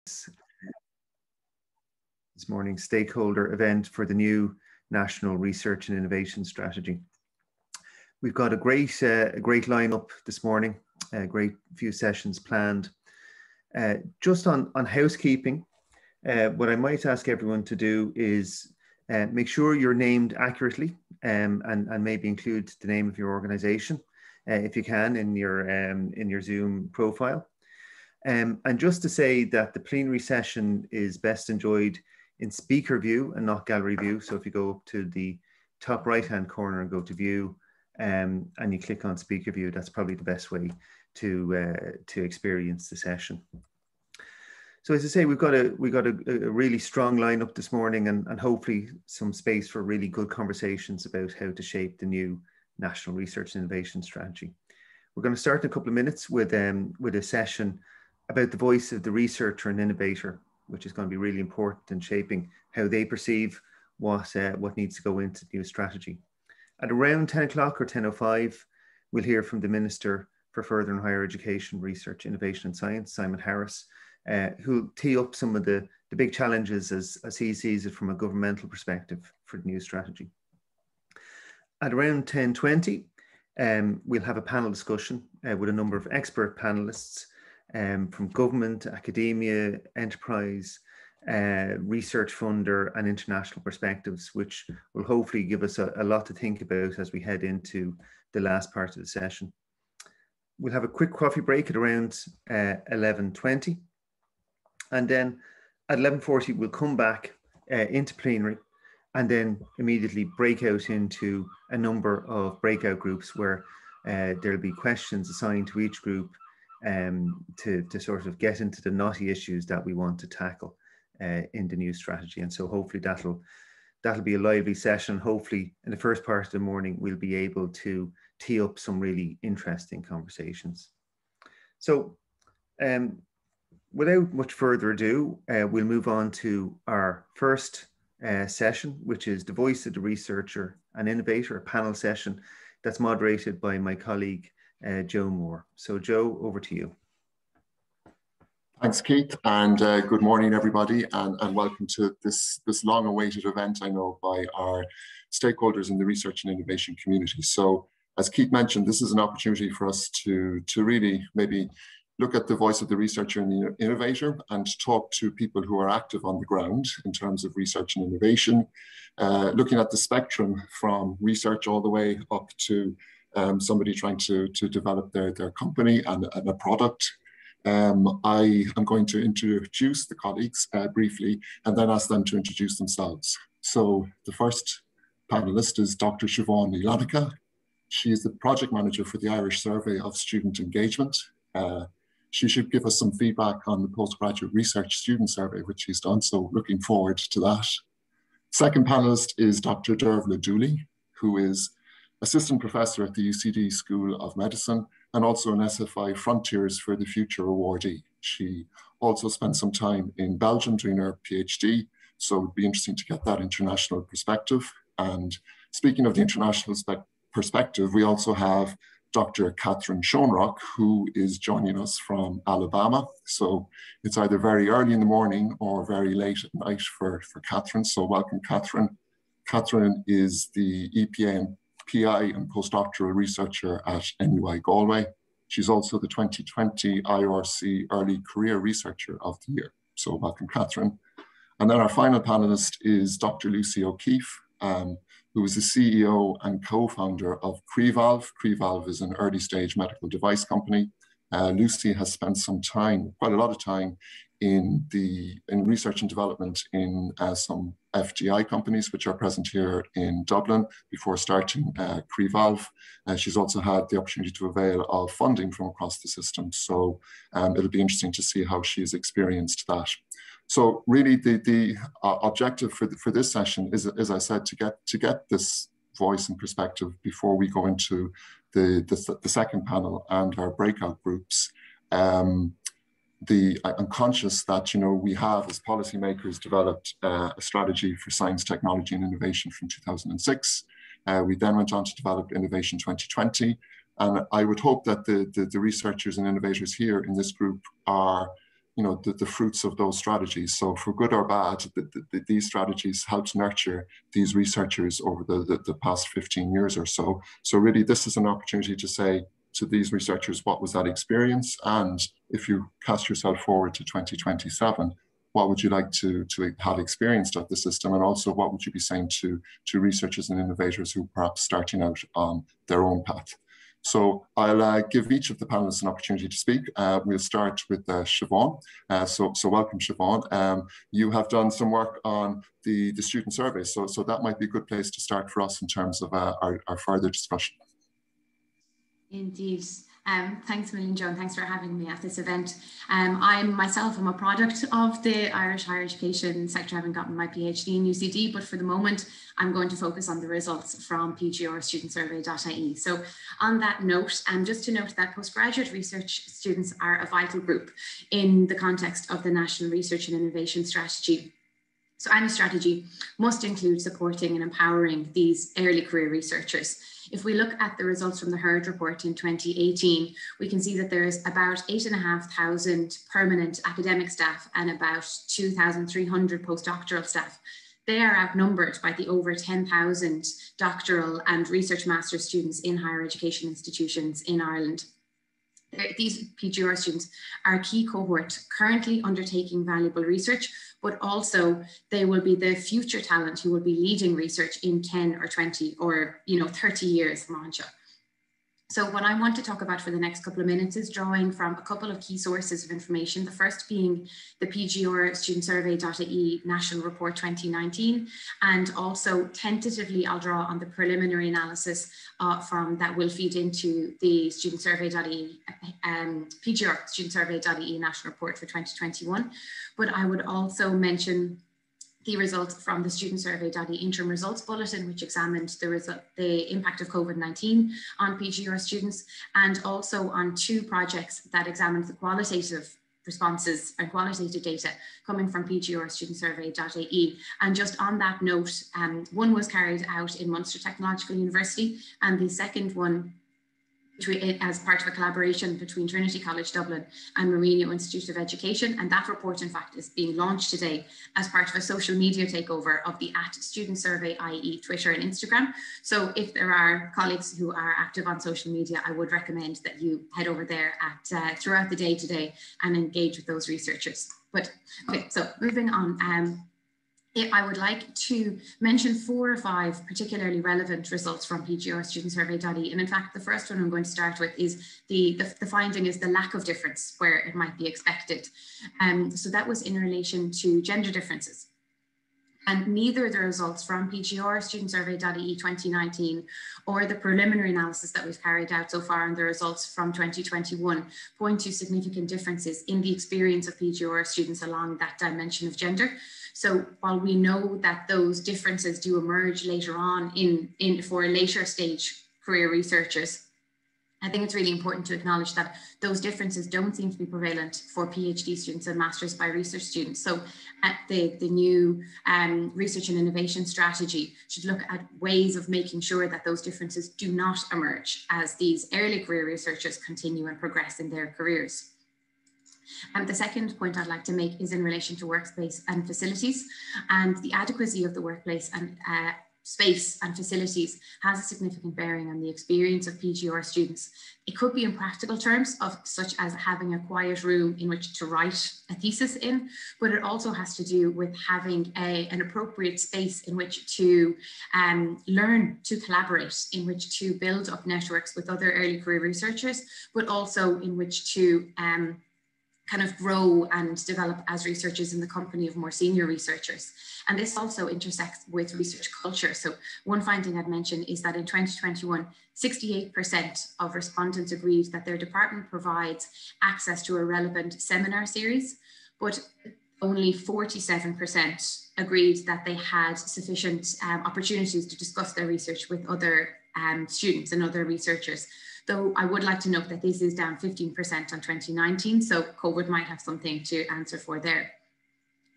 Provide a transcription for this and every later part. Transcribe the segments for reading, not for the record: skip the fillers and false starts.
this morning's stakeholder event for the new National Research and Innovation Strategy. We've got a great lineup this morning, a great few sessions planned. Just on housekeeping, what I might ask everyone to do is make sure you're named accurately and maybe include the name of your organization if you can in your Zoom profile. And just to say that the plenary session is best enjoyed in speaker view and not gallery view. So if you go up to the top right hand corner and go to view and you click on speaker view, that's probably the best way to experience the session. So as I say, we've got a really strong lineup this morning and hopefully some space for really good conversations about how to shape the new National Research and Innovation Strategy. We're going to start in a couple of minutes with a session about the voice of the researcher and innovator, which is going to be really important in shaping how they perceive what needs to go into the new strategy. At around 10 o'clock or 10:05, we'll hear from the Minister for Further and Higher Education, Research, Innovation and Science, Simon Harris, who'll tee up some of the big challenges as he sees it from a governmental perspective for the new strategy. At around 10:20, we'll have a panel discussion with a number of expert panelists from government, academia, enterprise, research funder and international perspectives, which will hopefully give us a lot to think about as we head into the last part of the session. We'll have a quick coffee break at around 11:20. And then at 11:40, we'll come back into plenary and then immediately break out into a number of breakout groups where there'll be questions assigned to each group to sort of get into the knotty issues that we want to tackle in the new strategy. And so hopefully that'll be a lively session. Hopefully in the first part of the morning, we'll be able to tee up some really interesting conversations. So without much further ado, we'll move on to our first session, which is the voice of the researcher and innovator, a panel session that's moderated by my colleague, Joe Moore. So Joe, over to you. Thanks, Keith, and good morning, everybody, and welcome to this long-awaited event, I know, by our stakeholders in the research and innovation community. So, as Keith mentioned, this is an opportunity for us to really maybe look at the voice of the researcher and the innovator and talk to people who are active on the ground in terms of research and innovation, looking at the spectrum from research all the way up to somebody trying to develop their company and a product. I am going to introduce the colleagues briefly and then ask them to introduce themselves. So the first panelist is Dr. Siobhan Ilanica. She is the project manager for the Irish Survey of Student Engagement. She should give us some feedback on the postgraduate research student survey, which she's done, so looking forward to that. Second panelist is Dr. Dervla Dooley, who is assistant professor at the UCD School of Medicine and also an SFI Frontiers for the Future awardee. She also spent some time in Belgium doing her PhD, so it would be interesting to get that international perspective. And speaking of the international perspective, we also have Dr. Catherine Schoenrock, who is joining us from Alabama. So it's either very early in the morning or very late at night for Catherine. So welcome, Catherine. Catherine is the EPA and PI and postdoctoral researcher at NUI Galway. She's also the 2020 IRC Early Career Researcher of the Year. So welcome, Catherine. And then our final panelist is Dr. Lucy O'Keefe, who is the CEO and co-founder of Crevalve. Crevalve is an early stage medical device company. Lucy has spent quite a lot of time in research and development in some FDI companies, which are present here in Dublin before starting Crevalve. She's also had the opportunity to avail of funding from across the system. So it'll be interesting to see how she's experienced that. So really the objective for this session is, as I said, to get this voice and perspective before we go into the second panel and our breakout groups. I'm conscious that, we have, as policymakers, developed a strategy for science, technology and innovation from 2006. We then went on to develop Innovation 2020. And I would hope that the researchers and innovators here in this group are the fruits of those strategies. So for good or bad, these strategies helped nurture these researchers over the past 15 years or so. So really, this is an opportunity to say to these researchers, what was that experience? And if you cast yourself forward to 2027, what would you like to have experienced of the system? And also, what would you be saying to researchers and innovators who perhaps starting out on their own path? So I'll give each of the panelists an opportunity to speak. We'll start with Siobhan. So welcome, Siobhan. You have done some work on the student survey, so that might be a good place to start for us in terms of our further discussion. Indeed. Thanks a million, John. Thanks for having me at this event. I'm a product of the Irish higher education sector. I haven't gotten my PhD in UCD, but for the moment, I'm going to focus on the results from pgrstudentsurvey.ie. So on that note, just to note that postgraduate research students are a vital group in the context of the National Research and Innovation Strategy. So any strategy must include supporting and empowering these early career researchers. If we look at the results from the HERD report in 2018, we can see that there's about 8,500 permanent academic staff and about 2,300 postdoctoral staff. They are outnumbered by the over 10,000 doctoral and research master's students in higher education institutions in Ireland. These PGR students are a key cohort currently undertaking valuable research, but also they will be the future talent who will be leading research in 10 or 20 or 30 years, Mancha. So what I want to talk about for the next couple of minutes is drawing from a couple of key sources of information. The first being the pgrstudentsurvey.ie National Report 2019, and also tentatively I'll draw on the preliminary analysis from that will feed into the studentsurvey.ie pgrstudentsurvey.ie National Report for 2021. But I would also mention the results from the studentsurvey.ie interim results bulletin, which examined the impact of COVID-19 on PGR students, and also on two projects that examined the qualitative responses and qualitative data coming from pgrstudentsurvey.ie. And just on that note, one was carried out in Munster Technological University, and the second one as part of a collaboration between Trinity College Dublin and Marino Institute of Education. And that report, in fact, is being launched today as part of a social media takeover of the @StudentSurvey.ie Twitter and Instagram. So if there are colleagues who are active on social media, I would recommend that you head over there throughout the day today and engage with those researchers. But okay, so moving on. I would like to mention 4 or 5 particularly relevant results from pgrstudentsurvey.ie. And in fact, the first one I'm going to start with is the finding is the lack of difference where it might be expected. So that was in relation to gender differences. And neither the results from pgrstudentsurvey.ie 2019 or the preliminary analysis that we've carried out so far and the results from 2021 point to significant differences in the experience of PGR students along that dimension of gender. So while we know that those differences do emerge later on for later stage career researchers, I think it's really important to acknowledge that those differences don't seem to be prevalent for PhD students and Masters by Research students. So the new research and innovation strategy should look at ways of making sure that those differences do not emerge as these early career researchers continue and progress in their careers. And the second point I'd like to make is in relation to workspace and facilities, and the adequacy of the workplace and space and facilities has a significant bearing on the experience of PGR students. It could be in practical terms such as having a quiet room in which to write a thesis in, but it also has to do with having an appropriate space in which to learn to collaborate, in which to build up networks with other early career researchers, but also in which to kind of grow and develop as researchers in the company of more senior researchers. And this also intersects with research culture. So one finding I'd mention is that in 2021, 68% of respondents agreed that their department provides access to a relevant seminar series, but only 47% agreed that they had sufficient opportunities to discuss their research with other students and other researchers. Though I would like to note that this is down 15% on 2019, so COVID might have something to answer for there.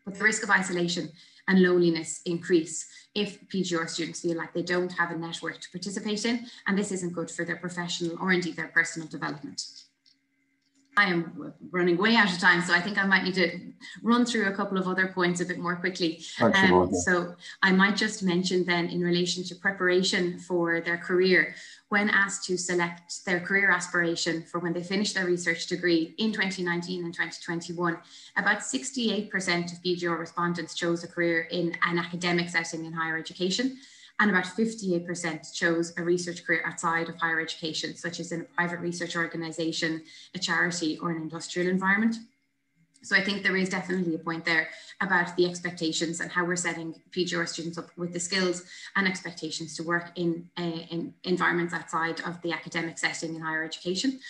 But the risk of isolation and loneliness increase if PGR students feel like they don't have a network to participate in, and this isn't good for their professional or indeed their personal development. I am running way out of time, so I think I might need to run through a couple of other points a bit more quickly. So I might just mention then, in relation to preparation for their career, when asked to select their career aspiration for when they finish their research degree in 2019 and 2021, about 68% of BGR respondents chose a career in an academic setting in higher education, and about 58% chose a research career outside of higher education, such as in a private research organisation, a charity, or an industrial environment. So I think there is definitely a point there about the expectations and how we're setting PGR students up with the skills and expectations to work in environments outside of the academic setting in higher education.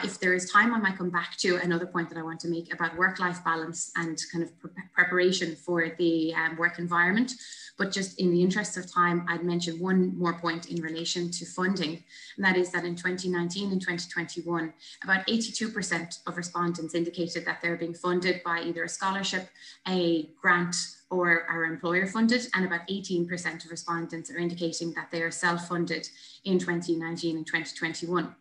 If there is time, I might come back to another point that I want to make about work-life balance and kind of preparation for the work environment. But just in the interest of time, I'd mention one more point in relation to funding, and that is that in 2019 and 2021, about 82% of respondents indicated that they're being funded by either a scholarship, a grant, or are employer funded, and about 18% of respondents are indicating that they are self-funded in 2019 and 2021.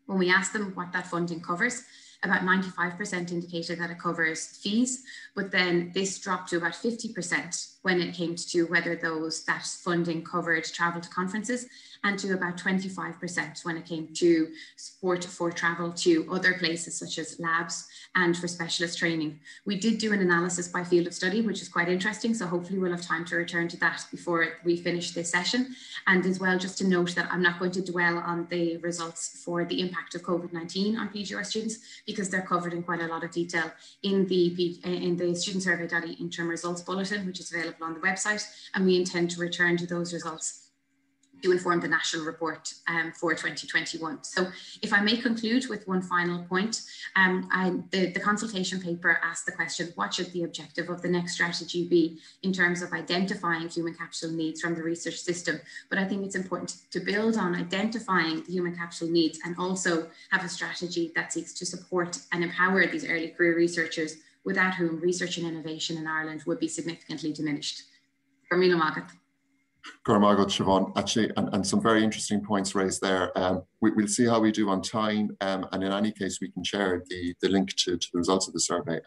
When we asked them what that funding covers, about 95% indicated that it covers fees, but then this dropped to about 50% when it came to whether that funding covered travel to conferences, and to about 25% when it came to support for travel to other places such as labs and for specialist training. We did do an analysis by field of study, which is quite interesting, so hopefully we'll have time to return to that before we finish this session. And as well, just to note that I'm not going to dwell on the results for the impact of COVID-19 on PGR students, because they're covered in quite a lot of detail in the Student Survey.ie interim results bulletin, which is available on the website, and we intend to return to those results to inform the national report for 2021. So if I may conclude with one final point, the consultation paper asked the question, what should the objective of the next strategy be in terms of identifying human capital needs from the research system? But I think it's important to build on identifying the human capital needs and also have a strategy that seeks to support and empower these early career researchers, without whom research and innovation in Ireland would be significantly diminished. Gormila Magat. Gormagot, Siobhan, actually, and some very interesting points raised there. We'll see how we do on time, and in any case, we can share the link to the results of the survey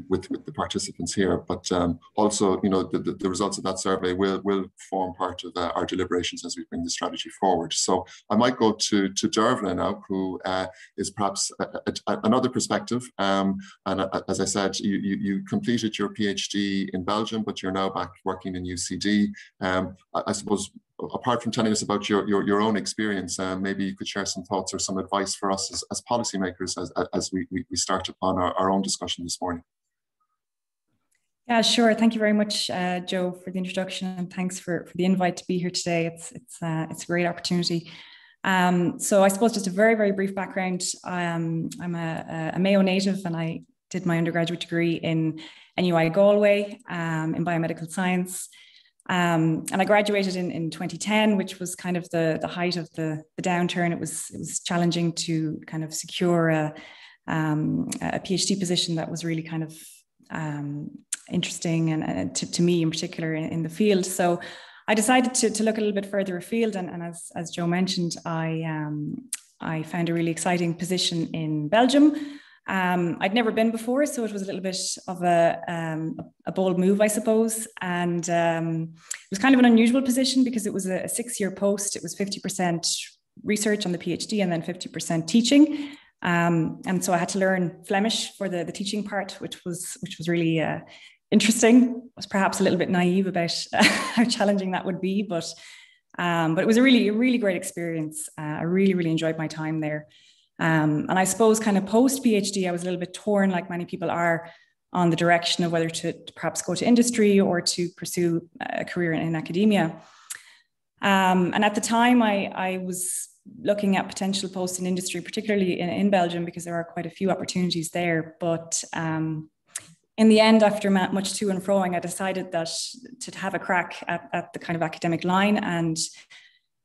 with the participants here. But also, you know, the results of that survey will form part of our deliberations as we bring the strategy forward. So I might go to Dervla now, who is perhaps another perspective. And as I said, you completed your PhD in Belgium, but you're now back working in UCD. I suppose, apart from telling us about your own experience, maybe you could share some thoughts or some advice for us as policymakers as we start upon our own discussion this morning. Yeah, sure. Thank you very much, Joe, for the introduction, and thanks for the invite to be here today. It's a great opportunity. So I suppose just a very, very brief background. I'm a Mayo native, and I did my undergraduate degree in NUI Galway in biomedical science. And I graduated in 2010, which was kind of the height of the downturn. It was challenging to kind of secure a PhD position that was really kind of interesting and to me in particular in the field. So I decided to look a little bit further afield, and as Joe mentioned, I found a really exciting position in Belgium. I'd never been before, so it was a little bit of a bold move, I suppose. And it was kind of an unusual position because it was a 6-year post. It was 50% research on the PhD and then 50% teaching. And so I had to learn Flemish for the teaching part, which was really interesting. I was perhaps a little bit naive about how challenging that would be, but it was a really great experience. I really enjoyed my time there. And I suppose kind of post PhD, I was a little bit torn, like many people are, on the direction of whether to perhaps go to industry or to pursue a career in academia. And at the time, I was looking at potential posts in industry, particularly in Belgium, because there are quite a few opportunities there. But in the end, after much to and froing, I decided that to have a crack at the kind of academic line, and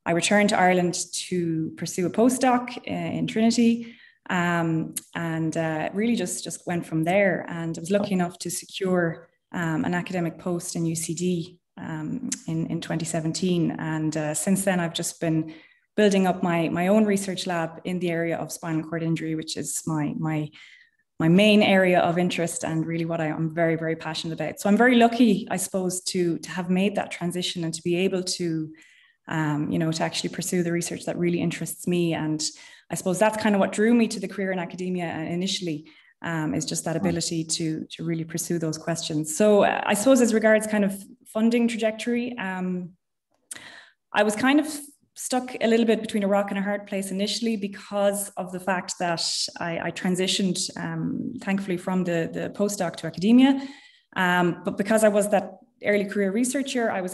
I returned to Ireland to pursue a postdoc in Trinity, and really just went from there. And I was lucky enough to secure an academic post in UCD in 2017. And since then, I've just been building up my own research lab in the area of spinal cord injury, which is my main area of interest and really what I'm very, very passionate about. So I'm very lucky, I suppose, to have made that transition and to be able to, to actually pursue the research that really interests me. And I suppose that's kind of what drew me to the career in academia initially, is just that ability to really pursue those questions. So I suppose as regards kind of funding trajectory, I was kind of stuck a little bit between a rock and a hard place initially because of the fact that I transitioned, thankfully, from the postdoc to academia. But because I was that early career researcher, I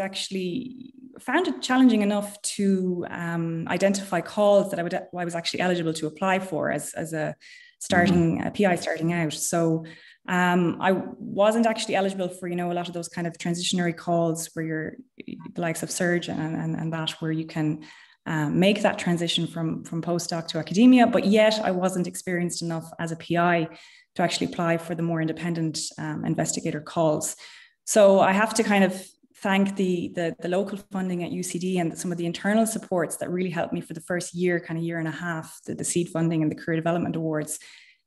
found it challenging enough to identify calls that I was actually eligible to apply for as a PI starting out. So I wasn't actually eligible for, a lot of those kind of transitionary calls where you're the likes of Surge and that, where you can make that transition from postdoc to academia, but yet I wasn't experienced enough as a PI to actually apply for the more independent investigator calls. So I have to kind of thank the local funding at UCD and some of the internal supports that really helped me for the first year, kind of year and a half, the seed funding and the career development awards,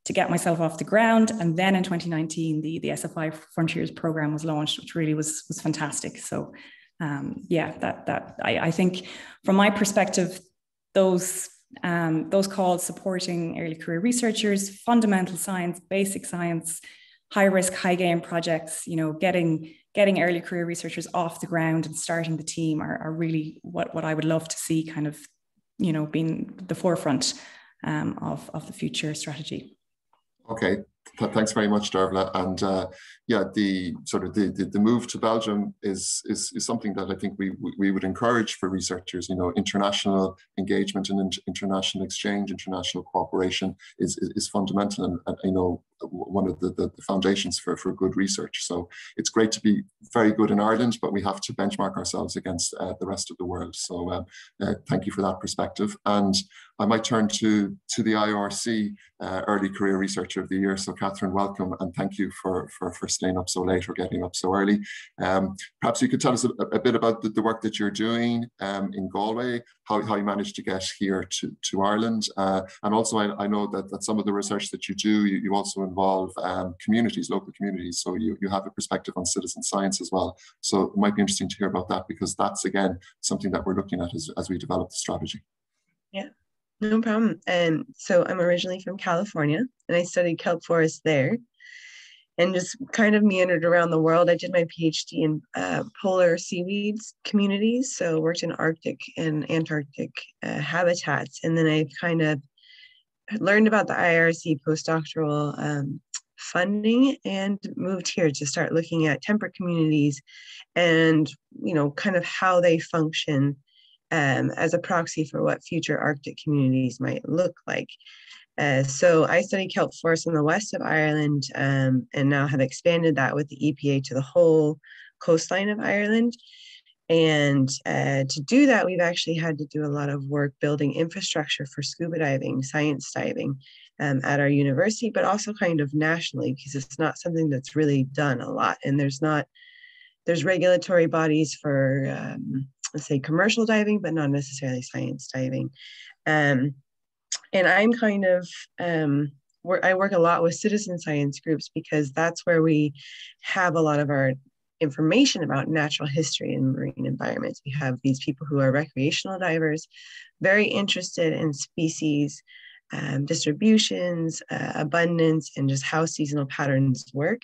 to get myself off the ground. And then in 2019, the SFI Frontiers program was launched, which really was fantastic. So I think from my perspective, those calls supporting early career researchers, fundamental science, basic science, high risk, high gain projects, getting early career researchers off the ground and starting the team are really what I would love to see kind of, being the forefront of the future strategy. Okay, thanks very much, Dervla. And the move to Belgium is something that I think we would encourage for researchers. International engagement and international exchange, international cooperation is fundamental, and one of the foundations for good research. So it's great to be very good in Ireland, but we have to benchmark ourselves against the rest of the world. So thank you for that perspective. And I might turn to the IRC Early Career Researcher of the Year. So Catherine, welcome, and thank you for staying up so late or getting up so early. Perhaps you could tell us a bit about the work that you're doing in Galway, how you managed to get here to Ireland. And also I know that some of the research that you do, you also involve communities, local communities. So you have a perspective on citizen science as well. So it might be interesting to hear about that, because that's, again, something that we're looking at as we develop the strategy. Yeah. No problem. So I'm originally from California, and I studied kelp forests there and just kind of meandered around the world. I did my PhD in polar seaweeds communities, so worked in Arctic and Antarctic habitats. And then I kind of learned about the IRC postdoctoral funding and moved here to start looking at temperate communities and, kind of how they function as a proxy for what future Arctic communities might look like. So I studied kelp forests in the west of Ireland, and now have expanded that with the EPA to the whole coastline of Ireland. And to do that, we've actually had to do a lot of work building infrastructure for scuba diving, science diving at our university, but also kind of nationally, because it's not something that's really done a lot. And there's regulatory bodies for let's say commercial diving, but not necessarily science diving. And I'm kind of, I work a lot with citizen science groups, because that's where we have a lot of our information about natural history and marine environments. We have these people who are recreational divers, very interested in species, distributions, abundance, and just how seasonal patterns work.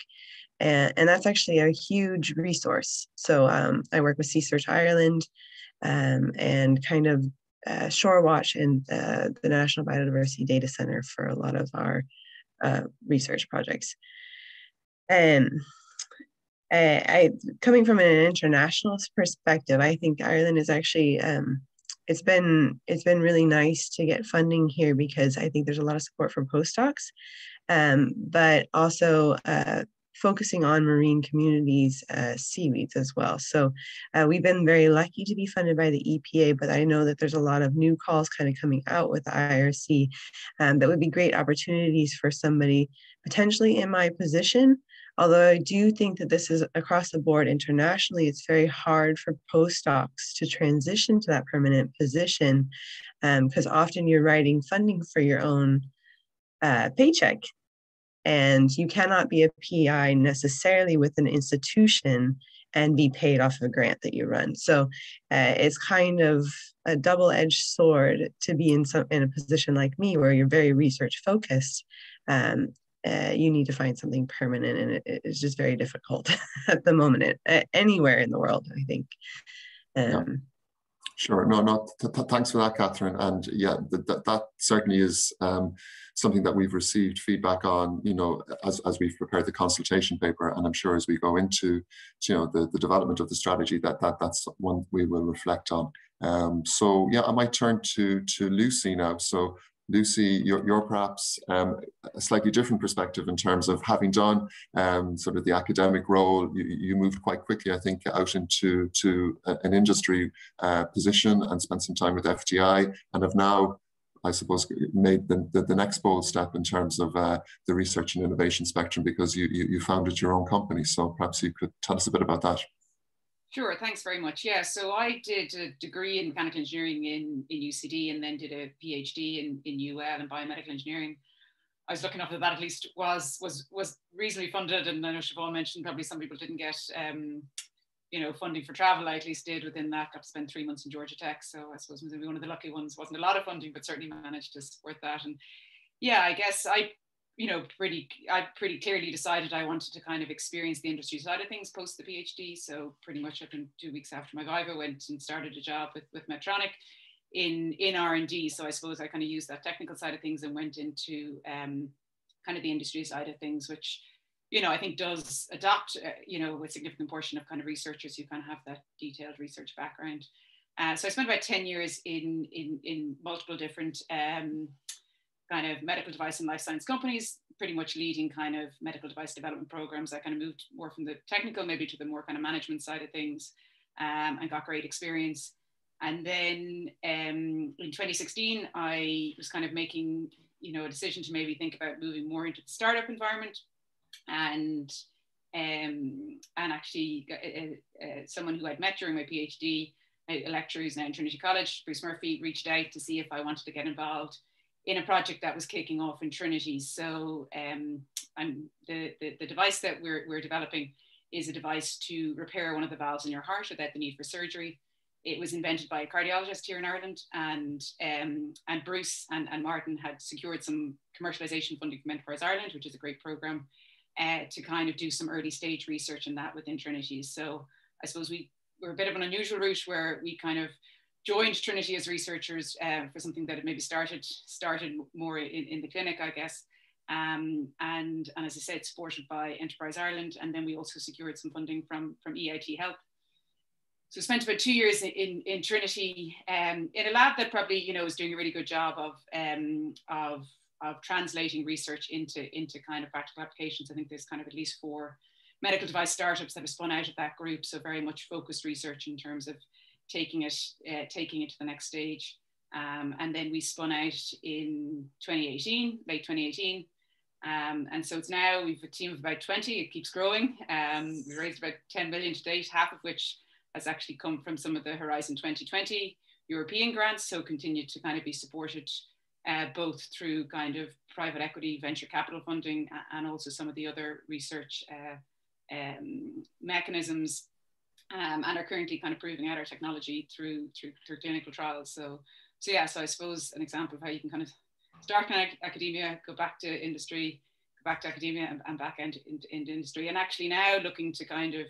And that's actually a huge resource. So I work with Sea Search Ireland and kind of Shore Watch and the National Biodiversity Data Center for a lot of our research projects. And coming from an international perspective, I think Ireland is actually, it's been really nice to get funding here, because I think there's a lot of support from postdocs, but also focusing on marine communities, seaweeds as well. So we've been very lucky to be funded by the EPA, but I know that there's a lot of new calls kind of coming out with the IRC that would be great opportunities for somebody potentially in my position. Although I do think that this is across the board internationally, it's very hard for postdocs to transition to that permanent position because often you're writing funding for your own paycheck, and you cannot be a PI necessarily with an institution and be paid off a grant that you run. So it's kind of a double-edged sword to be in a position like me where you're very research focused. You need to find something permanent, and it's just very difficult at the moment, anywhere in the world, I think. Yeah. Sure. No, thanks for that, Catherine. And yeah, that certainly is something that we've received feedback on, you know, as we've prepared the consultation paper, and I'm sure as we go into, you know, the development of the strategy, that's one we will reflect on. So yeah, I might turn to Lucy now. So Lucy, you're perhaps a slightly different perspective in terms of having done sort of the academic role. You moved quite quickly, I think, out into an industry position and spent some time with FDI, and have now, I suppose, made the next bold step in terms of the research and innovation spectrum, because you founded your own company. So perhaps you could tell us a bit about that. Sure, thanks very much. Yeah, so I did a degree in mechanical engineering in UCD, and then did a PhD in UL in biomedical engineering. I was lucky enough that at least was reasonably funded, and I know Siobhan mentioned probably some people didn't get you know, funding for travel. I at least did within that. Got to spend 3 months in Georgia Tech, so I suppose maybe one of the lucky ones. Wasn't a lot of funding, but certainly managed to support that. And yeah, I guess I pretty clearly decided I wanted to kind of experience the industry side of things post the PhD. So pretty much up in 2 weeks after my Viva, went and started a job with Medtronic in R&D. So I suppose I kind of used that technical side of things and went into kind of the industry side of things, which, you know, I think does adopt, you know, with significant portion of kind of researchers who kind of have that detailed research background. So I spent about 10 years in multiple different kind of medical device and life science companies, pretty much leading kind of medical device development programs. I kind of moved more from the technical maybe to the more kind of management side of things, and got great experience. And then in 2016, I was kind of making, you know, a decision to maybe think about moving more into the startup environment. And actually someone who I'd met during my PhD, a lecturer who's now in Trinity College, Bruce Murphy, reached out to see if I wanted to get involved in a project that was kicking off in Trinity. So the device that we're developing is a device to repair one of the valves in your heart without the need for surgery. It was invented by a cardiologist here in Ireland, and Bruce and Martin had secured some commercialization funding from Enterprise Ireland, which is a great program, to kind of do some early stage research in that within Trinity. So I suppose we're a bit of an unusual route where we kind of joined Trinity as researchers for something that had maybe started more in the clinic, I guess. And as I said, supported by Enterprise Ireland. And then we also secured some funding from EIT Help. So spent about 2 years in Trinity in a lab that probably, you know, is doing a really good job of translating research into kind of practical applications. I think there's kind of at least 4 medical device startups that have spun out of that group. So very much focused research in terms of taking it to the next stage. And then we spun out in 2018, late 2018. And so it's now, we've a team of about 20, it keeps growing. We raised about 10 million to date, half of which has actually come from some of the Horizon 2020 European grants. So continue to kind of be supported both through kind of private equity, venture capital funding, and also some of the other research mechanisms, and are currently kind of proving out our technology through clinical trials. So yeah, so I suppose an example of how you can kind of start in academia, go back to industry, go back to academia, and back into industry. And actually now looking to kind of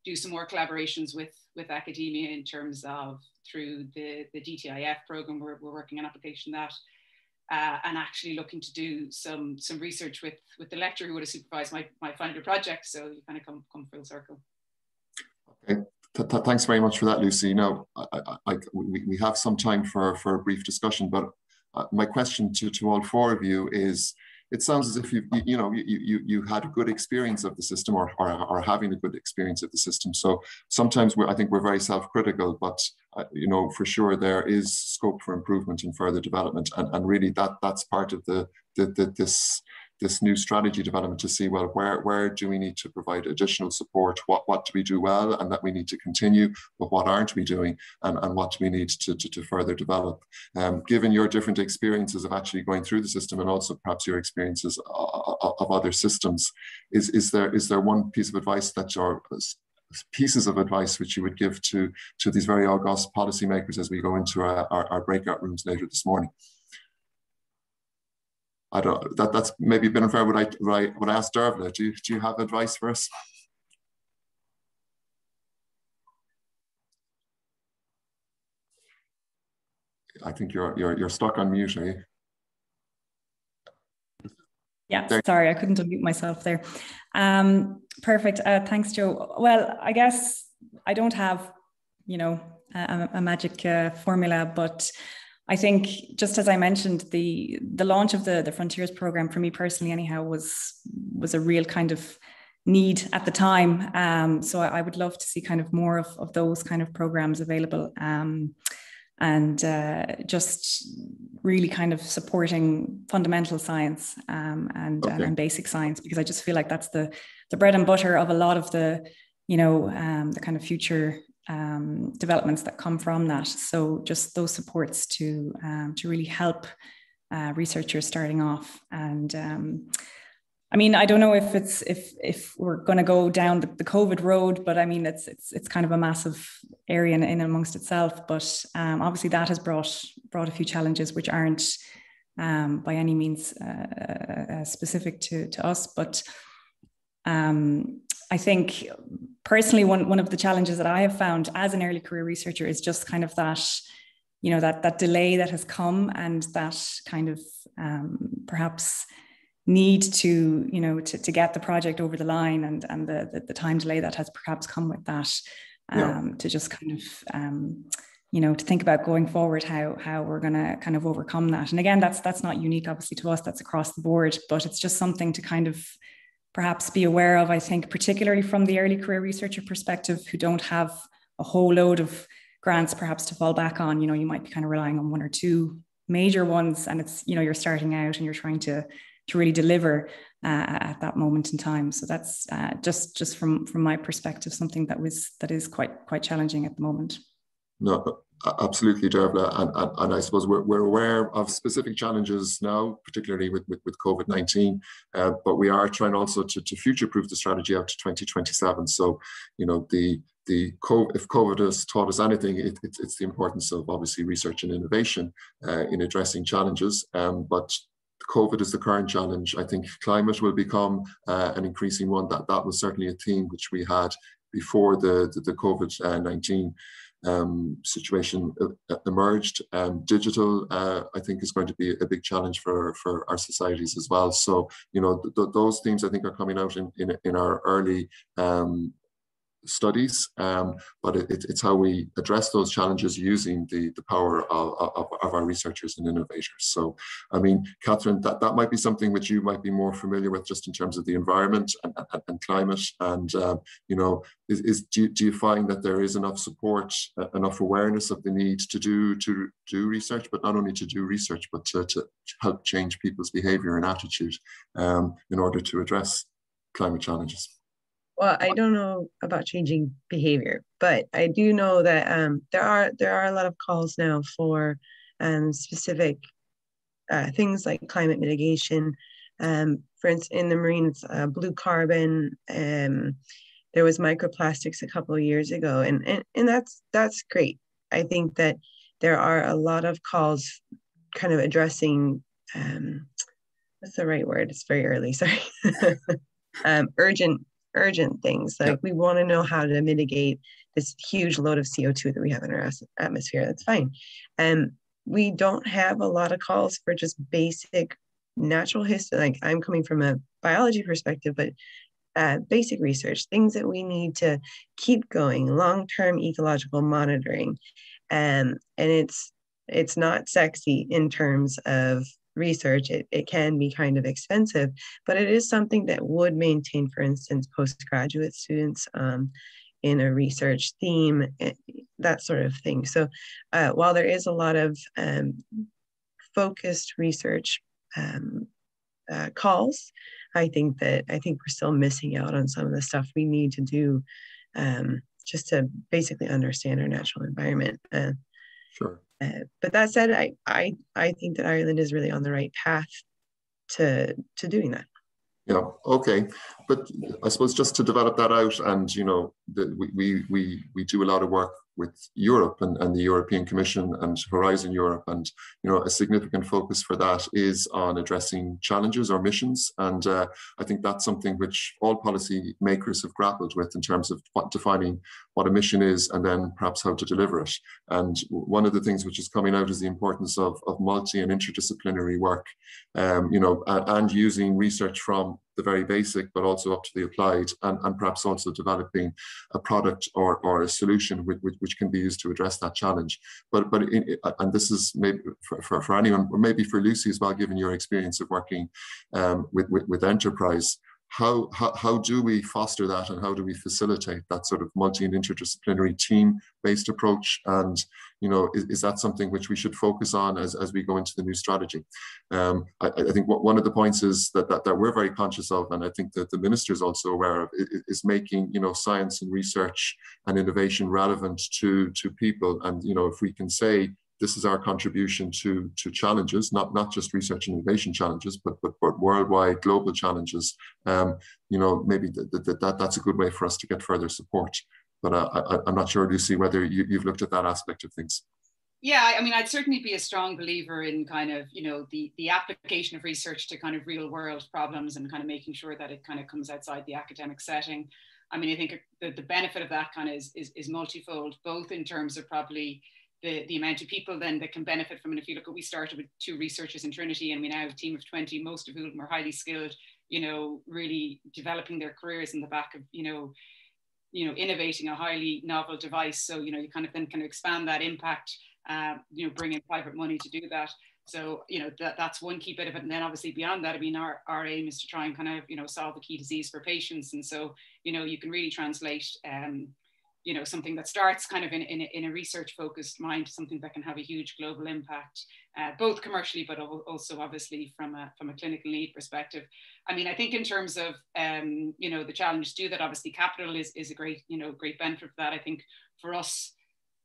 do some more collaborations with academia in terms of through the DTIF program, we're working on application that, and actually looking to do some research with the lecturer who would have supervised my final project. So you kind of come full circle. Okay, thanks very much for that, Lucy. Now, we have some time for a brief discussion, but my question to all 4 of you is, it sounds as if you had a good experience of the system, or having a good experience of the system. So sometimes I think we're very self-critical, but you know, for sure there is scope for improvement and further development, and really that's part of this this new strategy development to see, well, where do we need to provide additional support? What do we do well and that we need to continue, but what aren't we doing, and what do we need to further develop? Given your different experiences of actually going through the system, and also perhaps your experiences of other systems, is there one piece of advice that are pieces of advice which you would give to these very august policymakers as we go into our breakout rooms later this morning? I don't. That's maybe a bit unfair. Would I ask Dervla? Do you have advice for us? I think you're stuck on mute, are you? Yeah, sorry, I couldn't unmute myself there. Perfect. Thanks, Joe. Well, I guess I don't have, a magic formula, but I think, just as I mentioned, the launch of the Frontiers program for me personally, anyhow, was a real kind of need at the time. So I would love to see kind of more of those kind of programs available. And just really kind of supporting fundamental science and basic science, because I just feel like that's the bread and butter of a lot of the kind of future developments that come from that. So just those supports to really help researchers starting off. And I mean, I don't know if we're going to go down the COVID road, but I mean, it's kind of a massive area in amongst itself. But obviously that has brought a few challenges which aren't by any means specific to us. But I think personally, one of the challenges that I have found as an early career researcher is just kind of that, that delay that has come, and that kind of perhaps need to get the project over the line, and the time delay that has perhaps come with that, to just kind of to think about going forward how we're going to kind of overcome that. And again, that's not unique obviously to us, that's across the board, but it's just something to kind of perhaps be aware of, I think, particularly from the early career researcher perspective, who don't have a whole load of grants perhaps to fall back on. You might be kind of relying on one or two major ones, and it's, you're starting out and you're trying to really deliver at that moment in time. So that's just from my perspective, something that is quite challenging at the moment. No, absolutely, Dervla, and I suppose we're aware of specific challenges now, particularly with COVID-19, but we are trying also to future-proof the strategy out to 2027. So, if COVID has taught us anything, it's the importance of obviously research and innovation in addressing challenges. But COVID is the current challenge. I think climate will become an increasing one. That was certainly a theme which we had before the COVID-19 situation emerged. Digital, I think, is going to be a big challenge for our societies as well. So, those themes I think are coming out in our early studies, but it's how we address those challenges using the power of our researchers and innovators. So, I mean, Catherine, that might be something which you might be more familiar with, just in terms of the environment and climate. And do you find that there is enough support, enough awareness of the need to do research, but not only to do research, but to help change people's behavior and attitude in order to address climate challenges? Well, I don't know about changing behavior, but I do know that there are a lot of calls now for specific things like climate mitigation. For instance, in the marines, blue carbon. There was microplastics a couple of years ago, and that's great. I think that there are a lot of calls kind of addressing what's the right word? It's very early. Sorry, urgent things. Like, we want to know how to mitigate this huge load of CO2 that we have in our atmosphere. That's fine. And we don't have a lot of calls for just basic natural history. Like, I'm coming from a biology perspective, but basic research, things that we need to keep going, long-term ecological monitoring. And it's not sexy in terms of research. It can be kind of expensive, but it is something that would maintain, for instance, postgraduate students in a research theme, that sort of thing. So while there is a lot of focused research calls. I think we're still missing out on some of the stuff we need to do just to basically understand our natural environment. Sure. But that said, I think that Ireland is really on the right path to doing that. Yeah, okay. But I suppose just to develop that out, and we do a lot of work with Europe and the European Commission and Horizon Europe, and a significant focus for that is on addressing challenges or missions. And I think that's something which all policy makers have grappled with in terms of defining what a mission is and then perhaps how to deliver it. And one of the things which is coming out is the importance of multi and interdisciplinary work, and using research from the very basic, but also up to the applied, and perhaps also developing a product or a solution which can be used to address that challenge. And this is maybe for anyone, or maybe for Lucy as well, given your experience of working with enterprise. How do we foster that, and how do we facilitate that sort of multi and interdisciplinary team-based approach? And is that something which we should focus on as we go into the new strategy? I think one of the points is that we're very conscious of, and I think that the minister is also aware of, is making science and research and innovation relevant to people. And if we can say, this is our contribution to challenges, not just research and innovation challenges, but worldwide, global challenges. Maybe that's a good way for us to get further support. But I'm not sure, Lucy, whether you've looked at that aspect of things. Yeah, I mean, I'd certainly be a strong believer in kind of, the application of research to kind of real world problems, and kind of making sure that it kind of comes outside the academic setting. I mean, I think the benefit of that kind of is multifold, both in terms of probably the amount of people then that can benefit from it. If you look at, we started with 2 researchers in Trinity, and we now have a team of 20, most of whom are highly skilled, really developing their careers in the back of, innovating a highly novel device. So, you kind of then can expand that impact, bring in private money to do that. So, that's one key bit of it. And then obviously beyond that, I mean, our aim is to try and kind of, solve a key disease for patients. And so, you can really translate, something that starts kind of in a research focused mind to something that can have a huge global impact, both commercially, but also obviously from a clinical need perspective. I mean, I think in terms of, the challenge to do that, obviously capital is a great, great benefit for that. I think for us,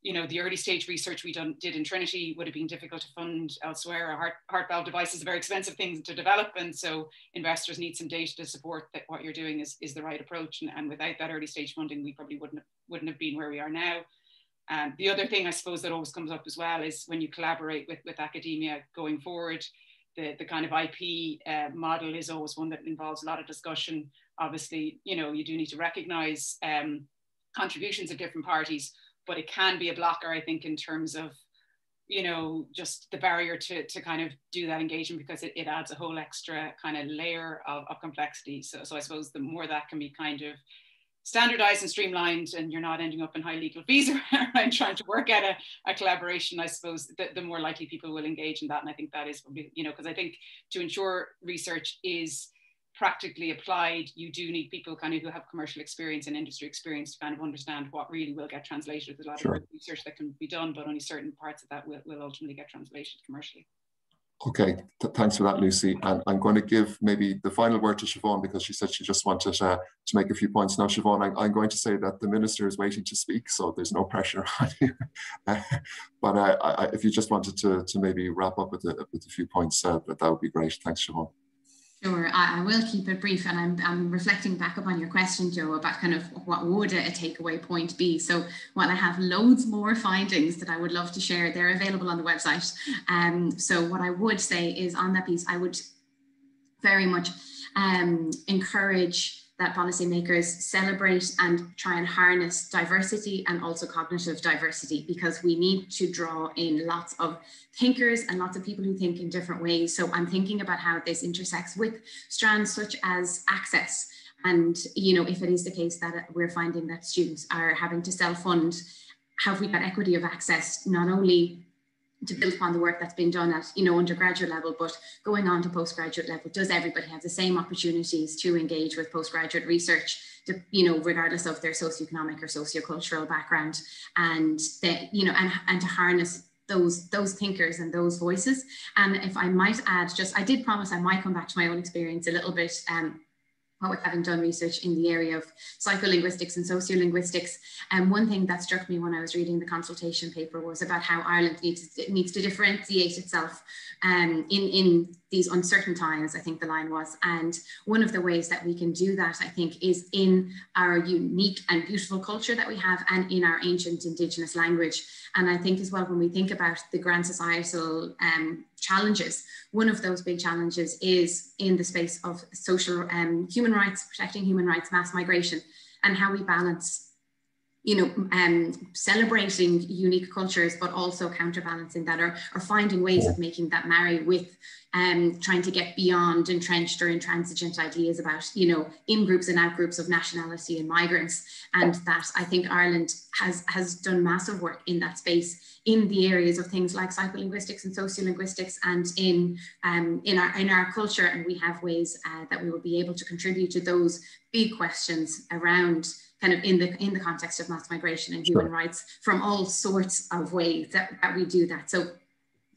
the early stage research we did in Trinity would have been difficult to fund elsewhere. A heart valve device is a very expensive thing to develop. And so investors need some data to support that what you're doing is the right approach. And without that early stage funding, we probably wouldn't have been where we are now. The other thing I suppose that always comes up as well is when you collaborate with academia going forward, the kind of IP model is always one that involves a lot of discussion. Obviously, you do need to recognize contributions of different parties, but it can be a blocker, I think, in terms of, just the barrier to kind of do that engagement, because it adds a whole extra kind of layer of complexity. So I suppose the more that can be kind of standardized and streamlined, and you're not ending up in high legal fees around trying to work at a collaboration, I suppose the more likely people will engage in that. And I think that is probably, because I think to ensure research is practically applied, you do need people kind of who have commercial experience and industry experience to kind of understand what really will get translated. There's a lot of research that can be done, but only certain parts of that will ultimately get translated commercially. Okay, thanks for that, Lucy. And I'm going to give maybe the final word to Siobhan, because she said she just wanted to make a few points. Now, Siobhan, I'm going to say that the minister is waiting to speak, so there's no pressure on you. But if you just wanted to maybe wrap up with a few points, that would be great. Thanks, Siobhan. Sure, I will keep it brief, and I'm reflecting back upon your question, Joe, about kind of what would a takeaway point be. So while I have loads more findings that I would love to share, they're available on the website. So what I would say is, on that piece, I would very much encourage that policymakers celebrate and try and harness diversity and also cognitive diversity, because we need to draw in lots of thinkers and lots of people who think in different ways. So I'm thinking about how this intersects with strands such as access. And, if it is the case that we're finding that students are having to self-fund, have we got equity of access, not only to build upon the work that's been done at undergraduate level, but going on to postgraduate level? Does everybody have the same opportunities to engage with postgraduate research, regardless of their socioeconomic or sociocultural background, and and to harness those thinkers and those voices. And if I might add, I did promise I might come back to my own experience a little bit, with having done research in the area of psycholinguistics and sociolinguistics. And one thing that struck me when I was reading the consultation paper was about how Ireland needs to differentiate itself in these uncertain times, I think the line was. And one of the ways that we can do that, I think, is in our unique and beautiful culture that we have and in our ancient Indigenous language. And I think as well, when we think about the grand societal challenges, one of those big challenges is in the space of social human rights, protecting human rights, mass migration, and how we balance, celebrating unique cultures, but also counterbalancing that, or finding ways of making that marry with trying to get beyond entrenched or intransigent ideas about, in-groups and out-groups of nationality and migrants. And that I think Ireland has done massive work in that space, in the areas of things like psycholinguistics and sociolinguistics, and in our culture. And we have ways that we will be able to contribute to those big questions around kind of in the context of mass migration and human rights from all sorts of ways that we do that. So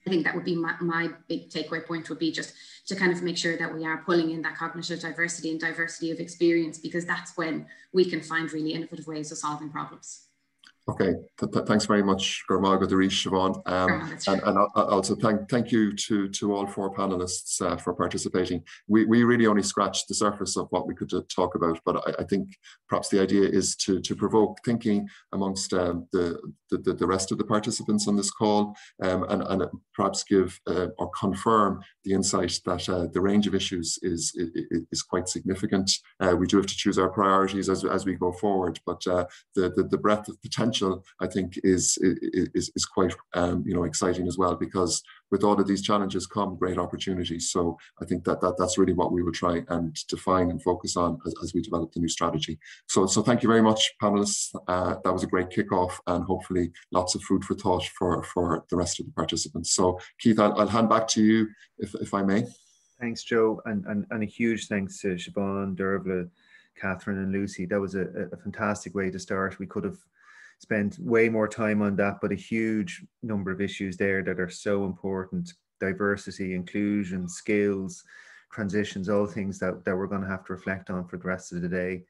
I think that would be my big takeaway point, would be just to kind of make sure that we are pulling in that cognitive diversity and diversity of experience, because that's when we can find really innovative ways of solving problems. Okay, thanks very much, Gormaga Darish, Siobhan. And also thank you to all four panelists for participating. We really only scratched the surface of what we could talk about, but I think perhaps the idea is to provoke thinking amongst the rest of the participants on this call, and perhaps give or confirm the insight that the range of issues is quite significant. We do have to choose our priorities as we go forward, but the breadth of potential, I think, is quite exciting as well, because with all of these challenges come great opportunities. So I think that's really what we will try and define and focus on as we develop the new strategy. So thank you very much, panelists. That was a great kickoff, and hopefully lots of food for thought for the rest of the participants. So Keith, I'll hand back to you if I may. Thanks, Joe, and a huge thanks to Siobhan, Dervla, Catherine and Lucy. That was a fantastic way to start. We could have spent way more time on that, but a huge number of issues there that are so important: diversity, inclusion, skills, transitions, all things that we're going to have to reflect on for the rest of the day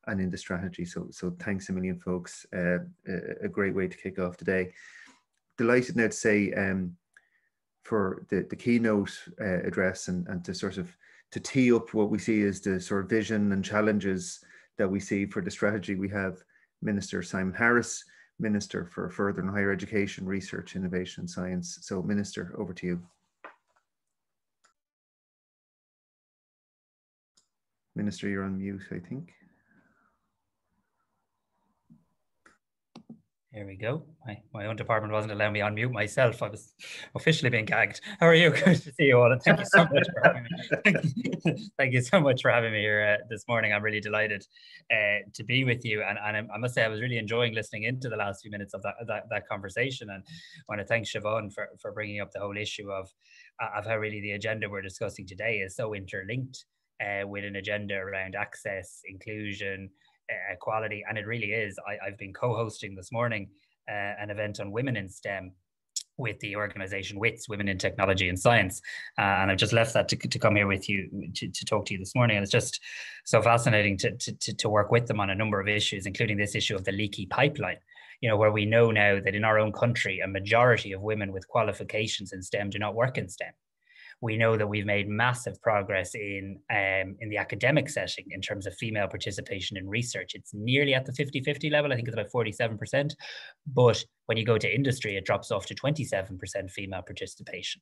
and in the strategy. So thanks a million, folks. A great way to kick off today. Delighted now to say for the keynote address and to sort of to tee up what we see as the sort of vision and challenges that we see for the strategy, we have Minister Simon Harris, Minister for Further and Higher Education, Research, Innovation and Science. So Minister, over to you. Minister, you're on mute, I think. There we go. My own department wasn't allowing me on mute myself. I was officially being gagged. How are you? Good to see you all, and thank you so much for having me. Thank you so much for having me here this morning. I'm really delighted to be with you, and I must say I was really enjoying listening into the last few minutes of that conversation, and I want to thank Siobhan for bringing up the whole issue of how really the agenda we're discussing today is so interlinked with an agenda around access, inclusion, equality. And it really is. I've been co-hosting this morning an event on women in STEM with the organization WITS, Women in Technology and Science, and I've just left that to come here with you to talk to you this morning. And it's just so fascinating to work with them on a number of issues, including this issue of the leaky pipeline, where we know now that in our own country a majority of women with qualifications in STEM do not work in STEM. We know that we've made massive progress in the academic setting in terms of female participation in research. It's nearly at the 50-50 level. I think it's about 47%. But when you go to industry, it drops off to 27% female participation.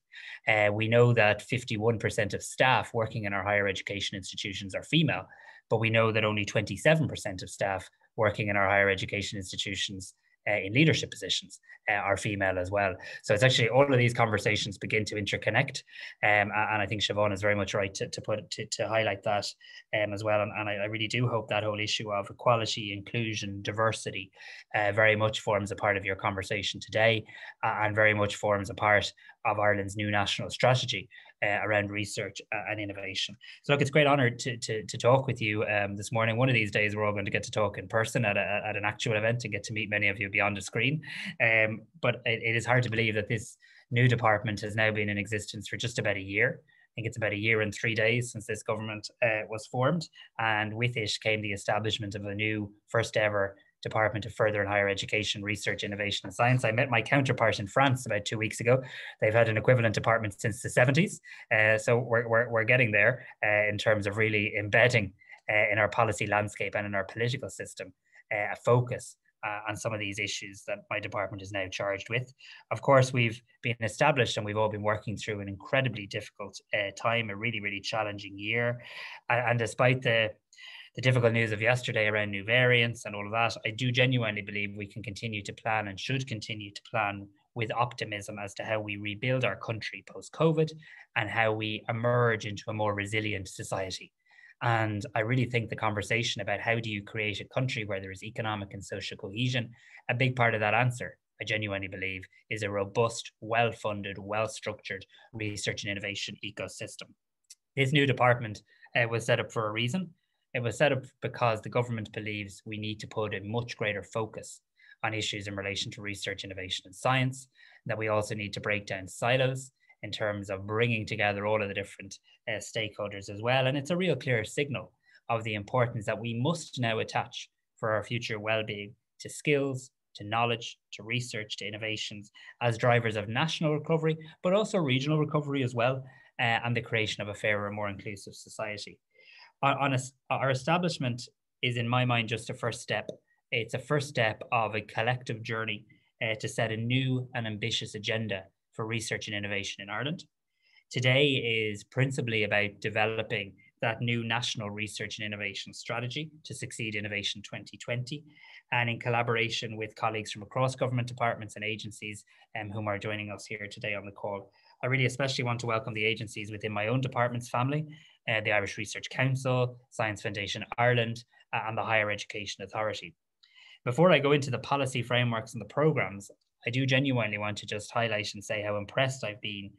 We know that 51% of staff working in our higher education institutions are female, but we know that only 27% of staff working in our higher education institutions in leadership positions are female as well. So it's actually all of these conversations begin to interconnect, and I think Siobhan is very much right to highlight that as well. And I really do hope that whole issue of equality, inclusion, diversity very much forms a part of your conversation today, and very much forms a part of Ireland's new national strategy. around research and innovation. So look, it's a great honor to talk with you this morning. One of these days, we're all going to get to talk in person at an actual event and get to meet many of you beyond the screen. But it is hard to believe that this new department has now been in existence for just about a year. I think it's about a year and 3 days since this government was formed. And with it came the establishment of a new first ever Department of Further and Higher Education, Research, Innovation and Science. I met my counterpart in France about 2 weeks ago. They've had an equivalent department since the 70s. So we're getting there in terms of really embedding in our policy landscape and in our political system a focus on some of these issues that my department is now charged with. Of course, we've been established and we've all been working through an incredibly difficult time, a really, really challenging year. And despite the difficult news of yesterday around new variants and all of that, I do genuinely believe we can continue to plan and should continue to plan with optimism as to how we rebuild our country post-COVID and how we emerge into a more resilient society. And I really think the conversation about how do you create a country where there is economic and social cohesion, a big part of that answer, I genuinely believe, is a robust, well-funded, well-structured research and innovation ecosystem. This new department was set up for a reason. It was set up because the government believes we need to put a much greater focus on issues in relation to research, innovation and science, that we also need to break down silos in terms of bringing together all of the different stakeholders as well. And it's a real clear signal of the importance that we must now attach for our future well-being to skills, to knowledge, to research, to innovations as drivers of national recovery, but also regional recovery as well, and the creation of a fairer, more inclusive society. Our establishment is, in my mind, just a first step. It's a first step of a collective journey to set a new and ambitious agenda for research and innovation in Ireland. Today is principally about developing that new national research and innovation strategy to succeed Innovation 2020, and in collaboration with colleagues from across government departments and agencies whom are joining us here today on the call. I really especially want to welcome the agencies within my own department's family, the Irish Research Council, Science Foundation Ireland, and the Higher Education Authority. Before I go into the policy frameworks and the programmes, I do genuinely want to just highlight and say how impressed I've been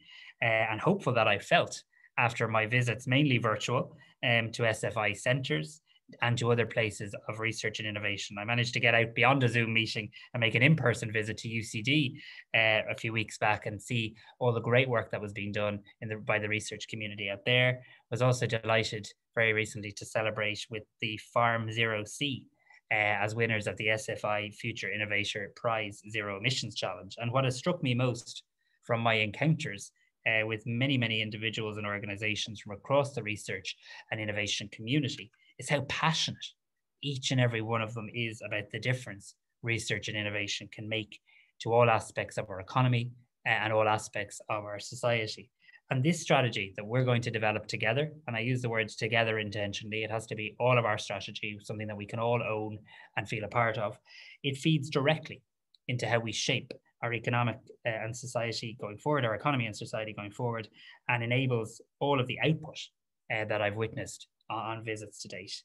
and hopeful that I felt after my visits, mainly virtual, to SFI centres and to other places of research and innovation. I managed to get out beyond a Zoom meeting and make an in-person visit to UCD a few weeks back and see all the great work that was being done by the research community out there. I was also delighted very recently to celebrate with the Farm Zero C as winners of the SFI Future Innovator Prize Zero Emissions Challenge. And what has struck me most from my encounters with many, many individuals and organizations from across the research and innovation community is how passionate each and every one of them is about the difference research and innovation can make to all aspects of our economy and all aspects of our society. And this strategy that we're going to develop together, and I use the words together intentionally, it has to be all of our strategy, something that we can all own and feel a part of. It feeds directly into how we shape our economic and society going forward, our economy and society going forward, and enables all of the output that I've witnessed on visits to date.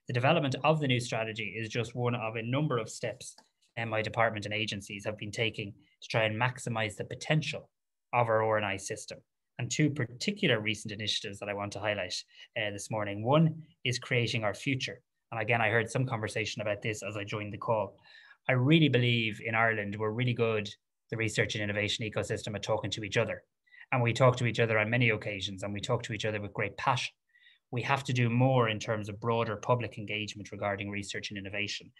The development of the new strategy is just one of a number of steps my department and agencies have been taking to try and maximize the potential of our R&I system. And two particular recent initiatives that I want to highlight this morning. One is creating our future. And again, I heard some conversation about this as I joined the call. I really believe in Ireland, we're really good, the research and innovation ecosystem, at talking to each other. And we talk to each other on many occasions, and we talk to each other with great passion. We have to do more in terms of broader public engagement regarding research and innovation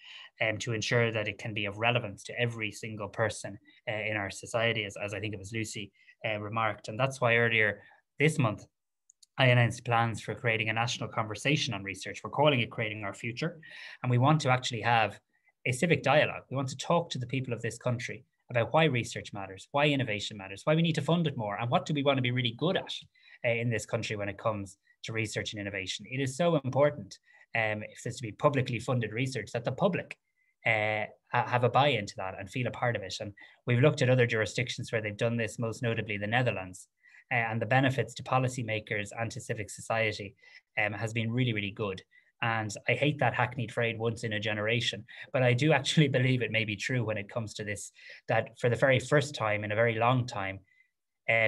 to ensure that it can be of relevance to every single person in our society, as I think it was Lucy remarked. And that's why earlier this month, I announced plans for creating a national conversation on research. We're calling it Creating Our Future. And we want to actually have a civic dialogue. We want to talk to the people of this country about why research matters, why innovation matters, why we need to fund it more, and what do we want to be really good at in this country when it comes to research and innovation. It is so important, if there's to be publicly funded research, that the public have a buy-in to that and feel a part of it. And we've looked at other jurisdictions where they've done this, most notably the Netherlands, and the benefits to policymakers and to civic society has been really, really good. And I hate that hackneyed phrase, once in a generation, but I do actually believe it may be true when it comes to this, that for the very first time in a very long time,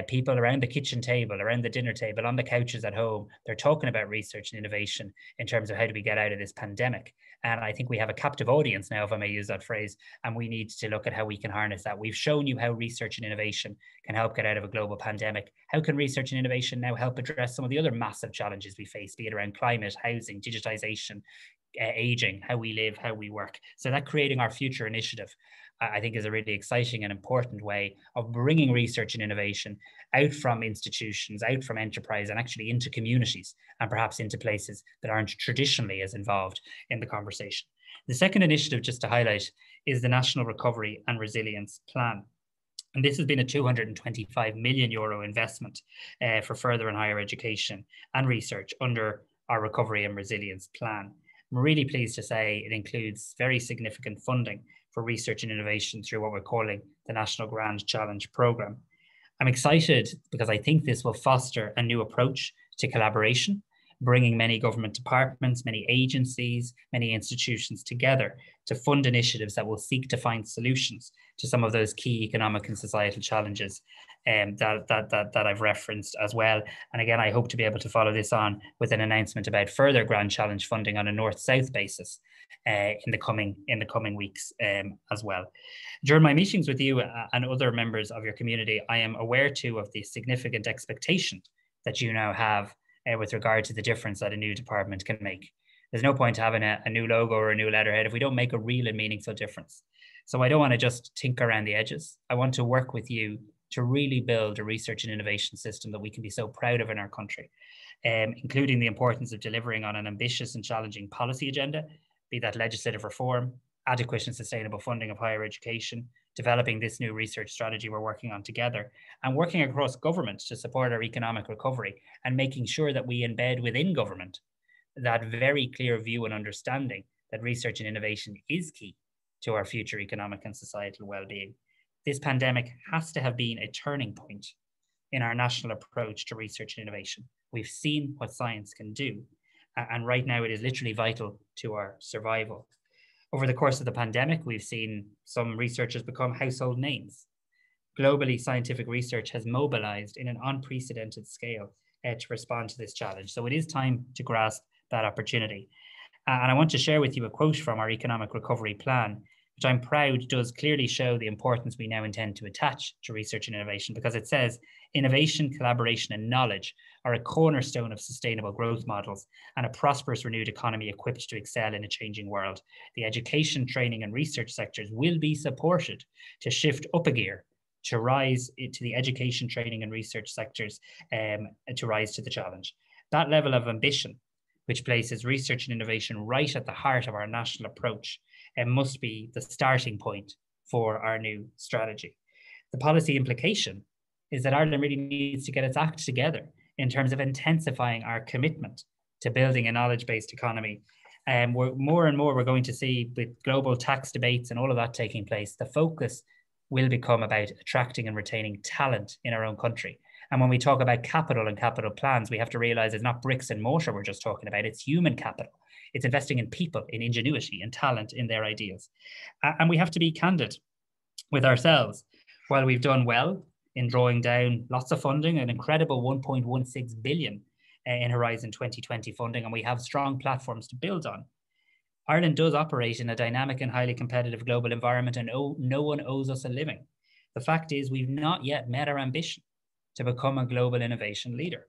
People around the kitchen table, around the dinner table, on the couches at home, they're talking about research and innovation in terms of how do we get out of this pandemic. And I think we have a captive audience now, if I may use that phrase, and we need to look at how we can harness that. We've shown you how research and innovation can help get out of a global pandemic. How can research and innovation now help address some of the other massive challenges we face, be it around climate, housing, digitization, aging, how we live, how we work? So that Creating Our Future initiative, I think, is a really exciting and important way of bringing research and innovation out from institutions, out from enterprise, and actually into communities, and perhaps into places that aren't traditionally as involved in the conversation. The second initiative, just to highlight, is the National Recovery and Resilience Plan. And this has been a €225 million investment for further and higher education and research under our Recovery and Resilience Plan. I'm really pleased to say it includes very significant funding for research and innovation through what we're calling the National Grand Challenge Programme. I'm excited because I think this will foster a new approach to collaboration, bringing many government departments, many agencies, many institutions together to fund initiatives that will seek to find solutions to some of those key economic and societal challenges that I've referenced as well. And again, I hope to be able to follow this on with an announcement about further Grand Challenge funding on a north-south basis in the coming weeks as well. During my meetings with you and other members of your community, I am aware too of the significant expectation that you now have with regard to the difference that a new department can make. There's no point having a new logo or a new letterhead if we don't make a real and meaningful difference. So I don't want to just tinker around the edges. I want to work with you to really build a research and innovation system that we can be so proud of in our country, including the importance of delivering on an ambitious and challenging policy agenda, be that legislative reform, adequate and sustainable funding of higher education, developing this new research strategy we're working on together, and working across government to support our economic recovery, and making sure that we embed within government that very clear view and understanding that research and innovation is key to our future economic and societal well-being. This pandemic has to have been a turning point in our national approach to research and innovation. We've seen what science can do, and right now it is literally vital to our survival. Over the course of the pandemic, we've seen some researchers become household names. Globally, scientific research has mobilized in an unprecedented scale to respond to this challenge. So it is time to grasp that opportunity. And I want to share with you a quote from our Economic Recovery Plan, which I'm proud does clearly show the importance we now intend to attach to research and innovation, because it says, innovation, collaboration, and knowledge are a cornerstone of sustainable growth models and a prosperous renewed economy equipped to excel in a changing world. The education, training, and research sectors will be supported to shift up a gear, to rise to the education, training, and research sectors to rise to the challenge. That level of ambition, which places research and innovation right at the heart of our national approach, must be the starting point for our new strategy. The policy implication is that Ireland really needs to get its act together in terms of intensifying our commitment to building a knowledge-based economy. More and more we're going to see, with global tax debates and all of that taking place, the focus will become about attracting and retaining talent in our own country. And when we talk about capital and capital plans, we have to realize it's not bricks and mortar we're just talking about, it's human capital. It's investing in people, in ingenuity, in talent, in their ideas. And we have to be candid with ourselves. While we've done well in drawing down lots of funding, an incredible 1.16 billion in Horizon 2020 funding, and we have strong platforms to build on, Ireland does operate in a dynamic and highly competitive global environment, and no one owes us a living. The fact is, we've not yet met our ambition to become a global innovation leader.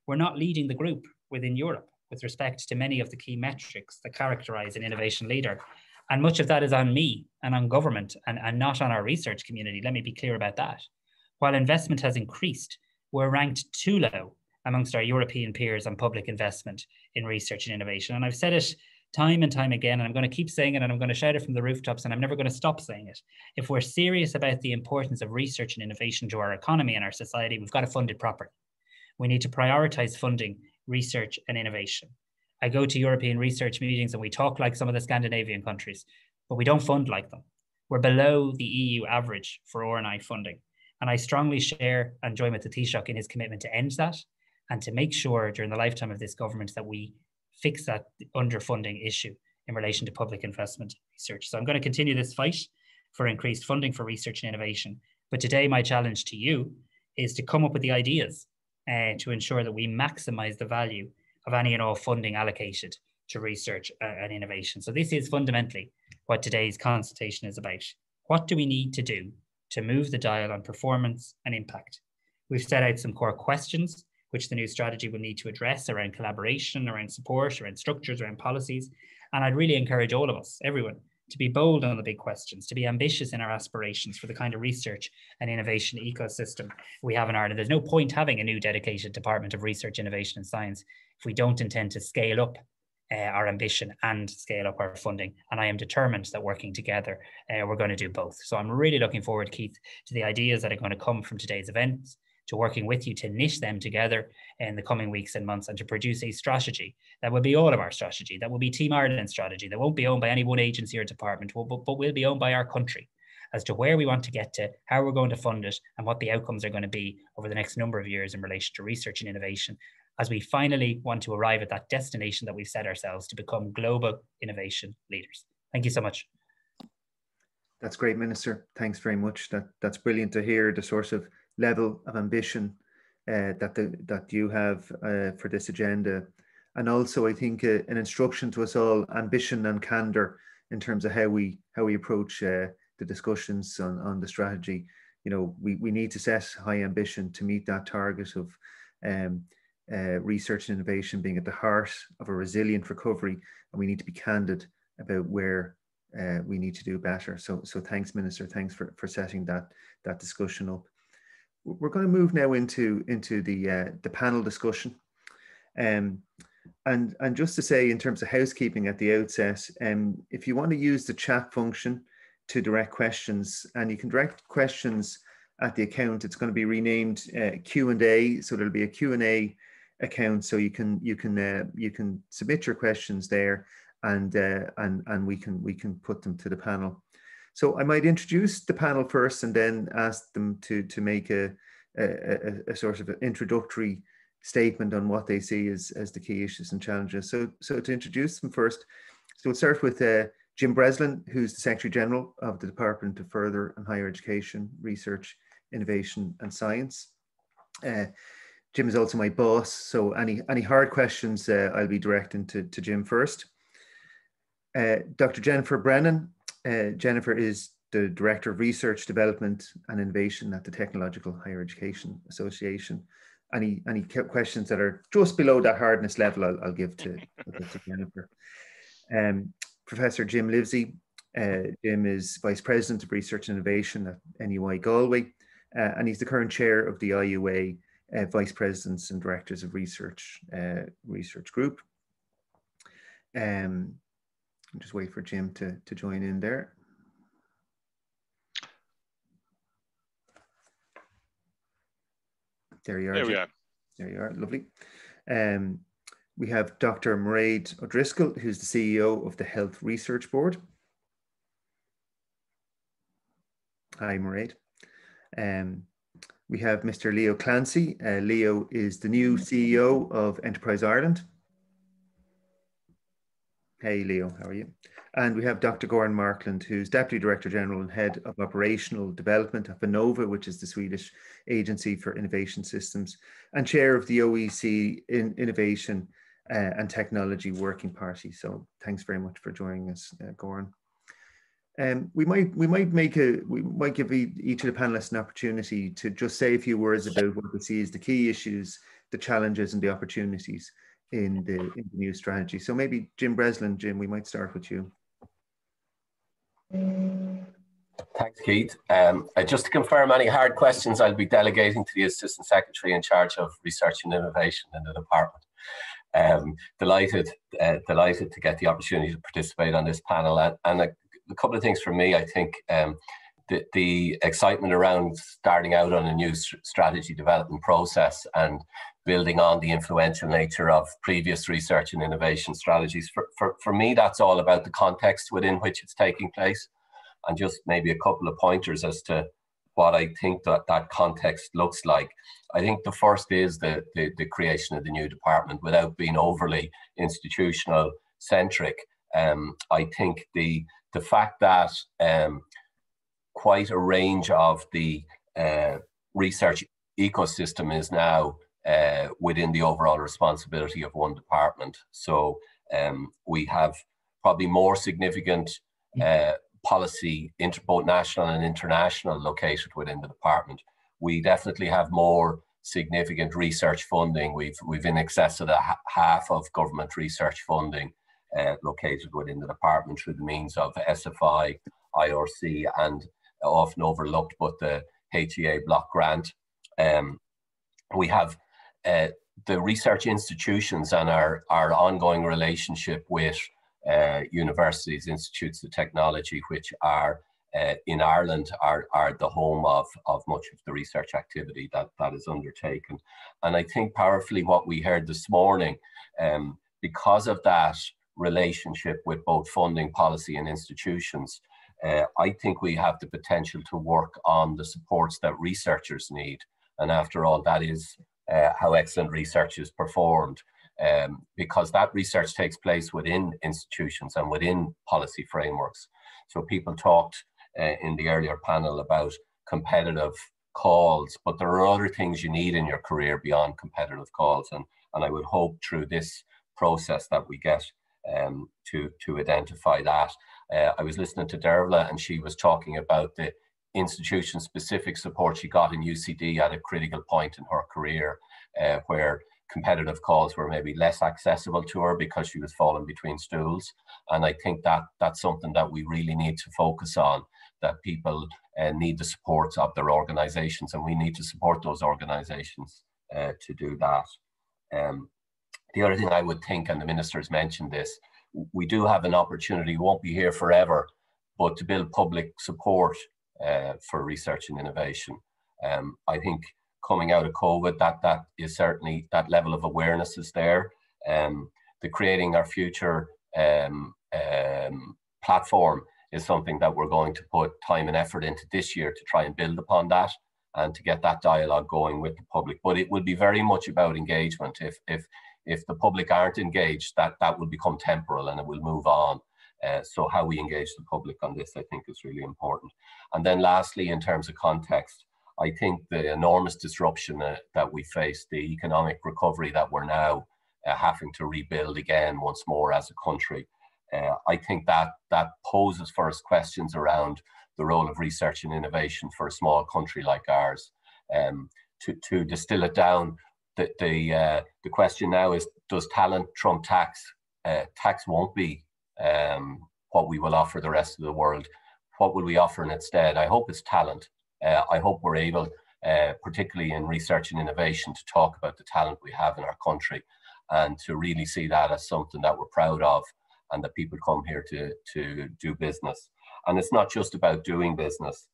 We're not leading the group within Europe with respect to many of the key metrics that characterize an innovation leader. And much of that is on me and on government and not on our research community. Let me be clear about that. While investment has increased, we're ranked too low amongst our European peers on public investment in research and innovation. And I've said it time and time again, and I'm going to keep saying it, and I'm going to shout it from the rooftops, and I'm never going to stop saying it. If we're serious about the importance of research and innovation to our economy and our society, we've got to fund it properly. We need to prioritize funding research and innovation. I go to European research meetings and we talk like some of the Scandinavian countries, but we don't fund like them. We're below the EU average for R&I funding. And I strongly share Joy the Taoiseach in his commitment to end that and to make sure during the lifetime of this government that we fix that underfunding issue in relation to public investment research. So I'm going to continue this fight for increased funding for research and innovation. But today, my challenge to you is to come up with the ideas to ensure that we maximize the value of any and all funding allocated to research and innovation. So this is fundamentally what today's consultation is about. What do we need to do to move the dial on performance and impact? We've set out some core questions which the new strategy will need to address around collaboration, around support, around structures, around policies. And I'd really encourage all of us, everyone, to be bold on the big questions, to be ambitious in our aspirations for the kind of research and innovation ecosystem we have in Ireland. There's no point having a new dedicated Department of Research, Innovation and Science if we don't intend to scale up our ambition and scale up our funding. And I am determined that working together, we're going to do both. So I'm really looking forward, Keith, to the ideas that are going to come from today's events, to working with you to knit them together in the coming weeks and months, and to produce a strategy that will be all of our strategy, that will be Team Ireland strategy, that won't be owned by any one agency or department, but will be owned by our country as to where we want to get to, how we're going to fund it, and what the outcomes are going to be over the next number of years in relation to research and innovation, as we finally want to arrive at that destination that we've set ourselves to become global innovation leaders. Thank you so much. That's great, Minister. Thanks very much. That's brilliant to hear the sort of level of ambition that you have for this agenda. And also, I think, an instruction to us all, ambition and candor in terms of how we approach the discussions on the strategy. You know, we need to set high ambition to meet that target of research and innovation being at the heart of a resilient recovery, and we need to be candid about where we need to do better. So thanks, Minister. Thanks for setting that discussion up. We're going to move now into the panel discussion, and just to say, in terms of housekeeping at the outset, if you want to use the chat function to direct questions, and you can direct questions at the account, it's going to be renamed Q&A. So there'll be a Q&A account, so you can submit your questions there, and we can put them to the panel. So I might introduce the panel first, and then ask them to make a sort of an introductory statement on what they see as the key issues and challenges. So to introduce them first, so we'll start with Jim Breslin, who's the Secretary General of the Department of Further and Higher Education, Research, Innovation and Science. Jim is also my boss, so any hard questions I'll be directing to Jim first. Dr. Jennifer Brennan. Jennifer is the Director of Research, Development and Innovation at the Technological Higher Education Association. Any questions that are just below that hardness level, I'll give to Jennifer. Professor Jim Livesey. Jim is Vice President of Research and Innovation at NUI Galway, and he's the current chair of the IUA Vice Presidents and Directors of Research Group. Just wait for Jim to join in there. There you are. There we are. There you are. Lovely. We have Dr. Mairead O'Driscoll, who's the CEO of the Health Research Board. Hi, Mairead. We have Mr. Leo Clancy. Leo is the new CEO of Enterprise Ireland. Hey, Leo, how are you? And we have Dr. Goran Markland, who's Deputy Director General and Head of Operational Development at Vinnova, which is the Swedish Agency for Innovation Systems, and Chair of the OEC Innovation and Technology Working Party. So thanks very much for joining us, Goran. We might give each of the panelists an opportunity to just say a few words about what we see as the key issues, the challenges and the opportunities in the new strategy. So maybe Jim Breslin. Jim, we might start with you. Thanks, Keith. Just to confirm any hard questions, I'll be delegating to the Assistant Secretary in charge of Research and Innovation in the department. Delighted to get the opportunity to participate on this panel. And a couple of things from me. I think the excitement around starting out on a new strategy development process and building on the influential nature of previous research and innovation strategies. For me, that's all about the context within which it's taking place, and just maybe a couple of pointers as to what I think that context looks like. I think the first is the creation of the new department without being overly institutional centric. I think the fact that quite a range of the research ecosystem is now within the overall responsibility of one department. So we have probably more significant policy, both national and international, located within the department. We definitely have more significant research funding. We've in excess of half of government research funding located within the department through the means of SFI, IRC, and often overlooked, but the HEA block grant. We have the research institutions and our ongoing relationship with universities, institutes of technology, which are in Ireland are the home of much of the research activity that is undertaken. And I think powerfully what we heard this morning, because of that relationship with both funding, policy and institutions, I think we have the potential to work on the supports that researchers need. And after all, that is how excellent research is performed, because that research takes place within institutions and within policy frameworks. So people talked in the earlier panel about competitive calls, but there are other things you need in your career beyond competitive calls. And I would hope through this process that we get to identify that. I was listening to Dervla, and she was talking about the institution-specific support she got in UCD at a critical point in her career, where competitive calls were maybe less accessible to her because she was falling between stools. And I think that that's something that we really need to focus on, that people need the support of their organizations, and we need to support those organizations to do that. The other thing I would think, and the minister's mentioned this, we do have an opportunity, won't be here forever, but to build public support for research and innovation. I think coming out of COVID, that is certainly, that level of awareness is there. The Creating Our Future platform is something that we're going to put time and effort into this year to try and build upon that and to get that dialogue going with the public. But it will be very much about engagement. If the public aren't engaged, that will become temporal and it will move on. So how we engage the public on this, I think, is really important. And then lastly, in terms of context, I think the enormous disruption that we face, the economic recovery that we're now having to rebuild again once more as a country, I think that poses for us questions around the role of research and innovation for a small country like ours. To distill it down, the question now is, does talent trump tax? Tax won't be what we will offer the rest of the world. What will we offer instead? I hope it's talent. I hope we're able, particularly in research and innovation, to talk about the talent we have in our country and to really see that as something that we're proud of and that people come here to do business. And it's not just about doing business,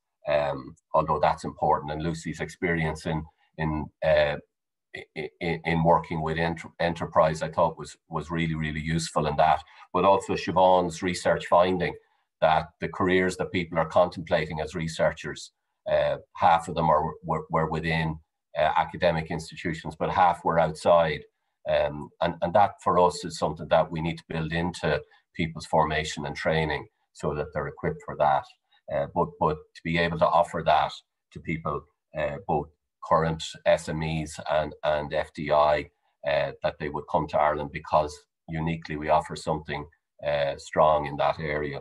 although that's important. And Lucy's experience in working with enterprise, I thought was really, really useful in that. But also Siobhan's research finding that the careers that people are contemplating as researchers, half of them were within academic institutions, but half were outside. And that for us is something that we need to build into people's formation and training so that they're equipped for that. But to be able to offer that to people, both current SMEs and FDI, that they would come to Ireland because uniquely we offer something strong in that area.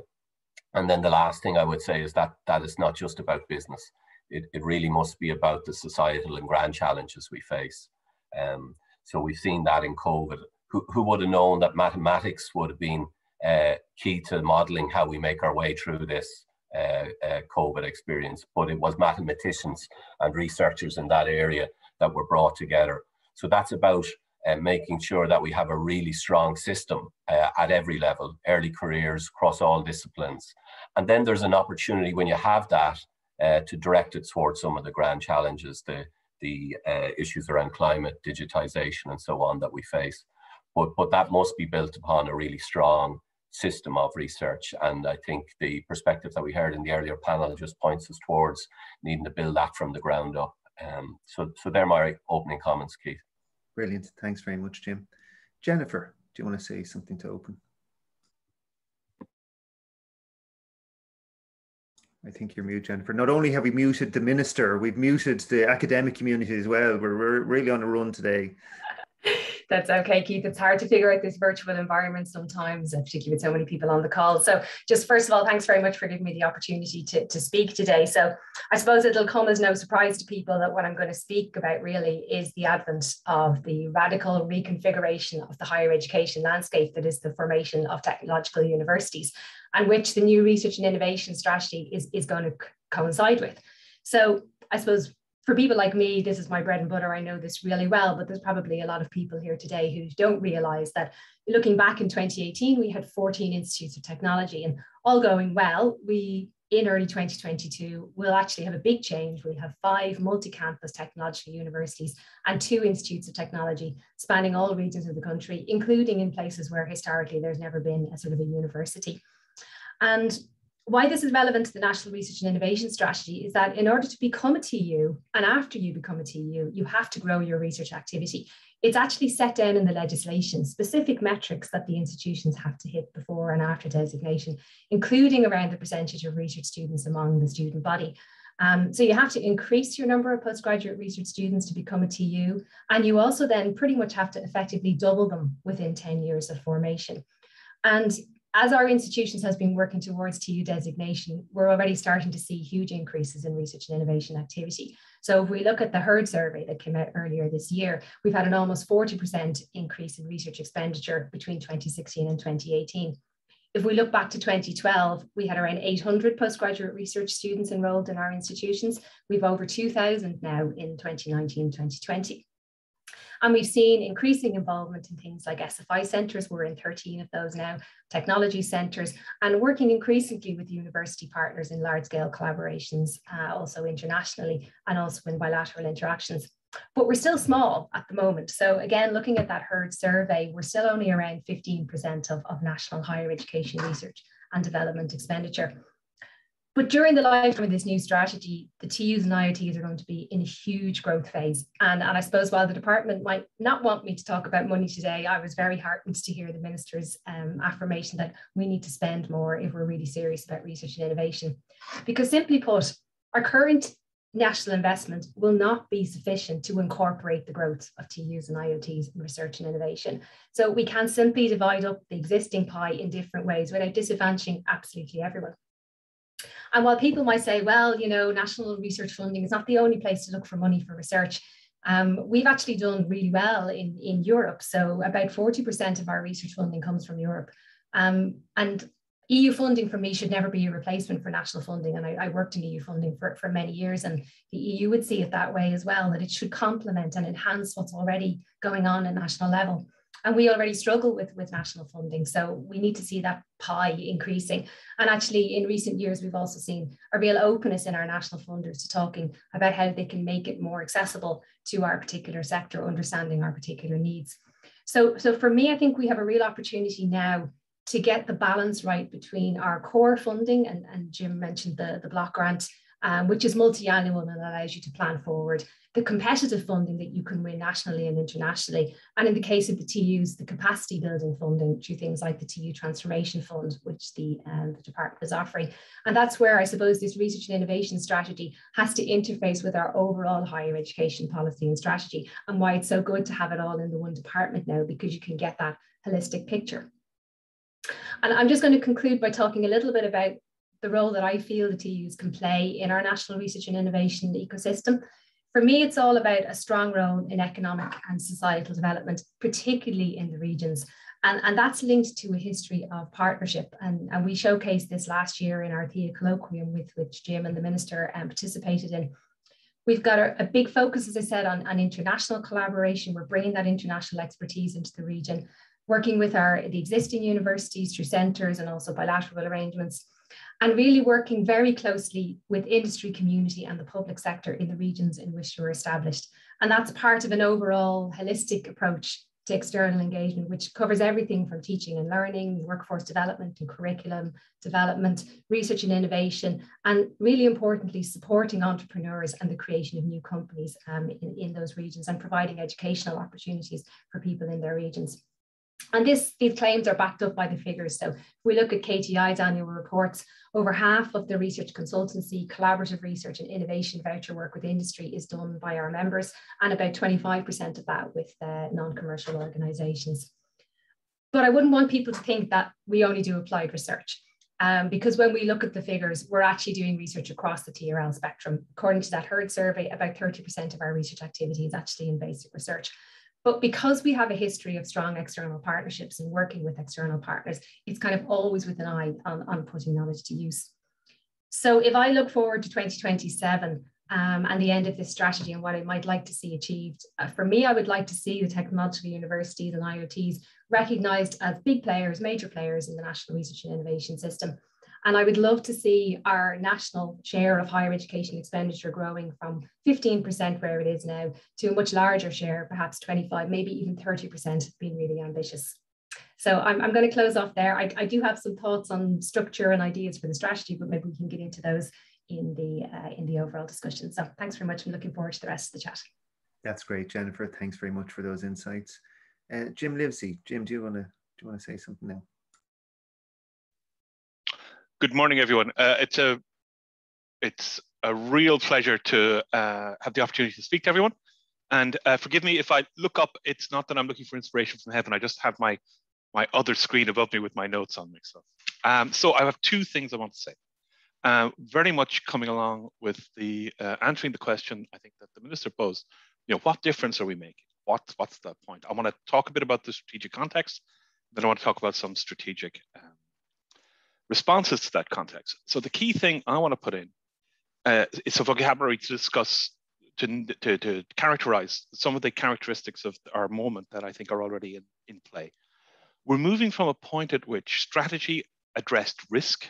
And then the last thing I would say is that it's not just about business. It really must be about the societal and grand challenges we face. So we've seen that in COVID. Who would have known that mathematics would have been key to modeling how we make our way through this COVID experience? But it was mathematicians and researchers in that area that were brought together. So that's about making sure that we have a really strong system at every level, early careers, across all disciplines. And then there's an opportunity when you have that to direct it towards some of the grand challenges, the issues around climate, digitization, and so on that we face. But that must be built upon a really strong system of research. And I think the perspective that we heard in the earlier panel just points us towards needing to build that from the ground up. So they're my opening comments, Keith. Brilliant. Thanks very much, Jim. Jennifer, do you want to say something to open? I think you're mute, Jennifer. Not only have we muted the minister, we've muted the academic community as well. We're really on a run today. That's okay, Keith. It's hard to figure out this virtual environment sometimes, particularly with so many people on the call. So just first of all, thanks very much for giving me the opportunity to speak today. So I suppose it'll come as no surprise to people that what I'm going to speak about really is the advent of the radical reconfiguration of the higher education landscape that is the formation of technological universities, and which the new research and innovation strategy is going to coincide with. So I suppose for people like me, this is my bread and butter. I know this really well, but there's probably a lot of people here today who don't realize that looking back in 2018, we had 14 institutes of technology, and all going well, we in early 2022 will actually have a big change. We'll have 5 multi-campus technological universities and 2 institutes of technology spanning all regions of the country, including in places where historically there's never been a sort of a university. And why this is relevant to the National Research and Innovation Strategy is that in order to become a TU, and after you become a TU, you have to grow your research activity. It's actually set down in the legislation, specific metrics that the institutions have to hit before and after designation, including around the percentage of research students among the student body. So you have to increase your number of postgraduate research students to become a TU, and you also then pretty much have to effectively double them within 10 years of formation. And as our institutions has been working towards TU designation, we're already starting to see huge increases in research and innovation activity. So if we look at the HERD survey that came out earlier this year, we've had an almost 40% increase in research expenditure between 2016 and 2018. If we look back to 2012, we had around 800 postgraduate research students enrolled in our institutions. We've over 2,000 now in 2019-2020. And we've seen increasing involvement in things like SFI centres. We're in 13 of those now, technology centres, and working increasingly with university partners in large-scale collaborations, also internationally, and also in bilateral interactions. But we're still small at the moment. So again, looking at that HERD survey, we're still only around 15% of national higher education research and development expenditure. But during the lifetime of this new strategy, the TUs and IoTs are going to be in a huge growth phase. And I suppose while the department might not want me to talk about money today, I was very heartened to hear the Minister's affirmation that we need to spend more if we're really serious about research and innovation. Because simply put, our current national investment will not be sufficient to incorporate the growth of TUs and IoTs in research and innovation. So we can simply divide up the existing pie in different ways without disadvantaging absolutely everyone. And while people might say, well, you know, national research funding is not the only place to look for money for research, we've actually done really well in Europe. So about 40% of our research funding comes from Europe. And EU funding for me should never be a replacement for national funding. And I worked in EU funding for many years, and the EU would see it that way as well, that it should complement and enhance what's already going on at national level. And we already struggle with national funding. So we need to see that pie increasing. And actually in recent years, we've also seen a real openness in our national funders to talking about how they can make it more accessible to our particular sector, understanding our particular needs. So for me, I think we have a real opportunity now to get the balance right between our core funding, and Jim mentioned the block grant, which is multi-annual and allows you to plan forward, the competitive funding that you can win nationally and internationally, and in the case of the TUs, the capacity building funding through things like the TU Transformation Fund, which the department is offering. And that's where I suppose this research and innovation strategy has to interface with our overall higher education policy and strategy, and why it's so good to have it all in the one department now, because you can get that holistic picture. And I'm just going to conclude by talking a little bit about the role that I feel the TUs can play in our national research and innovation ecosystem. For me, it's all about a strong role in economic and societal development, particularly in the regions. And that's linked to a history of partnership. And we showcased this last year in our TIA colloquium, with which Jim and the Minister participated in. We've got a big focus, as I said, on international collaboration. We're bringing that international expertise into the region, working with the existing universities through centres and also bilateral arrangements, and really working very closely with industry community and the public sector in the regions in which you're established. And that's part of an overall holistic approach to external engagement, which covers everything from teaching and learning, workforce development and curriculum development, research and innovation, and really importantly, supporting entrepreneurs and the creation of new companies in those regions, and providing educational opportunities for people in their regions. And these claims are backed up by the figures. So if we look at KTI's annual reports, over half of the research consultancy, collaborative research and innovation voucher work with industry is done by our members, and about 25% of that with non-commercial organisations. But I wouldn't want people to think that we only do applied research. Because when we look at the figures, we're actually doing research across the TRL spectrum. According to that HERD survey, about 30% of our research activity is actually in basic research. But because we have a history of strong external partnerships and working with external partners, it's kind of always with an eye on putting knowledge to use. So if I look forward to 2027 and the end of this strategy and what I might like to see achieved, for me, I would like to see the technological universities and IoTs recognised as big players, major players in the national research and innovation system. And I would love to see our national share of higher education expenditure growing from 15% where it is now to a much larger share, perhaps 25, maybe even 30%, being really ambitious. So I'm going to close off there. I do have some thoughts on structure and ideas for the strategy, but maybe we can get into those in the overall discussion. So thanks very much. I'm looking forward to the rest of the chat. That's great, Jennifer. Thanks very much for those insights. Jim Livesey. Jim, do you want to say something now? Good morning, everyone. It's a real pleasure to have the opportunity to speak to everyone. And forgive me if I look up, it's not that I'm looking for inspiration from heaven. I just have my other screen above me with my notes on me. So I have two things I want to say. Very much coming along with the answering the question I think that the minister posed. You know, what difference are we making? What's the point? I want to talk a bit about the strategic context. Then I want to talk about some strategic responses to that context. So the key thing I want to put in is a vocabulary to discuss, to characterize some of the characteristics of our moment that I think are already in play. We're moving from a point at which strategy addressed risk.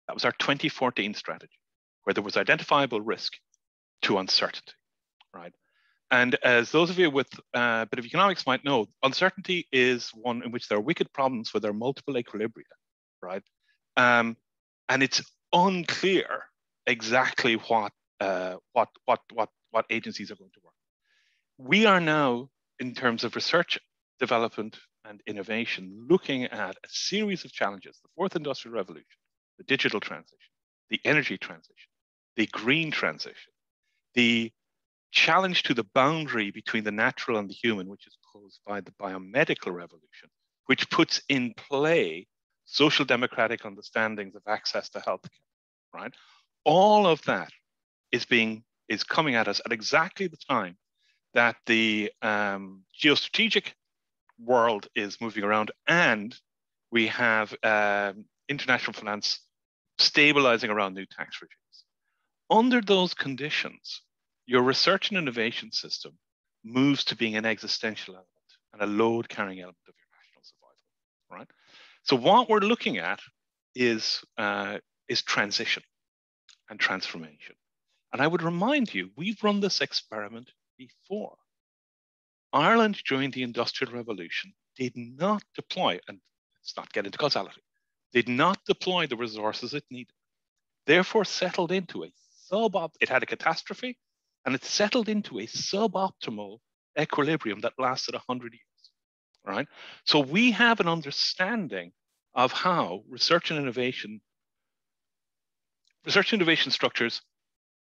That was our 2014 strategy, where there was identifiable risk, to uncertainty, right? And as those of you with a bit of economics might know, uncertainty is one in which there are wicked problems where there are multiple equilibria, right? And it's unclear exactly what agencies are going to work. We are now, in terms of research, development, and innovation, looking at a series of challenges: the fourth industrial revolution, the digital transition, the energy transition, the green transition, the challenge to the boundary between the natural and the human, which is posed by the biomedical revolution, which puts in play social democratic understandings of access to healthcare, right? All of that is coming at us at exactly the time that the geostrategic world is moving around, and we have international finance stabilizing around new tax regimes. Under those conditions, your research and innovation system moves to being an existential element and a load-carrying element of your national survival, right? So what we're looking at is transition and transformation. And I would remind you, we've run this experiment before. Ireland during the Industrial Revolution did not deploy, and let's not get into causality, did not deploy the resources it needed. Therefore settled into it had a catastrophe, and it settled into a suboptimal equilibrium that lasted 100 years. Right? So we have an understanding of how research and innovation structures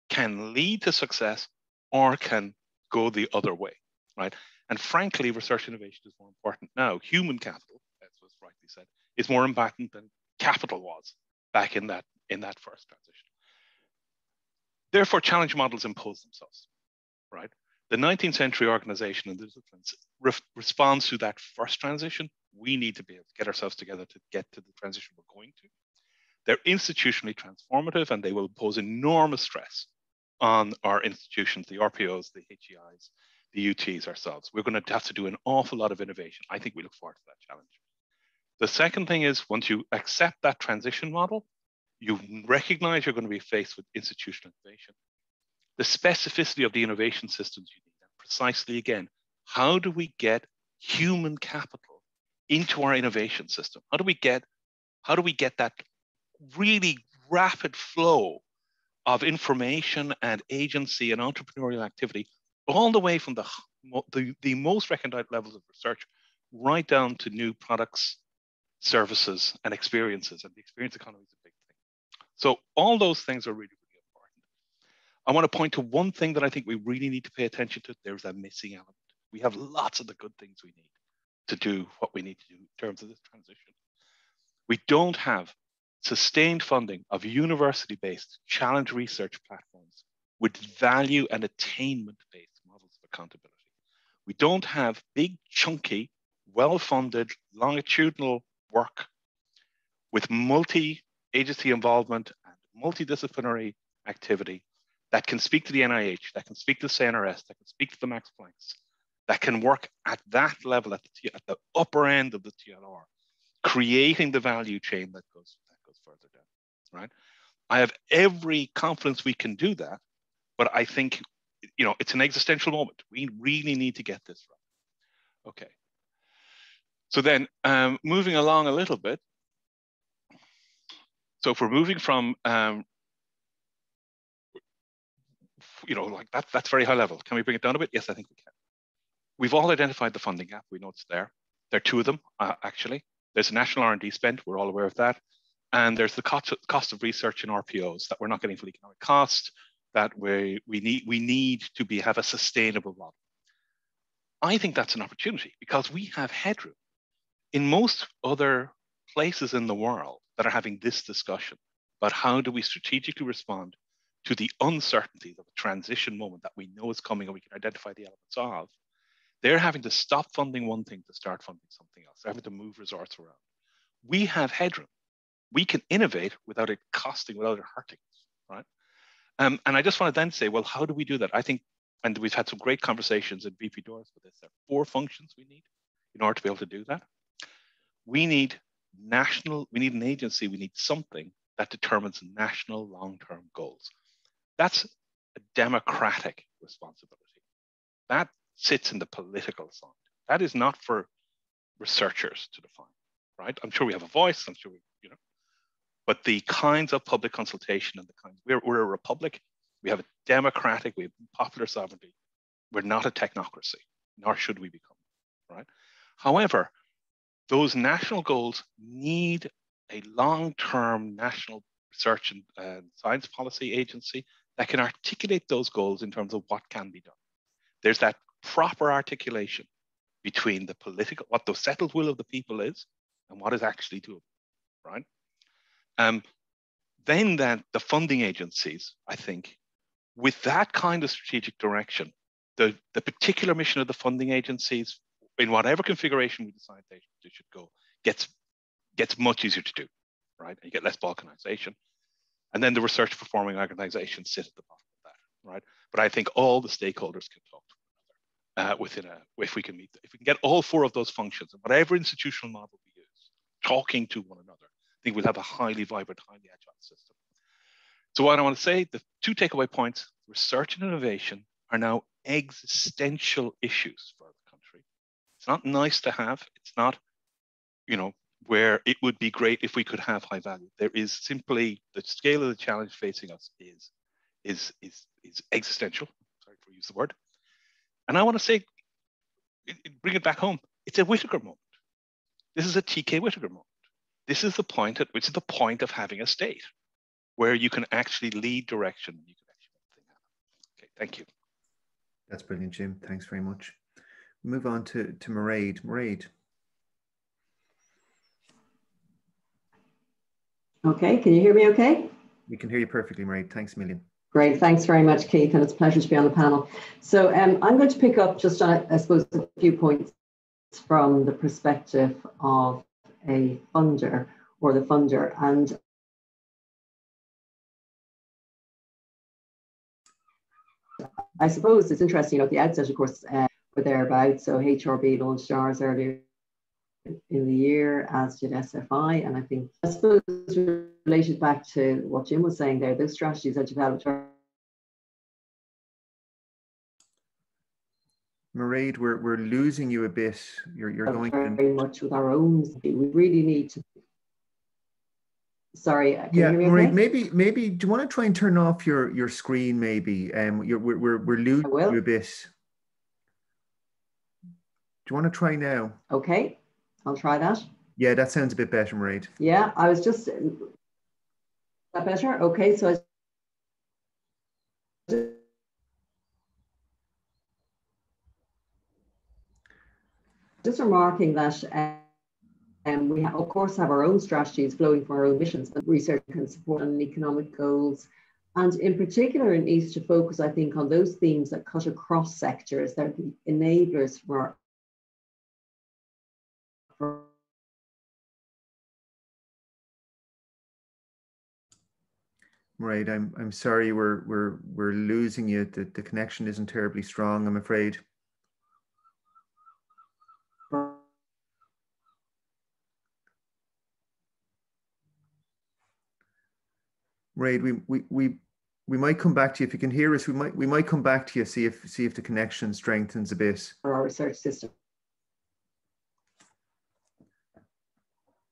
can lead to success or can go the other way, right? And frankly, research innovation is more important now. Human capital, as was rightly said, is more important than capital was back in that first transition. Therefore, challenge models impose themselves, right? The 19th century organization and disciplines responds to that first transition. We need to be able to get ourselves together to get to the transition we're going to. They're institutionally transformative, and they will pose enormous stress on our institutions, the RPOs, the HEIs, the UTs ourselves. We're going to have to do an awful lot of innovation. I think we look forward to that challenge. The second thing is, once you accept that transition model, you recognize you're going to be faced with institutional innovation. The specificity of the innovation systems you need, and precisely again, how do we get human capital into our innovation system? How do we get that really rapid flow of information and agency and entrepreneurial activity all the way from the most recognized levels of research right down to new products, services, and experiences. And the experience economy is a big thing. So all those things are really, really important. I want to point to one thing that I think we really need to pay attention to. There's a missing element. We have lots of the good things we need to do what we need to do in terms of this transition. We don't have sustained funding of university-based challenge research platforms with value and attainment-based models of accountability. We don't have big, chunky, well-funded, longitudinal work with multi-agency involvement and multidisciplinary activity that can speak to the NIH, that can speak to the CNRS, that can speak to the Max Plancks, that can work at that level, at the upper end of the TLR, creating the value chain that goes further down, right? I have every confidence we can do that, but I think, you know, it's an existential moment. We really need to get this right. Okay. So then moving along a little bit. So if we're moving from, you know, like that's very high level. Can we bring it down a bit? Yes, I think we can. We've all identified the funding gap. We know it's there. There are two of them, actually. There's a national R&D spend. We're all aware of that. And there's the cost of research in RPOs that we're not getting full economic cost, that we need to have a sustainable model. I think that's an opportunity because we have headroom. In most other places in the world that are having this discussion about how do we strategically respond to the uncertainties of a transition moment that we know is coming and we can identify the elements of, they're having to stop funding one thing to start funding something else. They're having to move resources around. We have headroom. We can innovate without it costing, without it hurting us, right? And I just want to then say, well, how do we do that? I think, and we've had some great conversations at VP Doors with this. There are 4 functions we need in order to be able to do that. We need an agency, we need something that determines national long-term goals. That's a democratic responsibility. That sits in the political side. That is not for researchers to define, right? I'm sure we have a voice, I'm sure we, you know, but the kinds of public consultation and the kinds, we're a republic, we have a democratic, we have popular sovereignty. We're not a technocracy, nor should we become, right? However, those national goals need a long-term national research and science policy agency that can articulate those goals in terms of what can be done. There's that proper articulation between the political, what the settled will of the people is and what is actually doable, right? Then the funding agencies, I think, with that kind of strategic direction, the particular mission of the funding agencies, in whatever configuration we decide they should go, gets much easier to do, right? And you get less balkanization. And then the research performing organizations sit at the bottom of that, right? But I think all the stakeholders can talk to one another if we can get all 4 of those functions, and whatever institutional model we use, talking to one another, I think we'll have a highly vibrant, highly agile system. So what I want to say, the 2 takeaway points: research and innovation are now existential issues for the country. It's not nice to have. It's not, you know, where it would be great if we could have high value. There is simply the scale of the challenge facing us is existential. Sorry for use the word. And I want to say, bring it back home. It's a Whittaker moment. This is a TK Whittaker moment. This is the point at which is the point of having a state where you can actually lead direction. You can actually make things happen. Okay, thank you. That's brilliant, Jim. Thanks very much. Move on to Mairead. Mairead. Okay, can you hear me okay? We can hear you perfectly, Mairead. Thanks a million. Great, thanks very much, Keith, and it's a pleasure to be on the panel. So I'm going to pick up just on, I suppose, a few points from the perspective of a funder or the funder. And I suppose it's interesting, you know, at the outset, of course, we're thereabouts. So HRB launched ours earlier in the year, as did SFI. And I suppose related back to what Jim was saying there, those strategies that developed. Mairead, we're losing you a bit. You're going very much with our own. We really need to. Sorry, can yeah, you hear me Mairead, okay? maybe do you want to try and turn off your screen? Maybe we're losing you a bit. you want to try now? Okay, I'll try that. Yeah, that sounds a bit better, Mairead. Yeah, I was just, that better? Okay, so just remarking that we have, of course, have our own strategies flowing from our own missions, but research can support on economic goals. And in particular, it needs to focus, I think, on those themes that cut across sectors, that are the enablers for Right, I'm sorry, we're losing you. The connection isn't terribly strong, I'm afraid. Mairead, we might come back to you if you can hear us. We might come back to you, see if the connection strengthens a bit. For our research system.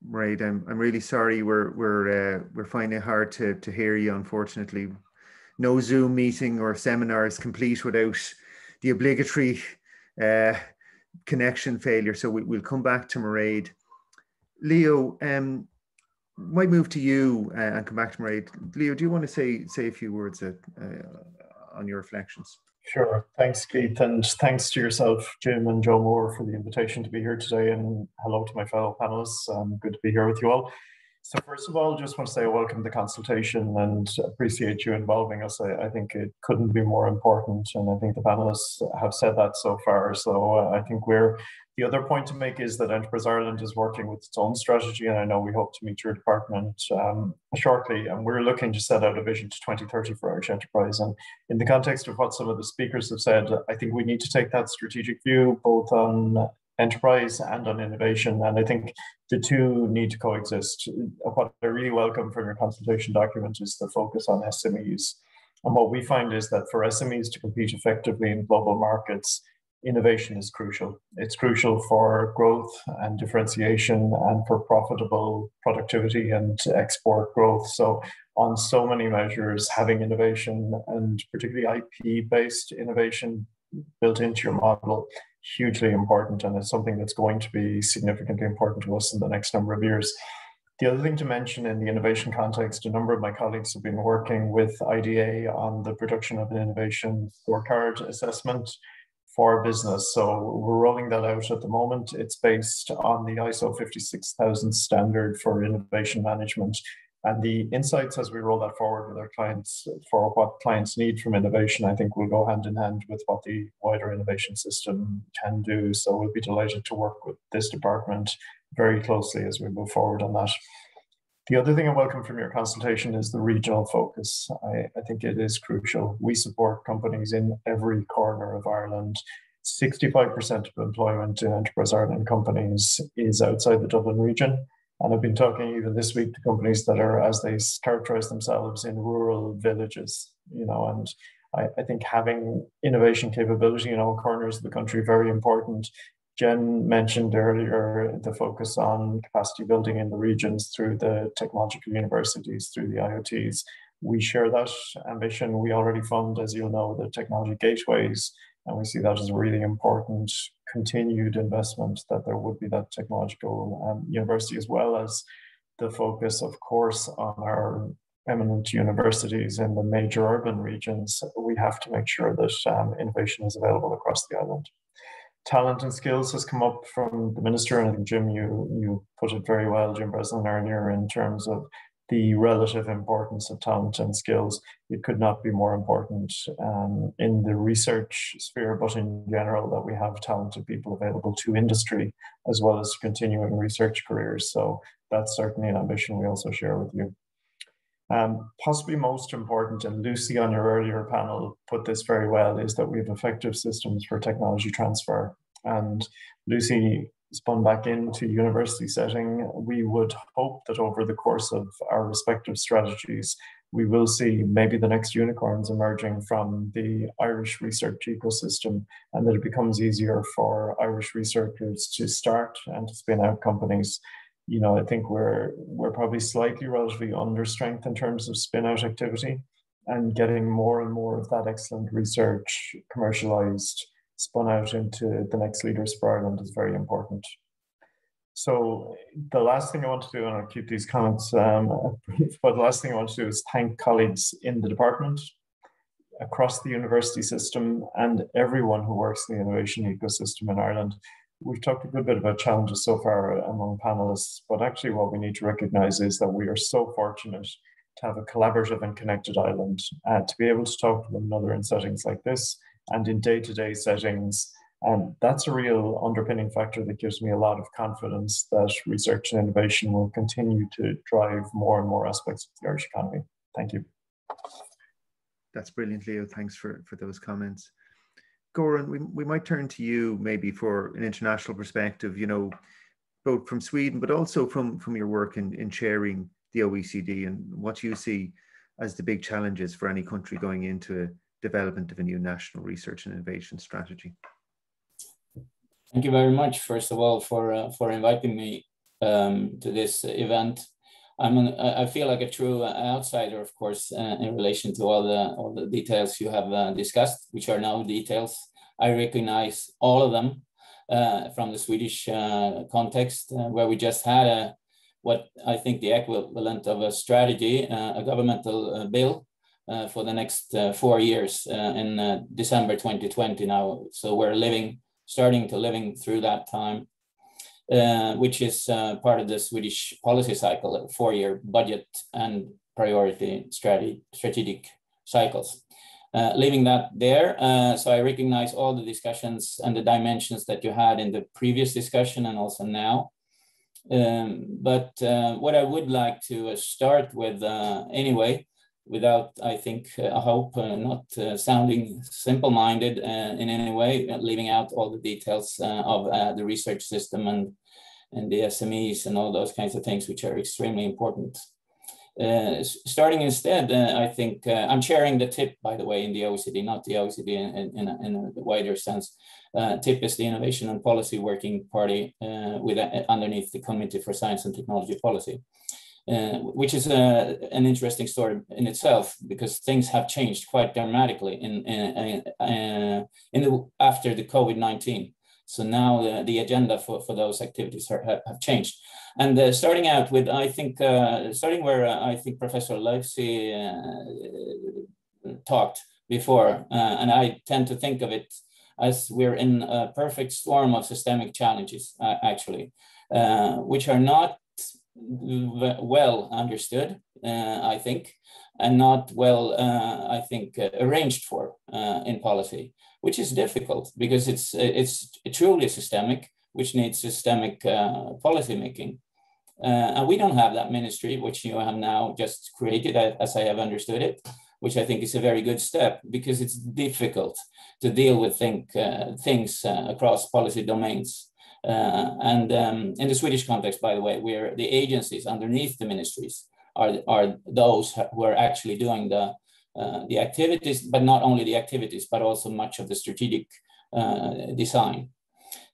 Right, I'm really sorry. We're finding it hard to hear you. Unfortunately, no Zoom meeting or seminar is complete without the obligatory connection failure. So we'll come back to Mairead. Leo, might move to you and come back to Mairead. Leo, do you want to say a few words on your reflections? Sure. Thanks, Keith, and thanks to yourself, Jim and Joe Moore, for the invitation to be here today, and hello to my fellow panelists. Good to be here with you all. So first of all, just want to say welcome to Consultation and appreciate you involving us. I think it couldn't be more important, and I think the panelists have said that so far. So I think the other point to make is that Enterprise Ireland is working with its own strategy, and I know we hope to meet your department shortly, and we're looking to set out a vision to 2030 for Irish enterprise. And in the context of what some of the speakers have said, I think we need to take that strategic view both on enterprise and on innovation, and I think the two need to coexist. What I really welcome from your consultation document is the focus on SMEs. And what we find is that for SMEs to compete effectively in global markets, innovation is crucial. It's crucial for growth and differentiation and for profitable productivity and export growth. So on so many measures, having innovation and particularly IP-based innovation built into your model, hugely important, and it's something that's going to be significantly important to us in the next number of years. The other thing to mention in the innovation context, a number of my colleagues have been working with IDA on the production of an innovation scorecard assessment for business. So we're rolling that out at the moment. It's based on the ISO 56000 standard for innovation management. And the insights as we roll that forward with our clients for what clients need from innovation, I think will go hand in hand with what the wider innovation system can do. So we'll be delighted to work with this department very closely as we move forward on that. The other thing I welcome from your consultation is the regional focus. I think it is crucial. We support companies in every corner of Ireland. 65% of employment in Enterprise Ireland companies is outside the Dublin region. And I've been talking even this week to companies that are, as they characterize themselves, in rural villages, and I think having innovation capability in all corners of the country, very important. Jen mentioned earlier the focus on capacity building in the regions through the technological universities, through the IoTs. We share that ambition. We already fund, as you'll know, the technology gateways, and we see that as a really important continued investment, that there would be that technological university, as well as the focus, of course, on our eminent universities in the major urban regions. We have to make sure that innovation is available across the island. Talent and skills has come up from the Minister, and I think, Jim, you put it very well, Jim Breslin, earlier, in terms of the relative importance of talent and skills. It could not be more important in the research sphere, but in general, that we have talented people available to industry as well as continuing research careers. So that's certainly an ambition we also share with you. Possibly most important, and Lucy on your earlier panel put this very well, is that we have effective systems for technology transfer. And Lucy spun back into university setting. We would hope that over the course of our respective strategies, we will see maybe the next unicorns emerging from the Irish research ecosystem, and that it becomes easier for Irish researchers to start and to spin out companies. I think we're probably slightly relatively under strength in terms of spin out activity, and getting more and more of that excellent research commercialized spun out into the next Leaders for Ireland is very important. So the last thing I want to do, and I'll keep these comments brief, but the last thing I want to do is thank colleagues in the department, across the university system, and everyone who works in the innovation ecosystem in Ireland. We've talked a good bit about challenges so far among panelists, but actually what we need to recognize is that we are so fortunate to have a collaborative and connected island, to be able to talk to one another in settings like this and in day-to-day settings. And that's a real underpinning factor that gives me a lot of confidence that research and innovation will continue to drive more and more aspects of the Irish economy. Thank you. That's brilliant, Leo. Thanks for those comments. Goran, we might turn to you maybe for an international perspective, you know, both from Sweden, but also from your work in chairing the OECD, and what you see as the big challenges for any country going into development of a new national research and innovation strategy. Thank you very much, first of all, for inviting me to this event. I feel like a true outsider, of course, in relation to all the details you have discussed, which are now details. I recognize all of them from the Swedish context, where we just had what I think the equivalent of a strategy, a governmental bill for the next 4 years in December 2020 now. So we're starting to living through that time. Which is part of the Swedish policy cycle, a 4-year budget and priority strategic cycles. Leaving that there, so I recognize all the discussions and the dimensions that you had in the previous discussion and also now. But what I would like to start with anyway, without, I think, I hope not sounding simple-minded in any way, leaving out all the details of the research system and the SMEs and all those kinds of things, which are extremely important. Starting instead, I think I'm chairing the TIP, by the way, in the OECD, not the OECD in a wider sense. TIP is the Innovation and Policy Working Party underneath the Committee for Science and Technology Policy. Which is an interesting story in itself, because things have changed quite dramatically after the COVID-19. So now the agenda for those activities have changed. And starting out with, I think, starting where I think Professor Leifsey talked before, and I tend to think of it as we're in a perfect storm of systemic challenges, actually, which are not well understood, I think, and not well, I think, arranged for in policy, which is difficult because it's truly systemic, which needs systemic policy making. And we don't have that ministry, which you have now just created, as I have understood it, which I think is a very good step, because it's difficult to deal with things across policy domains. And in the Swedish context, by the way, where the agencies underneath the ministries are those who are actually doing the activities, but not only the activities, but also much of the strategic design.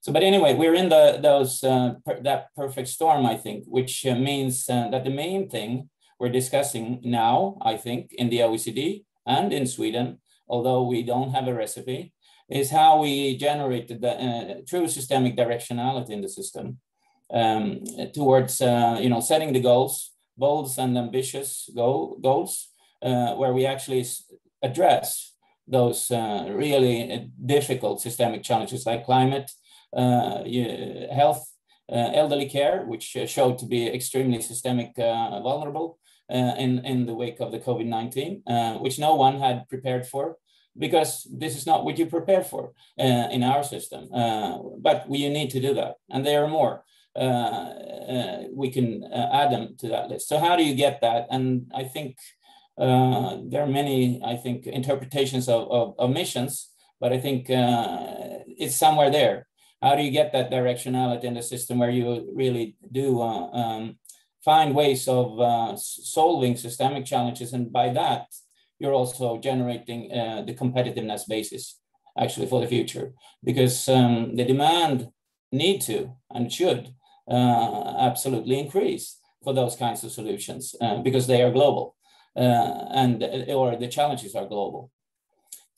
So, but anyway, we're in that perfect storm, I think, which means that the main thing we're discussing now, I think, in the OECD and in Sweden, although we don't have a recipe, is how we generated the true systemic directionality in the system towards setting the goals, bold and ambitious goals, where we actually address those really difficult systemic challenges like climate, health, elderly care, which showed to be extremely systemic vulnerable in the wake of the COVID-19, which no one had prepared for, because this is not what you prepare for in our system. But you need to do that. And there are more. We can add them to that list. So how do you get that? And I think there are many, interpretations of missions, but I think it's somewhere there. How do you get that directionality in the system where you really do find ways of solving systemic challenges? And by that, you're also generating the competitiveness basis actually for the future, because the demand need to and should absolutely increase for those kinds of solutions because they are global or the challenges are global.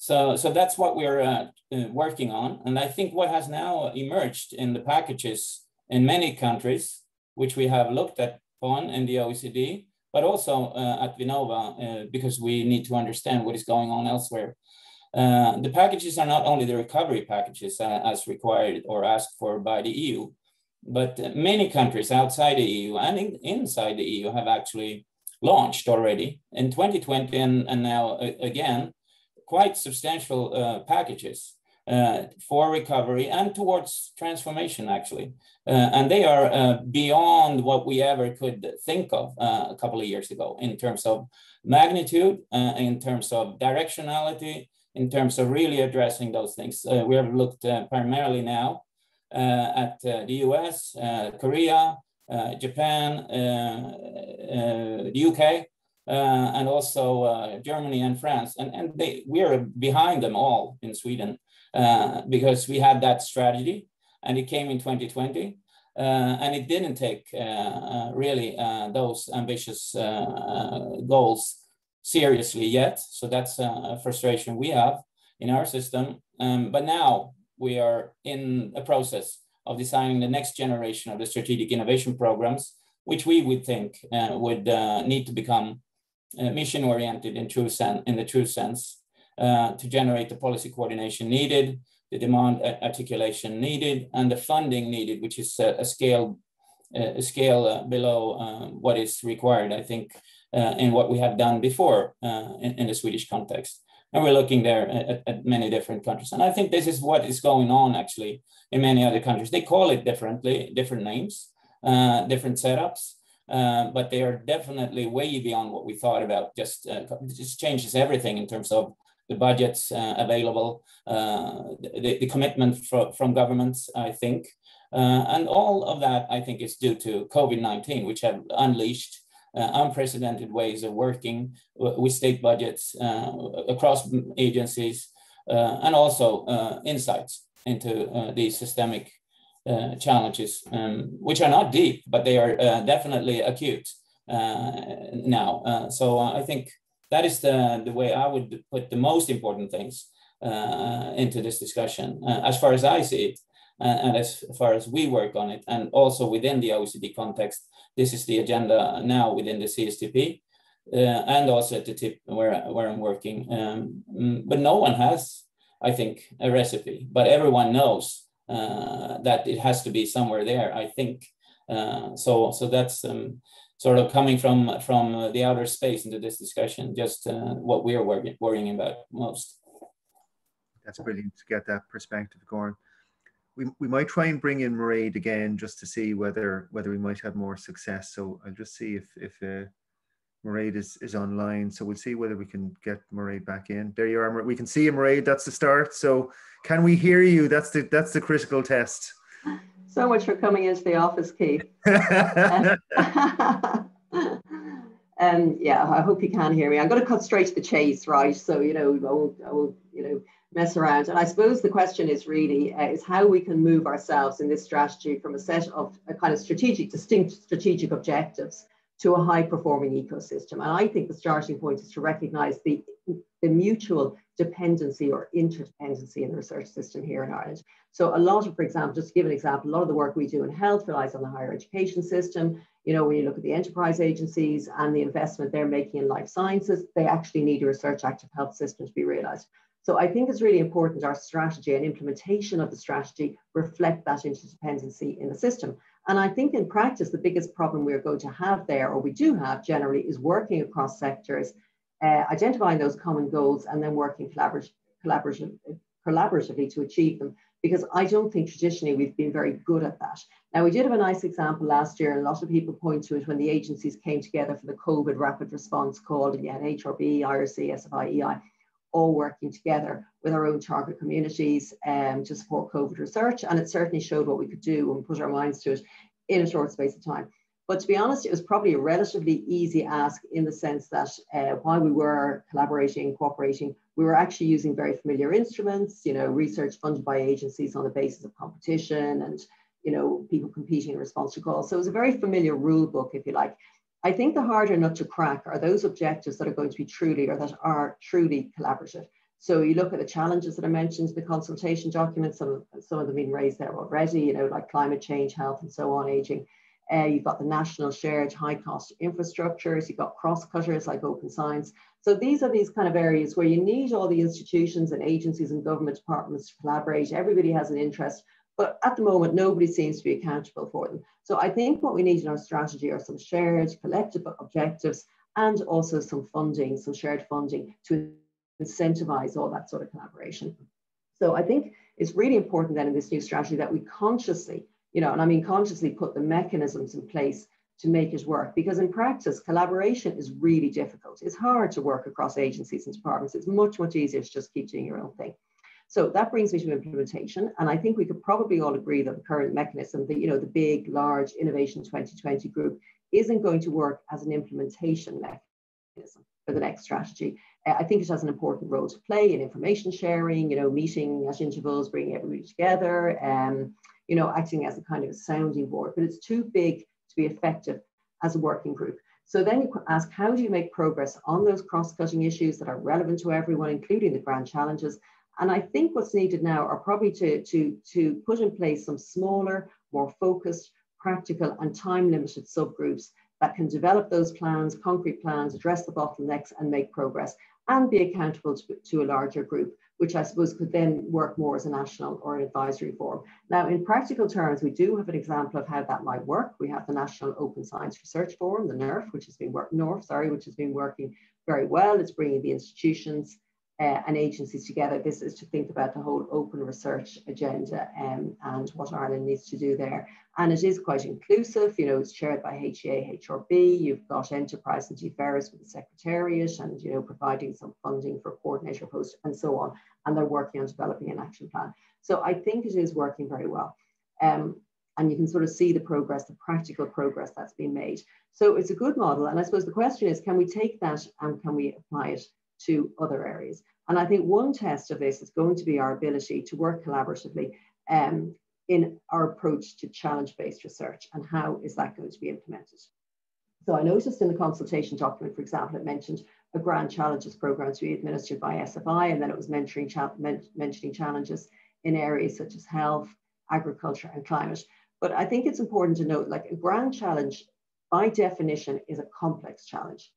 So that's what we're working on. And I think what has now emerged in the packages in many countries, which we have looked upon in the OECD, but also at Vinnova, because we need to understand what is going on elsewhere. The packages are not only the recovery packages as required or asked for by the EU, but many countries outside the EU and inside the EU have actually launched already in 2020 and now again, quite substantial packages for recovery and towards transformation, actually. And they are beyond what we ever could think of a couple of years ago in terms of magnitude, in terms of directionality, in terms of really addressing those things. We have looked primarily now at the US, Korea, Japan, the UK, and also Germany and France. And we are behind them all in Sweden because we had that strategy and it came in 2020 and it didn't take really those ambitious goals seriously yet. So that's a frustration we have in our system. But now we are in a process of designing the next generation of the strategic innovation programs, which we would think would need to become mission-oriented in the true sense to generate the policy coordination needed, the demand articulation needed, and the funding needed, which is a scale below what is required, I think, in what we have done before in the Swedish context. And we're looking there at many different countries. And I think this is what is going on actually in many other countries. They call it differently, different names, different setups, but they are definitely way beyond what we thought about. It just changes everything in terms of the budgets available, the commitment from governments, I think. And all of that, I think, is due to COVID-19, which have unleashed unprecedented ways of working with state budgets across agencies, and also insights into these systemic challenges, which are not deep, but they are definitely acute now. So I think that is the way I would put the most important things into this discussion, as far as I see it, and as far as we work on it, and also within the OECD context. This is the agenda now within the CSTP, and also at the tip where I'm working. But no one has, I think, a recipe, but everyone knows that it has to be somewhere there, I think. So that's sort of coming from the outer space into this discussion, just what we are worrying about most. That's brilliant to get that perspective, Goran. We might try and bring in Mairead again just to see whether we might have more success. So I'll just see if Mairead is online. So we'll see whether we can get Mairead back in. There you are. We can see you, Mairead. That's the start. So can we hear you? That's the critical test. So much for coming into the office, Keith. Yeah, I hope you can hear me. I'm going to cut straight to the chase, right? So I won't mess around. And I suppose the question is really is how we can move ourselves in this strategy from a set of a kind of distinct strategic objectives to a high-performing ecosystem. And I think the starting point is to recognize the mutual dependency or interdependency in the research system here in Ireland. So a lot of, for example, just to give an example, a lot of the work we do in health relies on the higher education system. When you look at the enterprise agencies and the investment they're making in life sciences, they actually need a research active health system to be realized. So I think it's really important our strategy and implementation of the strategy reflect that interdependency in the system. And I think in practice, the biggest problem we're going to have there, or we do have generally, is working across sectors, identifying those common goals and then working collaboratively to achieve them. Because I don't think traditionally we've been very good at that. Now, we did have a nice example last year, and a lot of people point to it when the agencies came together for the COVID rapid response called, again, HRB, IRC, SFI, EI, all working together with our own target communities to support COVID research. And it certainly showed what we could do when we put our minds to it in a short space of time. But to be honest, it was probably a relatively easy ask in the sense that while we were collaborating, cooperating, we were actually using very familiar instruments, research funded by agencies on the basis of competition and, people competing in response to calls. So it was a very familiar rule book, if you like. I think the harder nut to crack are those objectives that are going to be truly, or that are truly collaborative. So you look at the challenges that I mentioned, the consultation documents, some of them have been raised there already, you know, like climate change, health and so on, aging. You've got the national shared high cost infrastructures, you've got cross-cutters like open science. So these are these kind of areas where you need all the institutions and agencies and government departments to collaborate. Everybody has an interest, but at the moment, nobody seems to be accountable for them. So I think what we need in our strategy are some shared collective objectives and also some funding, some shared funding to incentivize all that sort of collaboration. So I think it's really important then in this new strategy that we consciously, you know, and I mean consciously put the mechanisms in place to make it work, because in practice, collaboration is really difficult. It's hard to work across agencies and departments. It's much, much easier to just keep doing your own thing. So that brings me to implementation. And I think we could probably all agree that the current mechanism, the, you know, the big, large Innovation 2020 group isn't going to work as an implementation mechanism for the next strategy. I think it has an important role to play in information sharing, you know, meeting at intervals, bringing everybody together, you know, acting as a kind of a sounding board, but it's too big to be effective as a working group. So then you ask, how do you make progress on those cross-cutting issues that are relevant to everyone, including the grand challenges? And I think what's needed now are probably to put in place some smaller, more focused, practical and time-limited subgroups that can develop those plans, concrete plans, address the bottlenecks and make progress, and be accountable to a larger group, which I suppose could then work more as a national or an advisory forum. Now, in practical terms, we do have an example of how that might work. We have the National Open Science Research Forum, the NERF, which has been working very well. It's bringing the institutions and agencies together. This is to think about the whole open research agenda and what Ireland needs to do there. And it is quite inclusive. You know, it's chaired by HEA, HRB. You've got Enterprise and DFERS with the Secretariat and, you know, providing some funding for coordinator posts and so on. And they're working on developing an action plan. So I think it is working very well. And you can sort of see the progress, the practical progress that's been made. So it's a good model. And I suppose the question is, can we take that and can we apply it to other areas? And I think one test of this is going to be our ability to work collaboratively in our approach to challenge-based research, and how is that going to be implemented? So I noticed in the consultation document, for example, it mentioned a grand challenges program to be administered by SFI, and then it was mentioning challenges in areas such as health, agriculture and climate. But I think it's important to note, like, a grand challenge by definition is a complex challenge.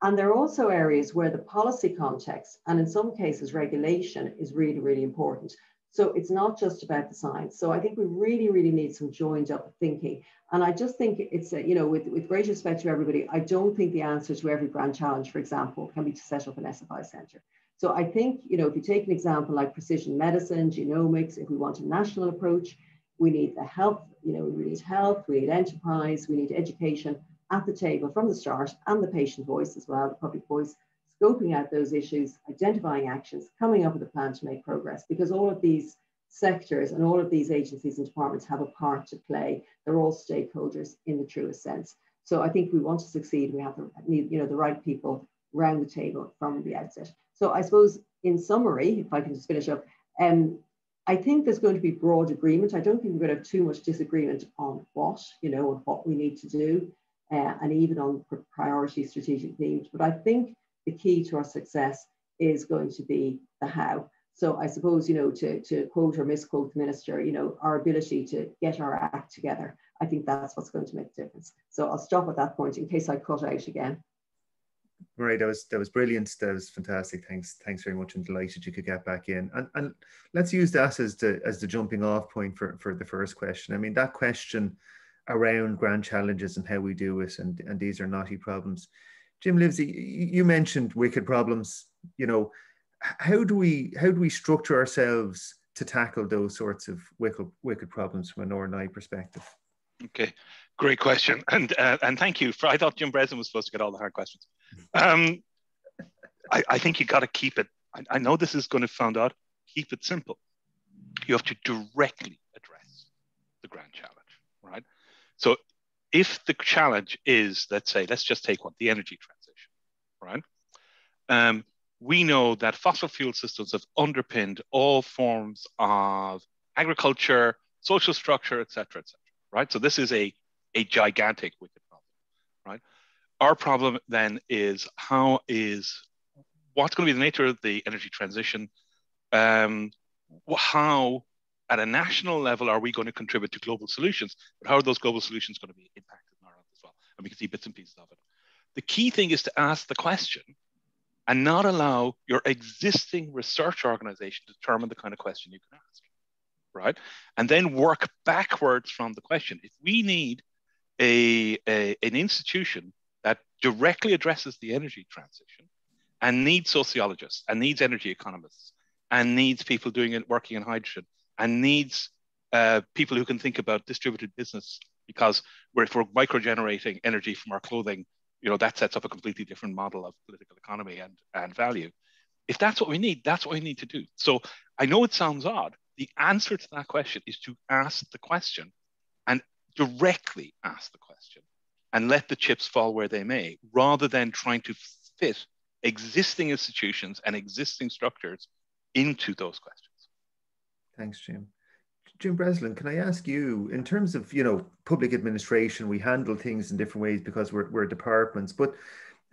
And there are also areas where the policy context, and in some cases regulation, is really, really important. So it's not just about the science. So I think we really, really need some joined up thinking. And I just think it's, you know, with great respect to everybody, I don't think the answer to every grand challenge, for example, can be to set up an SFI centre. So I think, you know, if you take an example like precision medicine, genomics, if we want a national approach, we need the health, you know, we need health, we need enterprise, we need education at the table from the start, and the patient voice as well, the public voice, scoping out those issues, identifying actions, coming up with a plan to make progress, because all of these sectors and all of these agencies and departments have a part to play. They're all stakeholders in the truest sense. So I think we want to succeed, we have to need, you know, the right people around the table from the outset. So I suppose in summary, if I can just finish up, I think there's going to be broad agreement. I don't think we're going to have too much disagreement on what, you know, and what we need to do. And even on priority strategic themes. But I think the key to our success is going to be the how. So I suppose, you know, to quote or misquote the minister, you know, our ability to get our act together, I think that's what's going to make the difference. So I'll stop at that point in case I cut out again. Right, that was brilliant. That was fantastic. Thanks very much. I'm delighted you could get back in. And let's use that as the jumping off point for the first question. I mean, that question around grand challenges and how we do it, and these are knotty problems. Jim Livesey, you mentioned wicked problems. You know, how do we structure ourselves to tackle those sorts of wicked problems from an R&I perspective? Okay, great question, and thank you. I thought Jim Breslin was supposed to get all the hard questions. I think you got to keep it. I know this is going to sound odd. Keep it simple. You have to directly address the grand challenge, right? So if the challenge is, let's just take one, the energy transition, right? We know that fossil fuel systems have underpinned all forms of agriculture, social structure, et cetera, right? So this is a gigantic wicked problem, right? Our problem then is what's going to be the nature of the energy transition? How, at a national level, are we going to contribute to global solutions? But how are those global solutions going to be impacted in Ireland as well? And we can see bits and pieces of it. The key thing is to ask the question and not allow your existing research organization to determine the kind of question you can ask, right? And then work backwards from the question. If we need an institution that directly addresses the energy transition and needs sociologists and needs energy economists and needs people doing it, working in hydrogen, and needs people who can think about distributed business, because if we're micro-generating energy from our clothing, that sets up a completely different model of political economy and value. If that's what we need, that's what we need to do. So I know it sounds odd. The answer to that question is to ask the question and directly ask the question and let the chips fall where they may, rather than trying to fit existing institutions and existing structures into those questions. Thanks, Jim. Jim Breslin, can I ask you, in terms of, public administration, we handle things in different ways because we're departments, but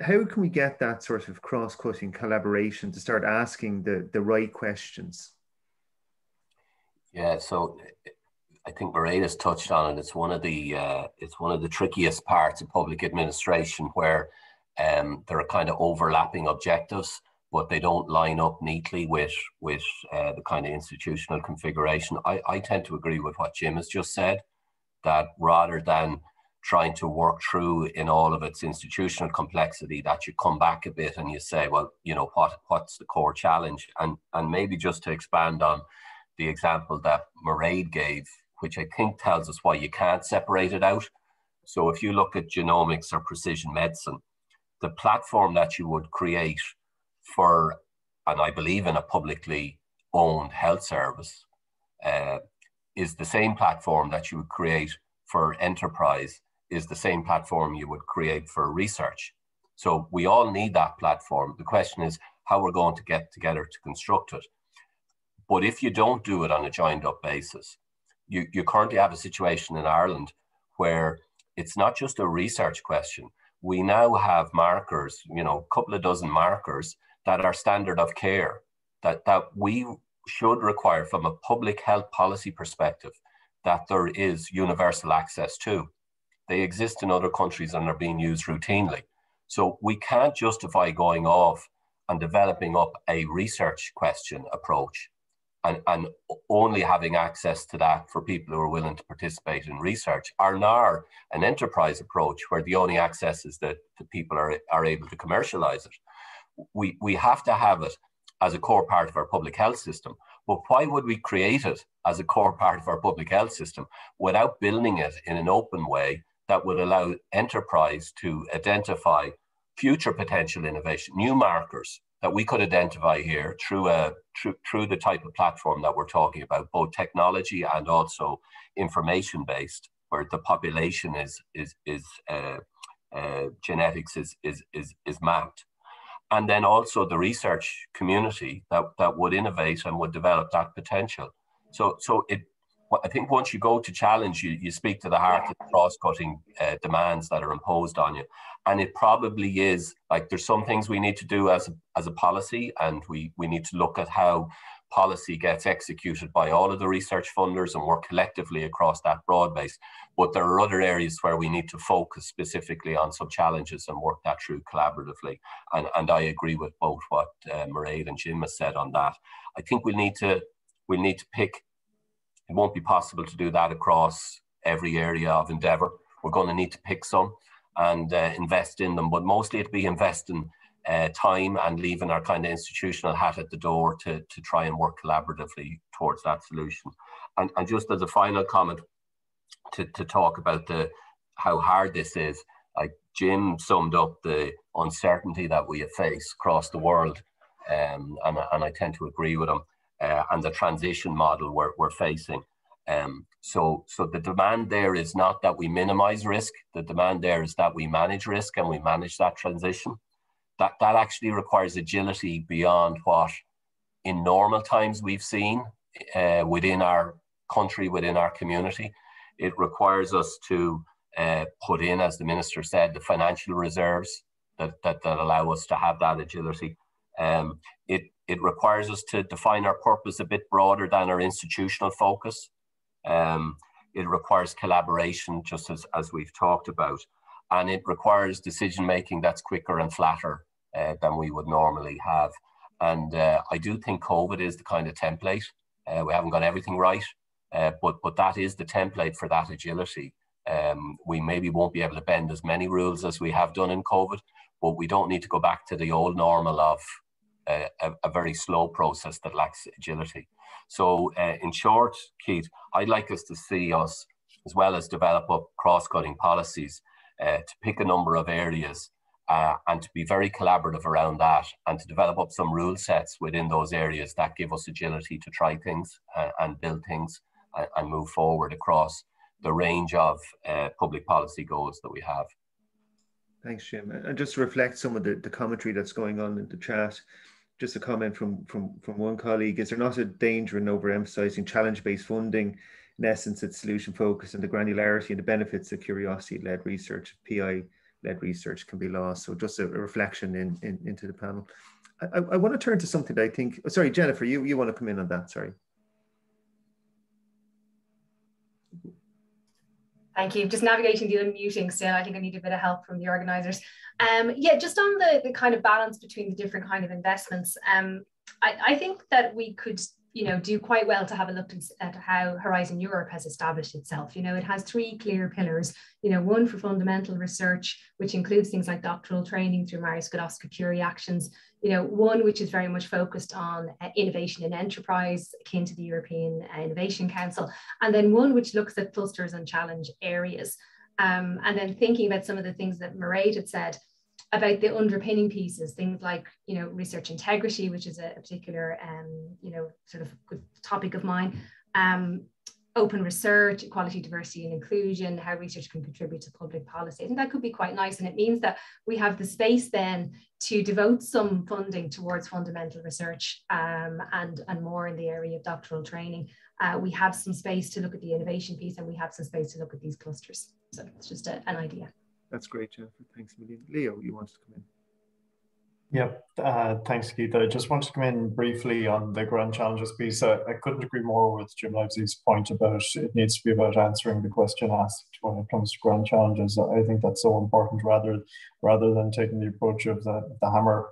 how can we get that sort of cross-cutting collaboration to start asking the right questions? Yeah, so I think Mairead has touched on it. It's one of the trickiest parts of public administration, where there are kind of overlapping objectives, but they don't line up neatly with the kind of institutional configuration. I tend to agree with what Jim has just said, that rather than trying to work through in all of its institutional complexity, that you come back a bit and you say, well, what's the core challenge? And maybe just to expand on the example that Mairead gave, which I think tells us why you can't separate it out. So if you look at genomics or precision medicine, the platform that you would create for, and I believe in a publicly owned health service, is the same platform that you would create for enterprise, is the same platform you would create for research. So we all need that platform. The question is how we're going to get together to construct it. But if you don't do it on a joined up basis, you currently have a situation in Ireland where it's not just a research question. We now have markers, a couple of dozen markers that are standard of care that we should require from a public health policy perspective, that there is universal access to. They exist in other countries and are being used routinely. So we can't justify going off and developing up a research question approach and only having access to that for people who are willing to participate in research, or nor an enterprise approach where the only access is that the people are able to commercialize it. We have to have it as a core part of our public health system. But why would we create it as a core part of our public health system without building it in an open way that would allow enterprise to identify future potential innovation, new markers that we could identify here through the type of platform that we're talking about, both technology and also information based, where the population genetics is mapped. And then also the research community that would innovate and would develop that potential. So I think once you go to challenge, you speak to the heart of the cross-cutting demands that are imposed on you. And it probably is, like, there's some things we need to do as a policy, and we need to look at how policy gets executed by all of the research funders and work collectively across that broad base. But there are other areas where we need to focus specifically on some challenges and work that through collaboratively. And I agree with both what Mairead and Jim has said on that. I think we'll need to pick. It won't be possible to do that across every area of endeavour. We're going to need to pick some and invest in them, but mostly it'll be investing time and leaving our kind of institutional hat at the door to try and work collaboratively towards that solution. And just as a final comment to talk about how hard this is, like Jim summed up the uncertainty that we have faced across the world, and I tend to agree with him, and the transition model we're facing. So the demand there is not that we minimize risk. The demand there is that we manage risk and we manage that transition. That actually requires agility beyond what in normal times we've seen within our country, within our community. It requires us to put in, as the Minister said, the financial reserves that allow us to have that agility. It requires us to define our purpose a bit broader than our institutional focus. It requires collaboration, just as we've talked about. And it requires decision-making that's quicker and flatter than we would normally have. And I do think COVID is the kind of template. We haven't got everything right, but that is the template for that agility. We maybe won't be able to bend as many rules as we have done in COVID, but we don't need to go back to the old normal of a very slow process that lacks agility. So in short, Keith, I'd like us to see us, as well as develop up cross-cutting policies, to pick a number of areas and to be very collaborative around that, and to develop up some rule sets within those areas that give us agility to try things and build things and move forward across the range of public policy goals that we have. Thanks, Jim. And just to reflect some of the commentary that's going on in the chat, just a comment from one colleague: is there not a danger in overemphasizing challenge-based funding? In essence, it's solution focused, and the granularity and the benefits of curiosity-led research, PI-led research, can be lost. So just a reflection into the panel. I want to turn to something that I think, oh, sorry, Jennifer, you want to come in on that, sorry. Thank you. Just navigating the unmuting still. I think I need a bit of help from the organisers. Yeah, just on the kind of balance between the different kind of investments. I think that we could, do quite well to have a look at how Horizon Europe has established itself. It has three clear pillars. One for fundamental research, which includes things like doctoral training through Marius Skłodowska-Curie actions. One which is very much focused on innovation in enterprise, akin to the European Innovation Council, and then one which looks at clusters and challenge areas. And then thinking about some of the things that Mairead had said about the underpinning pieces, things like, research integrity, which is a particular, sort of good topic of mine, open research, equality, diversity and inclusion, how research can contribute to public policy. I think that could be quite nice. And it means that we have the space then to devote some funding towards fundamental research and more in the area of doctoral training. We have some space to look at the innovation piece, and we have some space to look at these clusters. So it's just an idea. That's great, Jennifer. Thanks a million. Leo, you want to come in? Yeah, thanks, Keith. I just wanted to come in briefly on the grand challenges piece. I couldn't agree more with Jim Livesey's point about it needs to be about answering the question asked when it comes to grand challenges. I think that's so important, rather than taking the approach of the hammer,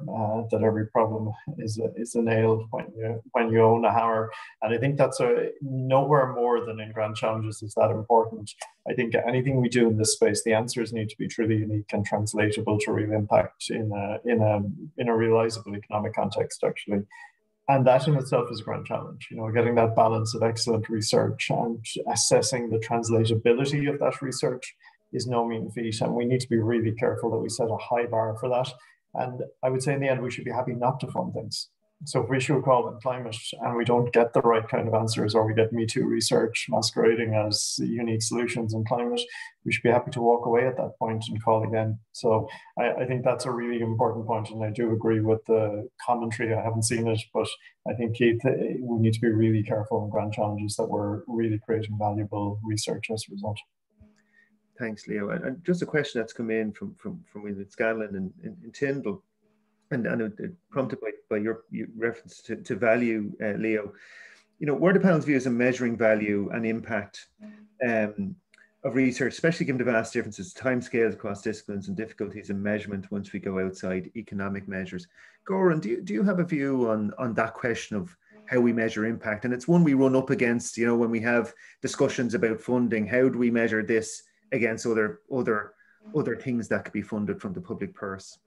that every problem is a nail when you own a hammer. And I think that's nowhere more than in grand challenges is that important. I think anything we do in this space, the answers need to be truly unique and translatable to real impact in a realizable economic context, actually. And that in itself is a grand challenge, getting that balance of excellent research and assessing the translatability of that research is no mean feat. And we need to be really careful that we set a high bar for that. And I would say in the end, we should be happy not to fund things. So if we issue a call on climate and we don't get the right kind of answers, or we get Me Too research masquerading as unique solutions in climate, we should be happy to walk away at that point and call again. So I think that's a really important point, and I do agree with the commentary. I haven't seen it, but I think, Keith, we need to be really careful in grand challenges that we're really creating valuable research as a result. Thanks, Leo. And just a question that's come in from Scanlon in Tyndall. And it prompted by your reference to value, Leo. Where do panel's views on measuring value and impact of research, especially given the vast differences, timescales across disciplines, and difficulties in measurement once we go outside economic measures? Goran, do you have a view on that question of how we measure impact? And it's one we run up against, when we have discussions about funding. How do we measure this against other things that could be funded from the public purse?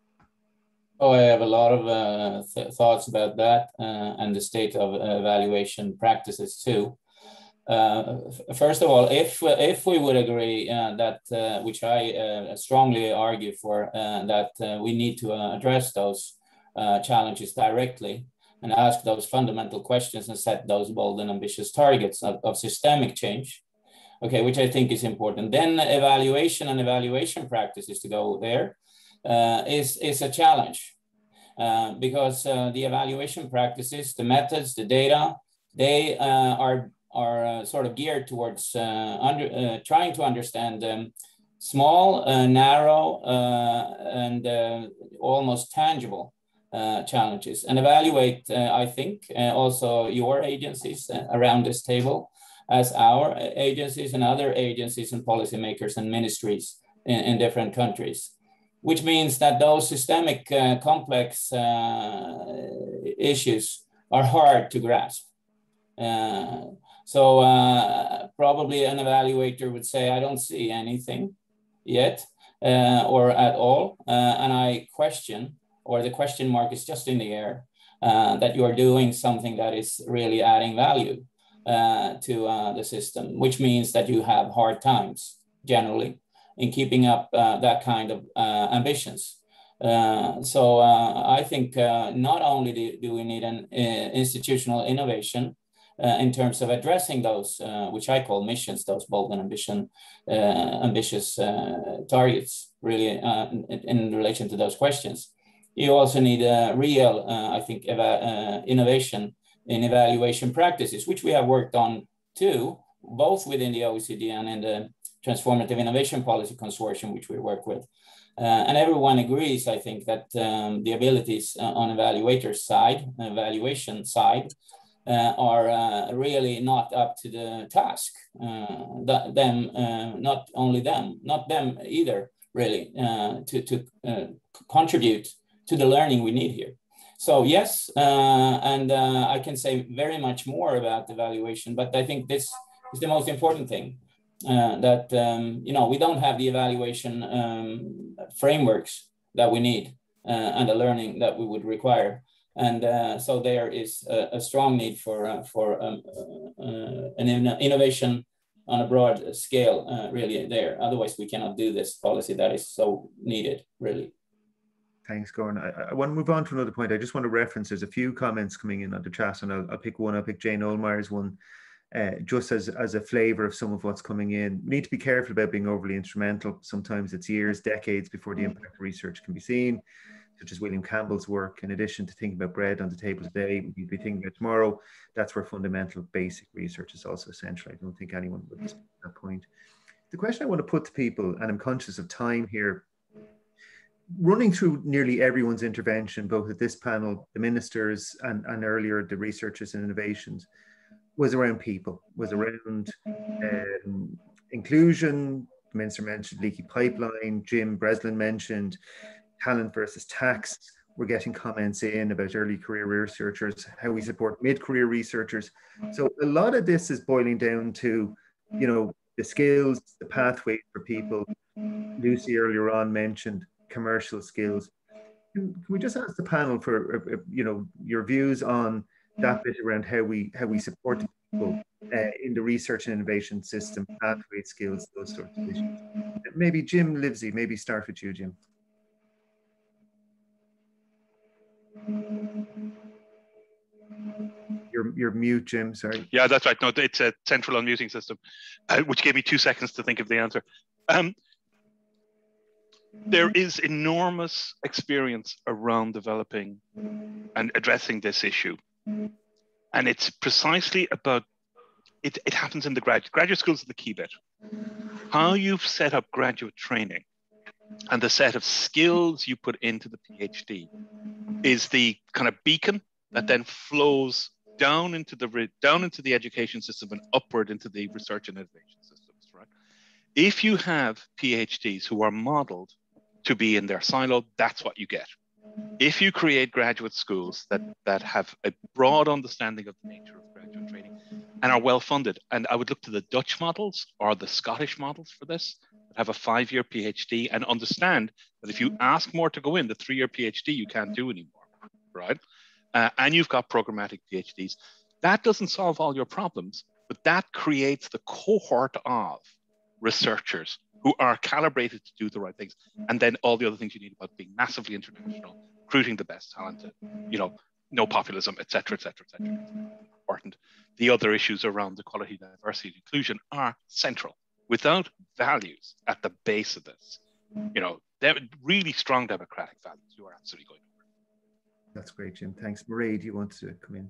Oh, I have a lot of thoughts about that and the state of evaluation practices too. First of all, if we would agree that, which I strongly argue for, that we need to address those challenges directly and ask those fundamental questions and set those bold and ambitious targets of systemic change, okay, which I think is important. Then evaluation and evaluation practices to go there. Is a challenge because the evaluation practices, the methods, the data, they are sort of geared towards trying to understand small, narrow, and almost tangible challenges and evaluate, I think, also your agencies around this table as our agencies and other agencies and policymakers and ministries in different countries, which means that those systemic complex issues are hard to grasp. So probably an evaluator would say, I don't see anything yet or at all. And I question, or the question mark is just in the air, that you are doing something that is really adding value to the system, which means that you have hard times generally in keeping up that kind of ambitions. So I think not only do we need an institutional innovation in terms of addressing those, which I call missions, those bold and ambitious targets, really in relation to those questions. You also need a real, I think, innovation in evaluation practices, which we have worked on too, both within the OECD and in the Transformative Innovation Policy Consortium, which we work with. And everyone agrees, I think, that the abilities on evaluation side, are really not up to the task. Not them either, really, to contribute to the learning we need here. So yes, and I can say very much more about evaluation, but I think this is the most important thing, that we don't have the evaluation frameworks that we need and the learning that we would require. And so there is a strong need for an innovation on a broad scale, really there. Otherwise, we cannot do this policy that is so needed, really. Thanks, Gordon. I want to move on to another point. I just want to reference, there's a few comments coming in on the chat, and I'll pick one. I'll pick Jane Olmeyer's one, just as a flavour of some of what's coming in. We need to be careful about being overly instrumental. Sometimes it's years, decades before the impact of research can be seen, such as William Campbell's work. In addition to thinking about bread on the table today, we'd be thinking about tomorrow. That's where fundamental basic research is also essential. I don't think anyone would dispute that point. The question I want to put to people, and I'm conscious of time here, running through nearly everyone's intervention, both at this panel, the ministers, and earlier the researchers and innovations, was around people, was around inclusion. The minister mentioned leaky pipeline, Jim Breslin mentioned talent versus tax. We're getting comments in about early career researchers, how we support mid-career researchers. So a lot of this is boiling down to, the skills, the pathway for people. Lucy earlier on mentioned commercial skills. Can we just ask the panel for your views on that bit around how we support people in the research and innovation system, pathway skills, those sorts of issues. Maybe Jim Livesey, maybe start with you, Jim. You're mute, Jim, sorry. Yeah, that's right. No, it's a central unmuting system, which gave me 2 seconds to think of the answer. There is enormous experience around developing and addressing this issue. And it's precisely about, it happens in the graduate schools are the key bit. How you've set up graduate training and the set of skills you put into the PhD is the kind of beacon that then flows down into the education system and upward into the research and innovation systems, right? If you have PhDs who are modeled to be in their silo, that's what you get. If you create graduate schools that have a broad understanding of the nature of graduate training and are well funded, and I would look to the Dutch models or the Scottish models for this, that have a 5-year PhD and understand that if you ask more to go in, the 3-year PhD you can't do anymore, right? And you've got programmatic PhDs. That doesn't solve all your problems, but that creates the cohort of researchers who are calibrated to do the right things. And then all the other things you need about being massively international, recruiting the best talent, no populism, et cetera, et cetera, et cetera. It's important. The other issues around equality, diversity, and inclusion are central. Without values at the base of this, really strong democratic values, you are absolutely going to work. That's great, Jim. Thanks. Marie, do you want to come in?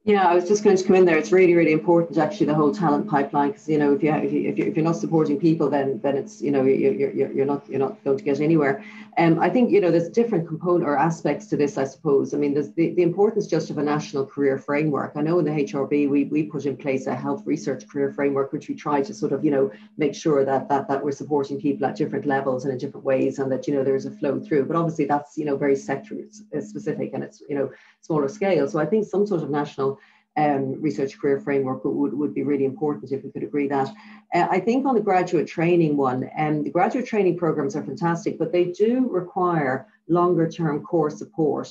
Yeah, I was just going to come in there. It's really, really important, actually, the whole talent pipeline, because if you're not supporting people, then it's you're not going to get anywhere. I think there's different component or aspects to this, I suppose. I mean, there's the importance just of a national career framework. I know in the HRB we put in place a health research career framework, which we try to sort of make sure that we're supporting people at different levels and in different ways, and that there's a flow through. But obviously that's very sector specific, and it's smaller scale. So I think some sort of national research career framework would be really important if we could agree that. I think on the graduate training one, the graduate training programs are fantastic, but they do require longer term core support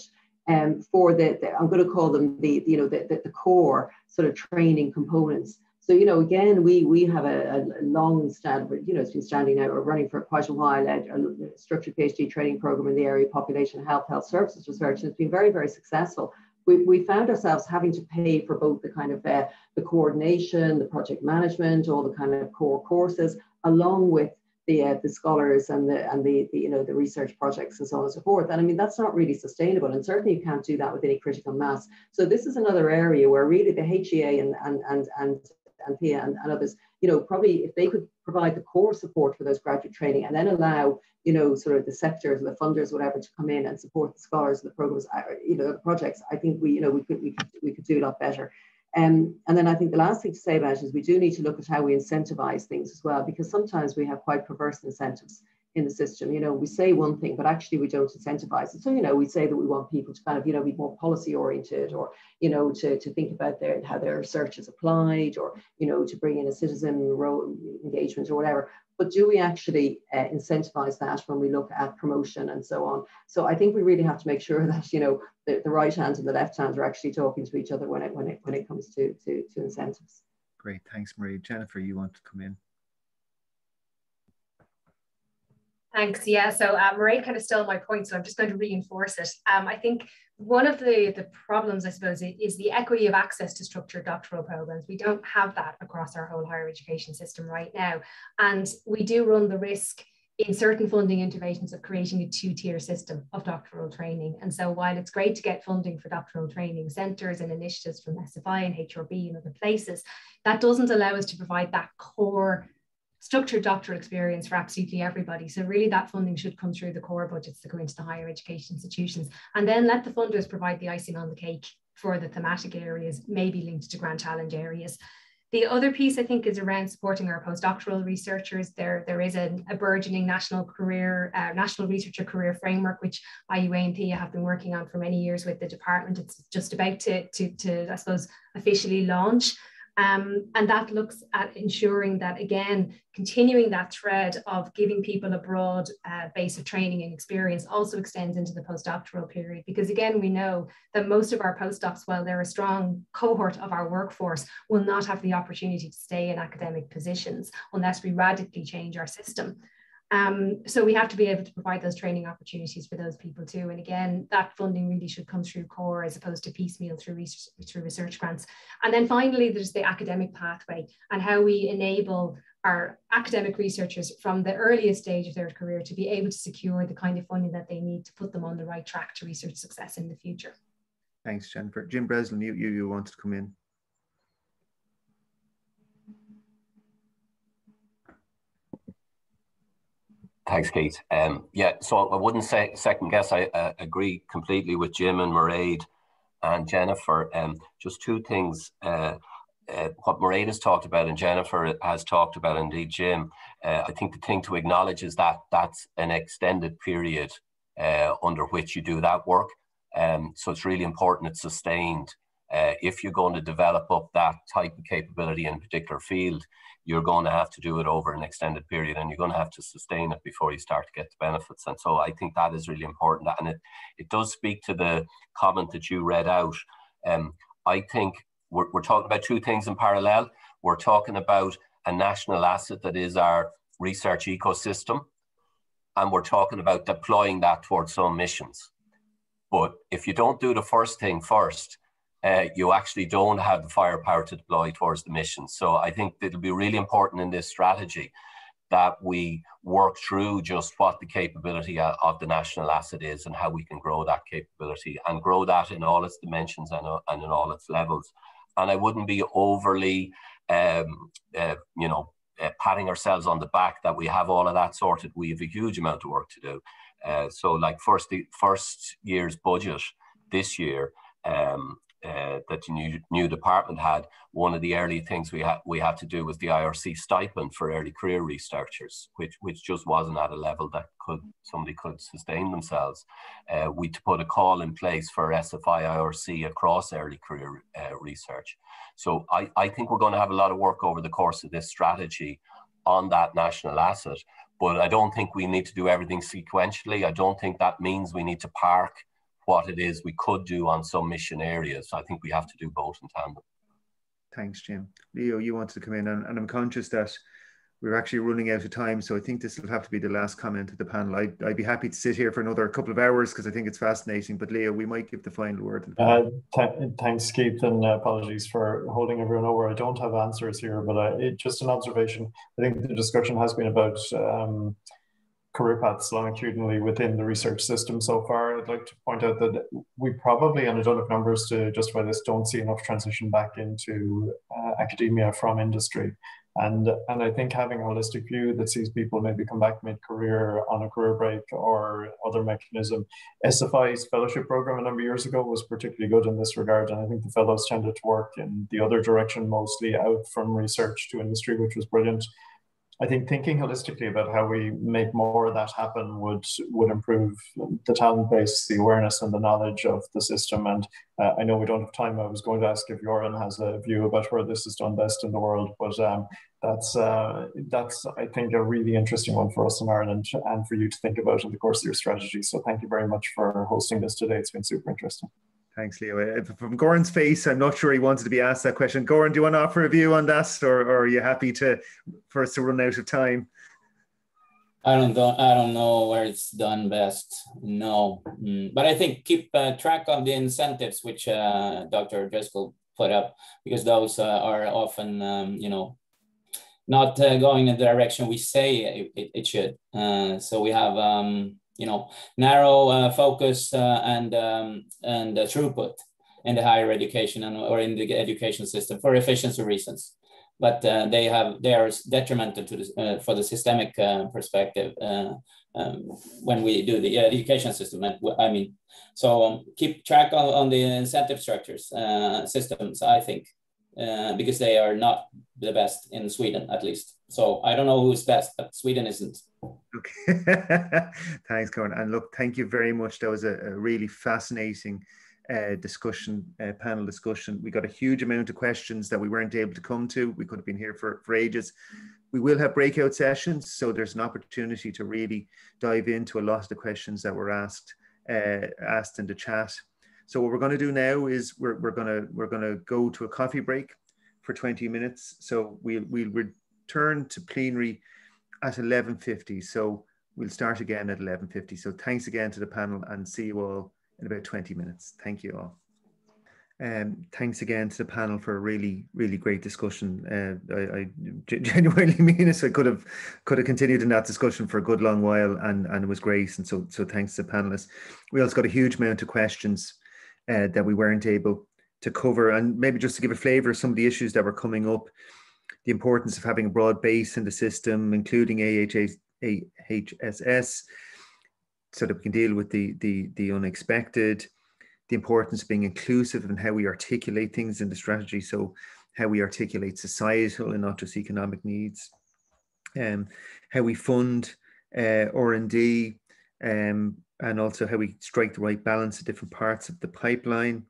for I'm going to call them the core sort of training components. So, again, we have a long stand, it's been standing now or running for quite a while, a structured PhD training program in the area of population health services research, and it's been very, very successful. We found ourselves having to pay for both the kind of the coordination, the project management, all the kind of core courses, along with the scholars and the research projects and so on and so forth. And I mean, that's not really sustainable, and certainly you can't do that with any critical mass. So this is another area where really the HEA and PIA and others, probably if they could provide the core support for those graduate training, and then allow sort of the sectors, the funders, whatever, to come in and support the scholars, the programs, the projects, I think we could do a lot better. And then I think the last thing to say about it is we do need to look at how we incentivize things as well, because sometimes we have quite perverse incentives in the system. We say one thing, but actually we don't incentivize it. So, we say that we want people to kind of, be more policy oriented, or, to think about how their research is applied, or, to bring in a citizen role engagement or whatever. But do we actually incentivize that when we look at promotion and so on? So I think we really have to make sure that, the right hand and the left hand are actually talking to each other when it comes to incentives. Great, thanks, Marie. Jennifer, you want to come in? Thanks. Yeah, so Marie kind of stole my point, so I'm just going to reinforce it. I think one of the problems, I suppose, is the equity of access to structured doctoral programs. We don't have that across our whole higher education system right now. And we do run the risk in certain funding interventions of creating a two-tier system of doctoral training. And so while it's great to get funding for doctoral training centres and initiatives from SFI and HRB and other places, that doesn't allow us to provide that core structured doctoral experience for absolutely everybody. So really that funding should come through the core budgets that go into the higher education institutions, and then let the funders provide the icing on the cake for the thematic areas, maybe linked to grand challenge areas. The other piece I think is around supporting our postdoctoral researchers. There is a burgeoning national researcher career framework, which IUA and PIA have been working on for many years with the department. It's just about to I suppose, officially launch. And that looks at ensuring that, again, continuing that thread of giving people a broad base of training and experience also extends into the postdoctoral period. Because again, we know that most of our postdocs, while they're a strong cohort of our workforce, will not have the opportunity to stay in academic positions unless we radically change our system. So we have to be able to provide those training opportunities for those people too. And again, that funding really should come through core as opposed to piecemeal through research grants. And then finally, there's the academic pathway and how we enable our academic researchers from the earliest stage of their career to be able to secure the kind of funding that they need to put them on the right track to research success in the future. Thanks, Jennifer. Jim Breslin, you wanted to come in. Thanks, Keith. Yeah, so I wouldn't say second guess. I agree completely with Jim and Mairead and Jennifer. Just two things. What Mairead has talked about and Jennifer has talked about, indeed, Jim. I think the thing to acknowledge is that that's an extended period under which you do that work. So it's really important it's sustained. If you're going to develop up that type of capability in a particular field, you're going to have to do it over an extended period, and you're going to have to sustain it before you start to get the benefits. And so I think that is really important. And it does speak to the comment that you read out. I think we're talking about two things in parallel. We're talking about a national asset that is our research ecosystem, and we're talking about deploying that towards some missions. But if you don't do the first thing first, you actually don't have the firepower to deploy towards the mission. So I think it'll be really important in this strategy that we work through just what the capability of the national asset is and how we can grow that capability and grow that in all its dimensions and in all its levels. And I wouldn't be overly, you know, patting ourselves on the back that we have all of that sorted. We have a huge amount of work to do. So like first year's budget this year, that the new department had, one of the early things we had to do was the IRC stipend for early career researchers, which just wasn't at a level that somebody could sustain themselves. We to put a call in place for SFI IRC across early career research. So I think we're going to have a lot of work over the course of this strategy on that national asset, but I don't think we need to do everything sequentially. I don't think that means we need to park what it is we could do on some mission areas. I think we have to do both in tandem. Thanks, Jim. Leo, you wanted to come in, and I'm conscious that we're actually running out of time, so I think this will have to be the last comment of the panel. I'd be happy to sit here for another couple of hours because I think it's fascinating, but Leo, we might give the final word. Thanks, Keith, and apologies for holding everyone over. I don't have answers here, but just an observation. I think the discussion has been about career paths longitudinally within the research system so far. I'd like to point out that we probably, and I don't have numbers to justify this, don't see enough transition back into academia from industry. And I think having a holistic view that sees people maybe come back mid-career on a career break or other mechanism. SFI's fellowship program a number of years ago was particularly good in this regard. And I think the fellows tended to work in the other direction, mostly out from research to industry, which was brilliant. I think thinking holistically about how we make more of that happen would improve the talent base, the awareness and the knowledge of the system. And I know we don't have time. I was going to ask if Joran has a view about where this is done best in the world, but that's I think a really interesting one for us in Ireland and for you to think about in the course of your strategy. So thank you very much for hosting this today. It's been super interesting. Thanks, Leo. From Goran's face, I'm not sure he wanted to be asked that question. Goran, do you want to offer a view on that, or are you happy for us to run out of time? I don't know where it's done best. No, but I think keep track of the incentives which Dr. Driscoll put up, because those are often, you know, not going in the direction we say it should. So we have. You know, narrow focus and throughput in the higher education or in the education system for efficiency reasons, but they are detrimental to for the systemic perspective when we do the education system. I mean, so keep track on the incentive structures systems, I think, because they are not the best in Sweden, at least. So I don't know who's best, but Sweden isn't. Okay. Thanks, Goran. And look, thank you very much. That was a really fascinating discussion, panel discussion. We got a huge amount of questions that we weren't able to come to. We could have been here for ages. We will have breakout sessions, so there's an opportunity to really dive into a lot of the questions that were asked in the chat. So what we're going to do now is we're going to go to a coffee break for 20 minutes. So we'll return to plenary at 11:50. So we'll start again at 11:50. So thanks again to the panel, and see you all in about 20 minutes. Thank you all. Thanks again to the panel for a really, really great discussion. I genuinely mean it. I could have continued in that discussion for a good long while, and it was great. And so thanks to the panelists. We also got a huge amount of questions that we weren't able to cover, and maybe just to give a flavour of some of the issues that were coming up. The importance of having a broad base in the system, including AHSS, so that we can deal with the unexpected. The importance of being inclusive in how we articulate things in the strategy, so how we articulate societal and not just economic needs. How we fund R&D, and also how we strike the right balance at different parts of the pipeline.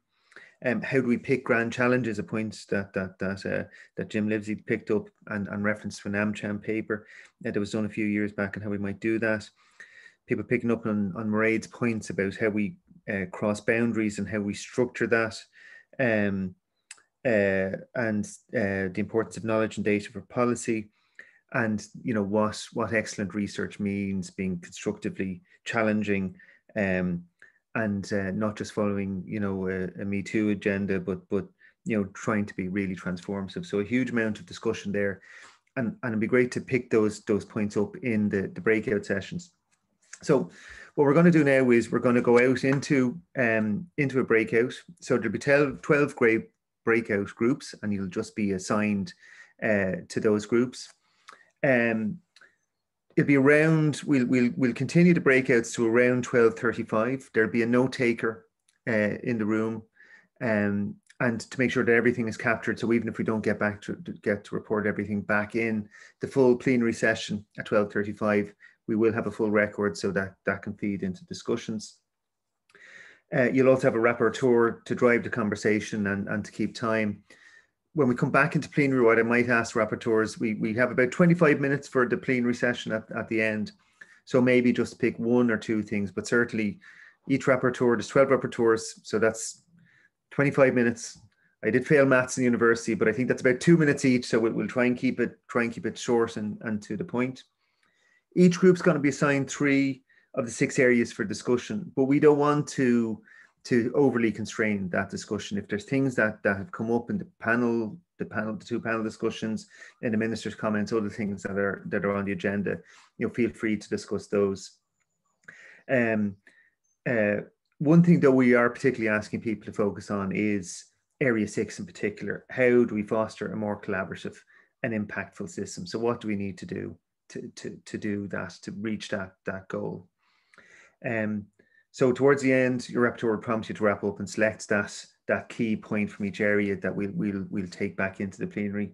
How do we pick grand challenges? A point that Jim Livesey picked up and referenced to an AmCham paper that was done a few years back, and how we might do that. People picking up on Mairead's points about how we cross boundaries and how we structure that, and the importance of knowledge and data for policy, and you know what excellent research means, being constructively challenging, and not just following, you know, a Me Too agenda, but you know, trying to be really transformative. So a huge amount of discussion there. it'd be great to pick those points up in the breakout sessions. So what we're going to do now is we're going to go out into a breakout. So there'll be 12 great breakout groups, and you'll just be assigned to those groups. It'll be around, we'll continue the breakouts to around 12:35. There'll be a note taker in the room, and to make sure that everything is captured. So even if we don't get to report everything back in the full plenary session at 12:35, we will have a full record so that can feed into discussions. You'll also have a rapporteur to drive the conversation and to keep time. When we come back into plenary, what I might ask rapporteurs, we have about 25 minutes for the plenary session at the end. So maybe just pick one or two things, but certainly each rapporteur, there's 12 rapporteurs, so that's 25 minutes. I did fail maths in university, but I think that's about 2 minutes each. So we'll try and keep it short and to the point. Each group's going to be assigned 3 of the 6 areas for discussion, but we don't want to overly constrain that discussion. If there's things that have come up in the 2 panel discussions, in the minister's comments, other things that are on the agenda, feel free to discuss those. One thing that we are particularly asking people to focus on is area 6 in particular. How do we foster a more collaborative and impactful system? So what do we need to do to do that, to reach that goal? So towards the end, your rapporteur will prompt you to wrap up and select that key point from each area that we'll take back into the plenary.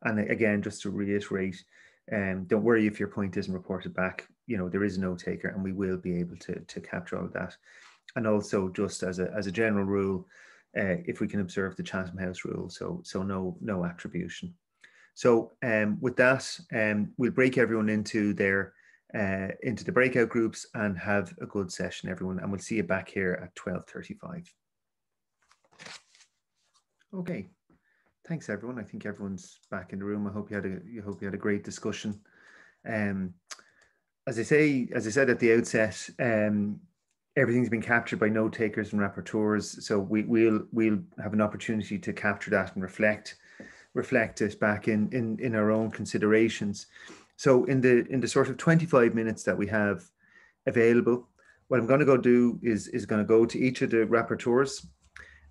And again, just to reiterate, don't worry if your point isn't reported back. There is a note taker, and we will be able to capture all of that. And also, just as a general rule, if we can observe the Chatham House rule, so no attribution. So with that, we'll break everyone into the breakout groups and have a good session, everyone. And we'll see you back here at 12:35. Okay, thanks everyone. I think everyone's back in the room. I hope you had a great discussion. As I said at the outset, everything's been captured by note takers and rapporteurs. So we'll have an opportunity to capture that and reflect it back in our own considerations. So in the sort of 25 minutes that we have available, what I'm going to go do is going to go to each of the rapporteurs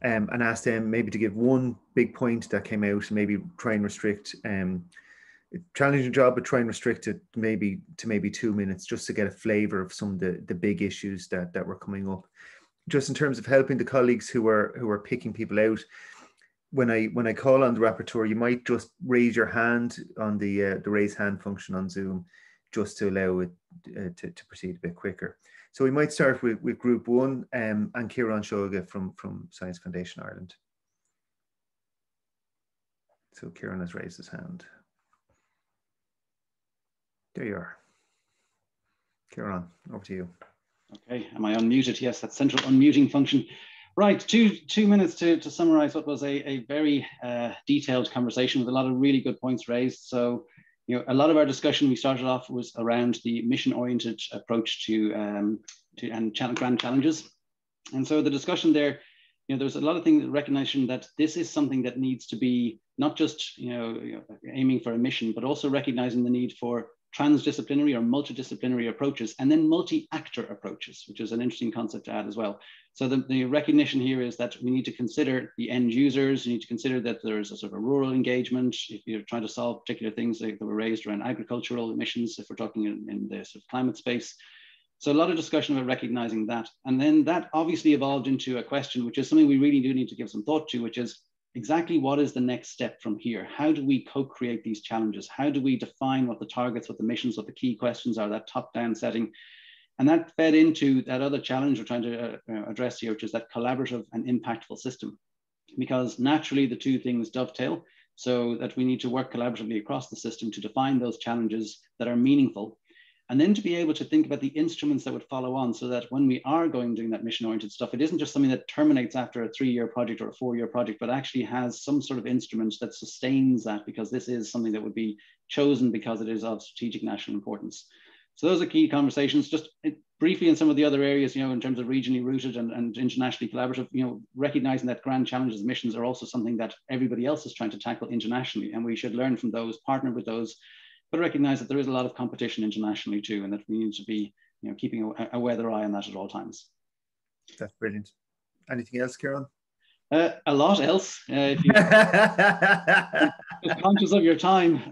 and ask them maybe to give one big point that came out, and maybe try and restrict, challenging job, but try and restrict it maybe to 2 minutes, just to get a flavour of some of the big issues that were coming up. Just in terms of helping the colleagues who are picking people out, when I call on the rapporteur, you might just raise your hand on the raise hand function on Zoom, just to allow it to proceed a bit quicker. So we might start with group 1 and Kieran Shoga from Science Foundation Ireland. So Kieran has raised his hand. There you are. Kieran, over to you. Okay, am I unmuted? Yes, that central unmuting function. Right, two minutes to summarize what was a very detailed conversation with a lot of really good points raised. So, a lot of our discussion we started off was around the mission-oriented approach to grand challenges. And so the discussion there, there's a lot of things, recognition that this is something that needs to be not just, aiming for a mission, but also recognizing the need for transdisciplinary or multidisciplinary approaches, and then multi-actor approaches, which is an interesting concept to add as well. So the recognition here is that we need to consider the end users. You need to consider that there's a sort of a rural engagement if you're trying to solve particular things that were raised around agricultural emissions, if we're talking in the sort of climate space. So a lot of discussion about recognizing that. And then that obviously evolved into a question, which is something we really do need to give some thought to, which is exactly what is the next step from here? How do we co-create these challenges? How do we define what the targets, what the missions, what the key questions are, that top-down setting? And that fed into that other challenge we're trying to address here, which is that collaborative and impactful system. Because naturally the two things dovetail, so that we need to work collaboratively across the system to define those challenges that are meaningful. And then to be able to think about the instruments that would follow on, so that when we are doing that mission-oriented stuff, it isn't just something that terminates after a 3-year project or a 4-year project, but actually has some sort of instrument that sustains that, because this is something that would be chosen because it is of strategic national importance. So those are key conversations. Just briefly in some of the other areas, in terms of regionally rooted and internationally collaborative, recognizing that grand challenges missions are also something that everybody else is trying to tackle internationally, and we should learn from those, partner with those, but recognize that there is a lot of competition internationally too, and that we need to be, keeping a weather eye on that at all times. That's brilliant. Anything else, Kieran? A lot else. If you're conscious of your time.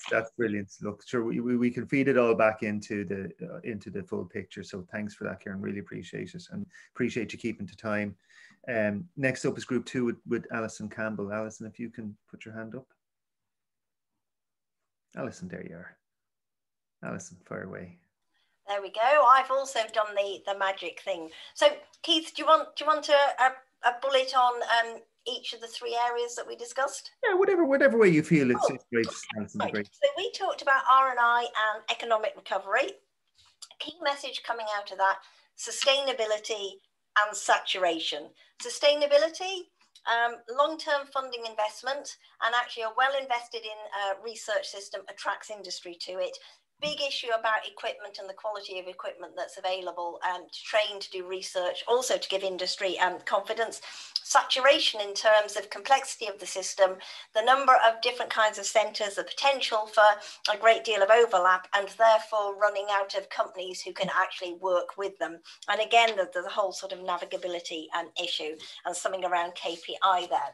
That's brilliant. Look, sure, we can feed it all back into the full picture. So thanks for that, Kieran. Really appreciate it, and appreciate you keeping to time. Next up is group 2 with Alison Campbell. Alison, if you can put your hand up. Alison, there you are. Alison, fire away. There we go. I've also done the magic thing. So Keith, do you want a bullet on each of the 3 areas that we discussed? Yeah, whatever way you feel it's great. Right. Great. So we talked about R&I and economic recovery. Key message coming out of that: sustainability and saturation. Sustainability, long-term funding investment, and actually a well-invested in research system attracts industry to it. Big issue about equipment and the quality of equipment that's available to train to do research, also to give industry confidence. Saturation in terms of complexity of the system, the number of different kinds of centres, the potential for a great deal of overlap, and therefore running out of companies who can actually work with them. And again, there's a whole sort of navigability issue and something around KPI there.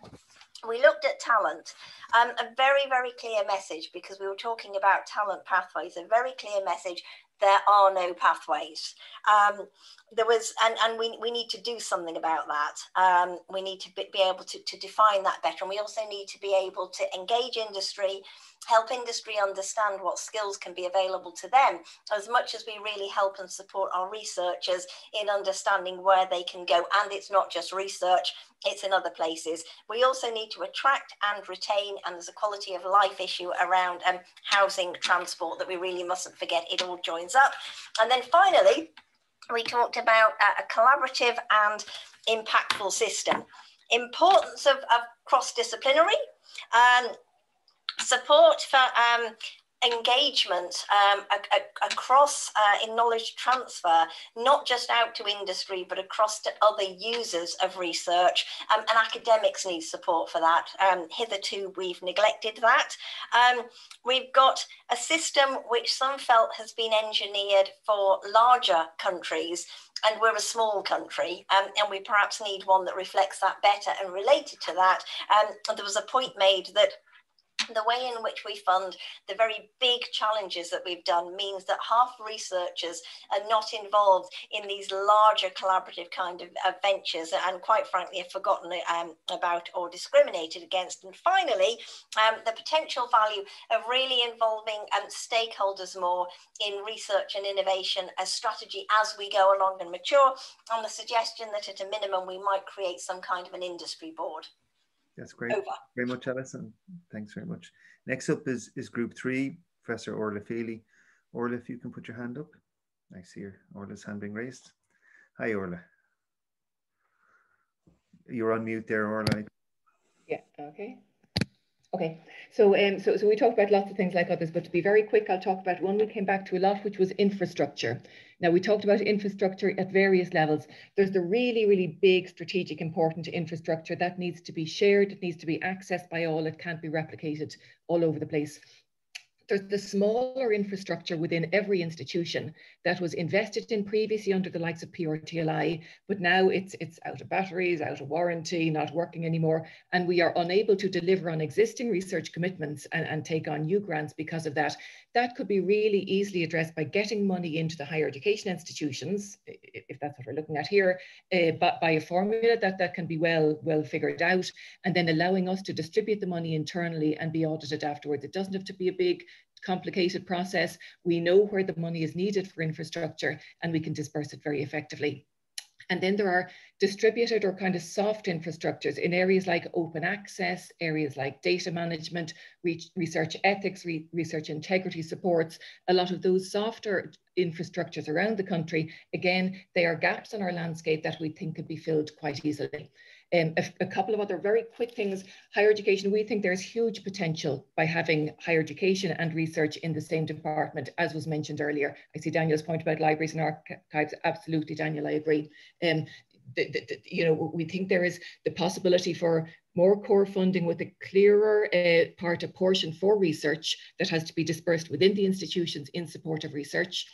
We looked at talent, a very, very clear message, because we were talking about talent pathways, a very clear message: there are no pathways. We need to do something about that. We need to be able to define that better. And we also need to be able to engage industry, help industry understand what skills can be available to them, as much as we really help and support our researchers in understanding where they can go. And it's not just research, it's in other places. We also need to attract and retain, and there's a quality of life issue around housing, transport that we really mustn't forget. It all joins up. And then finally, we talked about a collaborative and impactful system. Importance of cross-disciplinary, support for engagement across in knowledge transfer, not just out to industry, but across to other users of research, and academics need support for that. Hitherto, we've neglected that. We've got a system which some felt has been engineered for larger countries, and we're a small country, and we perhaps need one that reflects that better. And related to that, there was a point made that the way in which we fund the very big challenges that we've done means that half researchers are not involved in these larger collaborative kind of ventures, and quite frankly have forgotten about or discriminated against. And finally, the potential value of really involving stakeholders more in research and innovation as strategy as we go along and mature, on the suggestion that at a minimum we might create some kind of an industry board. That's great. Very much, Alison. Thanks very much. Next up is group 3, Professor Orla Feely. Orla, if you can put your hand up. I see her. Orla's hand being raised. Hi, Orla. You're on mute there, Orla. Yeah, okay. Okay, so we talked about lots of things like others, but to be very quick, I'll talk about one we came back to a lot, which was infrastructure. Now, we talked about infrastructure at various levels. There's the really, really big strategic important infrastructure that needs to be shared, it needs to be accessed by all, it can't be replicated all over the place. There's the smaller infrastructure within every institution that was invested in previously under the likes of PRTLI, but now it's out of batteries, out of warranty, not working anymore, and we are unable to deliver on existing research commitments and take on new grants because of that. That could be really easily addressed by getting money into the higher education institutions, if that's what we're looking at here, but by a formula that can be well figured out, and then allowing us to distribute the money internally and be audited afterwards. It doesn't have to be a big, complicated process. We know where the money is needed for infrastructure, and we can disperse it very effectively. And then there are distributed or kind of soft infrastructures in areas like open access, areas like data management, research ethics, research integrity supports, a lot of those softer infrastructures around the country. Again, they are gaps in our landscape that we think could be filled quite easily. A couple of other very quick things. Higher education, we think there's huge potential by having higher education and research in the same department, as was mentioned earlier. I see Daniel's point about libraries and archives. Absolutely, Daniel, I agree. You know, we think there is the possibility for more core funding with a clearer portion for research that has to be dispersed within the institutions in support of research.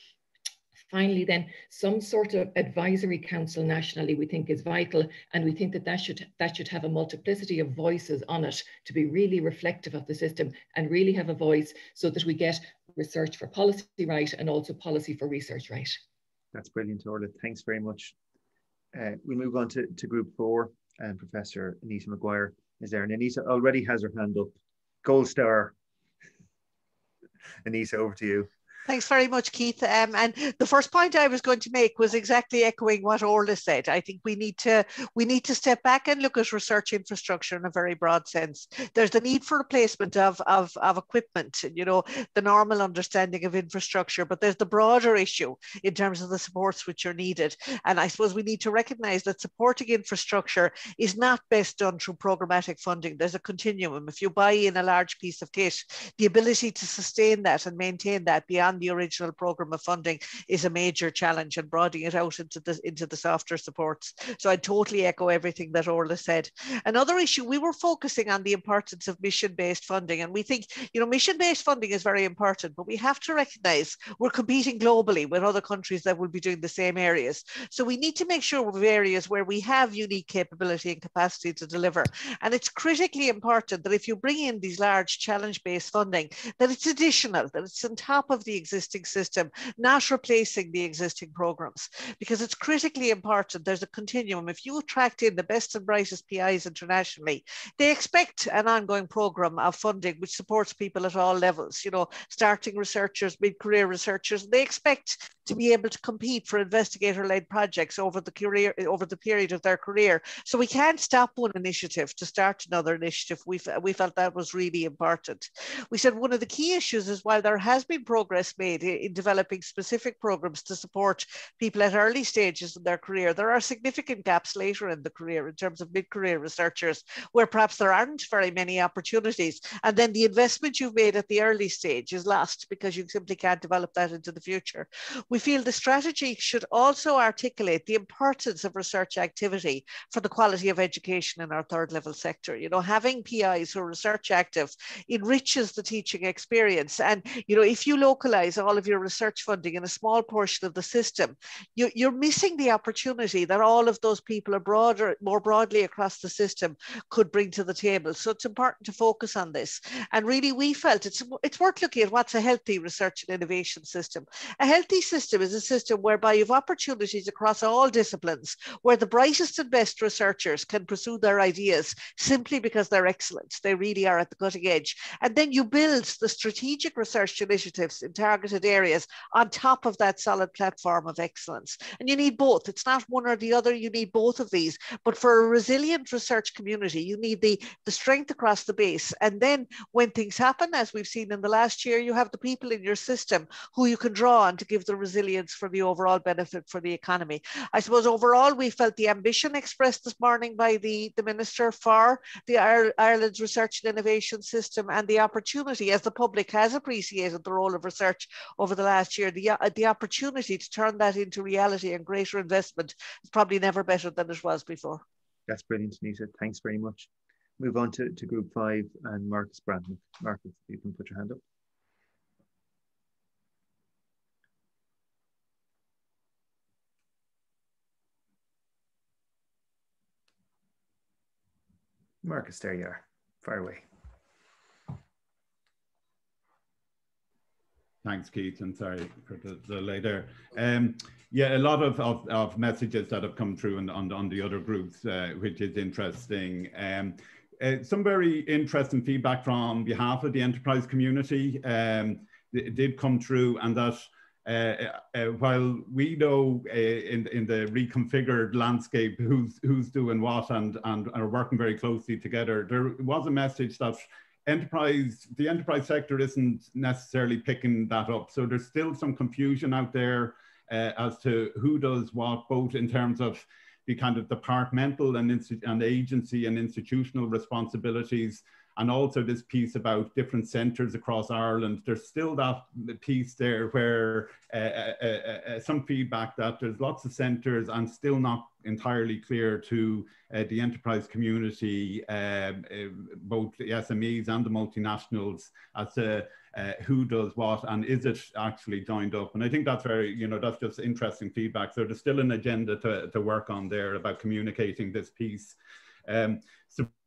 Finally, then, some sort of advisory council nationally we think is vital, and we think that should have a multiplicity of voices on it to be really reflective of the system and really have a voice so that we get research for policy right and also policy for research right. That's brilliant, Orla. Thanks very much. We move on to group 4, and Professor Anita Maguire is there. And Anita already has her hand up. Gold star. Anita, over to you. Thanks very much, Keith. And the first point I was going to make was exactly echoing what Orla said. I think we need to step back and look at research infrastructure in a very broad sense. There's the need for replacement of equipment, you know, the normal understanding of infrastructure, but there's the broader issue in terms of the supports which are needed. And I suppose we need to recognize that supporting infrastructure is not best done through programmatic funding. There's a continuum. If you buy in a large piece of kit, the ability to sustain that and maintain that beyond the original program of funding is a major challenge, and broadening it out into the softer supports. So I totally echo everything that Orla said. Another issue, we were focusing on the importance of mission-based funding, and we think, you know, mission-based funding is very important, but we have to recognize we're competing globally with other countries that will be doing the same areas. So we need to make sure we're areas where we have unique capability and capacity to deliver. And it's critically important that if you bring in these large challenge-based funding, that it's additional, that it's on top of the existing system, not replacing the existing programs, because it's critically important. There's a continuum. If you attract in the best and brightest PIs internationally, they expect an ongoing program of funding which supports people at all levels, you know, starting researchers, mid-career researchers. They expect to be able to compete for investigator-led projects over the period of their career. So we can't stop one initiative to start another initiative. We felt that was really important. We said one of the key issues is, while there has been progress made in developing specific programs to support people at early stages in their career, there are significant gaps later in the career in terms of mid-career researchers where perhaps there aren't very many opportunities, and then the investment you've made at the early stage is lost because you simply can't develop that into the future. We feel the strategy should also articulate the importance of research activity for the quality of education in our third level sector. You know, having PIs who are research active enriches the teaching experience, and you know, if you localize all of your research funding in a small portion of the system, you're missing the opportunity that all of those people are more broadly across the system could bring to the table. So it's important to focus on this. And really, we felt it's worth looking at what's a healthy research and innovation system. A healthy system is a system whereby you have opportunities across all disciplines, where the brightest and best researchers can pursue their ideas simply because they're excellent. They really are at the cutting edge. And then you build the strategic research initiatives in targeted areas on top of that solid platform of excellence. And you need both. It's not one or the other. You need both of these. But for a resilient research community, you need the strength across the base. And then when things happen, as we've seen in the last year, you have the people in your system who you can draw on to give the resilience for the overall benefit for the economy. I suppose overall, we felt the ambition expressed this morning by the Minister for the Ireland's research and innovation system, and the opportunity, as the public has appreciated the role of research over the last year, the opportunity to turn that into reality and greater investment is probably never better than it was before. That's brilliant, Anita. Thanks very much. Move on to group 5 and Marcus Brandon. Marcus, you can put your hand up. Marcus, there you are. Fire away. Thanks, Keith, and sorry for the delay there. Yeah, a lot of messages that have come through on the other groups, which is interesting. Some very interesting feedback from behalf of the enterprise community did come through, and that while we know in the reconfigured landscape who's doing what and are working very closely together, there was a message that the enterprise sector isn't necessarily picking that up. So there's still some confusion out there as to who does what, both in terms of the kind of departmental and agency and institutional responsibilities, and also this piece about different centres across Ireland. There's still that piece there where some feedback that there's lots of centres and still not entirely clear to the enterprise community, both the SMEs and the multinationals, as to who does what and is it actually joined up. And I think that's very, you know, that's just interesting feedback. So there's still an agenda to work on there about communicating this piece.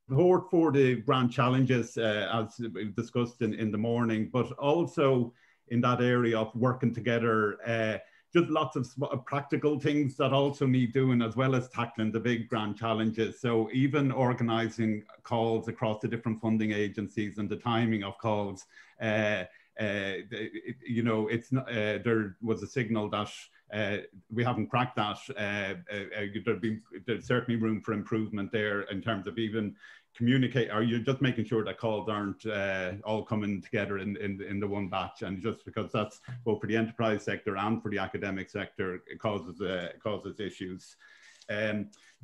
Support for the grand challenges, as we discussed in the morning, but also in that area of working together, just lots of practical things that also need doing, as well as tackling the big grand challenges. So even organising calls across the different funding agencies and the timing of calls, you know, it's not, there was a signal that we haven't cracked that. There's certainly room for improvement there in terms of even communicate, or you're just making sure that calls aren't all coming together in the one batch, and just because that's both for the enterprise sector and for the academic sector, it causes issues.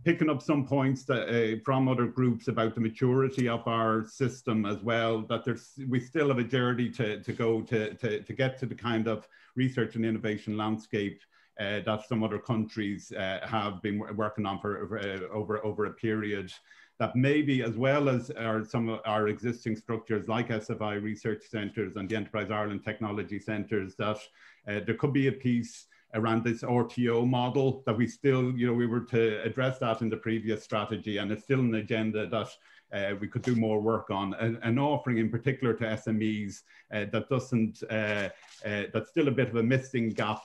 Picking up some points that, from other groups about the maturity of our system as well, that we still have a journey to go to get to the kind of research and innovation landscape that some other countries have been working on for over a period. That maybe, as well as some of our existing structures like SFI research centres and the Enterprise Ireland Technology Centres, that there could be a piece around this RTO model that we still, you know, we were to address that in the previous strategy, and it's still an agenda that we could do more work on, and offering in particular to SMEs that doesn't, that's still a bit of a missing gap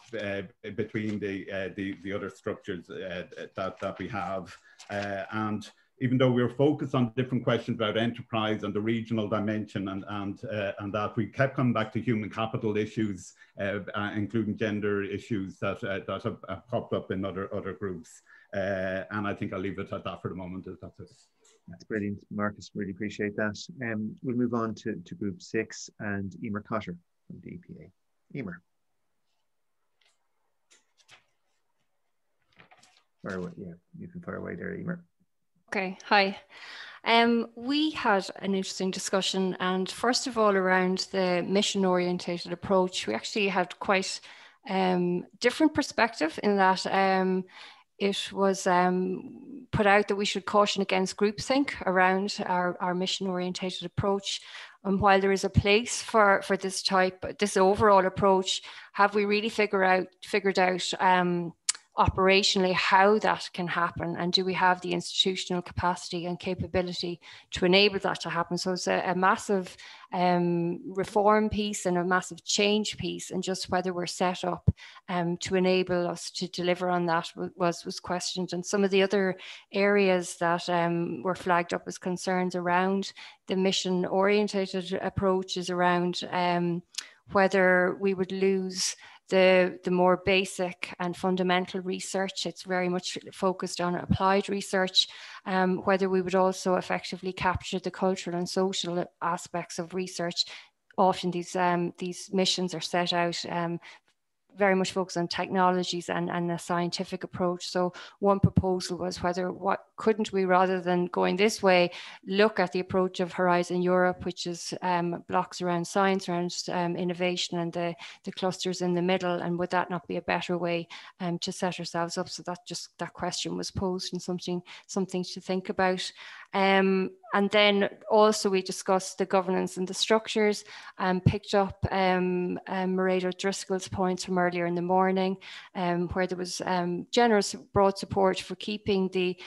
between the other structures that we have. And even though we were focused on different questions about enterprise and the regional dimension and that, we kept coming back to human capital issues, including gender issues that have popped up in other groups. And I think I'll leave it at that for the moment. That's it. That's brilliant, Marcus. Really appreciate that. We'll move on to Group 6 and Emer Cotter from the EPA. Emer. Fire away. Yeah, you can fire away there, Emer. Okay, hi. We had an interesting discussion, and first of all, around the mission-orientated approach, we actually had quite different perspective in that it was put out that we should caution against groupthink around our mission-orientated approach. And while there is a place for this overall approach, have we really figured out operationally how that can happen, and do we have the institutional capacity and capability to enable that to happen? So it's a massive reform piece and a massive change piece, and just whether we're set up to enable us to deliver on that was questioned. And some of the other areas that were flagged up as concerns around the mission orientated approach is around whether we would lose the more basic and fundamental research. It's very much focused on applied research, whether we would also effectively capture the cultural and social aspects of research. Often these missions are set out very much focused on technologies and a scientific approach. So one proposal was couldn't we, rather than going this way, look at the approach of Horizon Europe, which is blocks around science, around innovation, and the clusters in the middle, and would that not be a better way to set ourselves up? So that question was posed, and something to think about. And then also we discussed the governance and the structures, and picked up Mairead O'Driscoll's points from earlier in the morning, where there was generous broad support for keeping the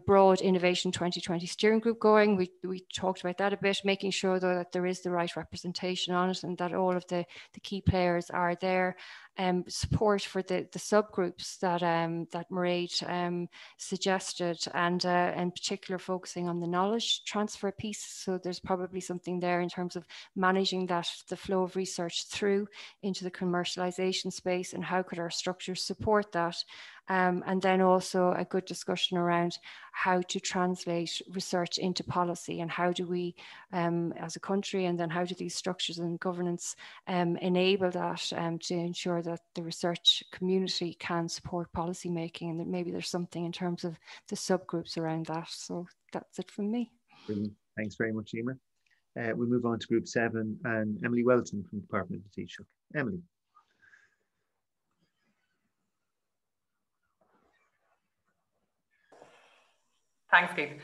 broad Innovation 2020 steering group going. We talked about that a bit, making sure though that there is the right representation on it, and that all of the key players are there. Support for the subgroups that Mairead suggested, and in particular focusing on the knowledge transfer piece. So there's probably something there in terms of managing the flow of research through into the commercialization space, and how could our structures support that. and then also a good discussion around how to translate research into policy, and how do we, as a country, and then how do these structures and governance enable that to ensure that the research community can support policy making, and that maybe there's something in terms of the subgroups around that. So that's it from me. Brilliant. Thanks very much, Emer. We move on to Group 7 and Emily Welton from the Department of Taoiseach. Emily. Thanks, Keith.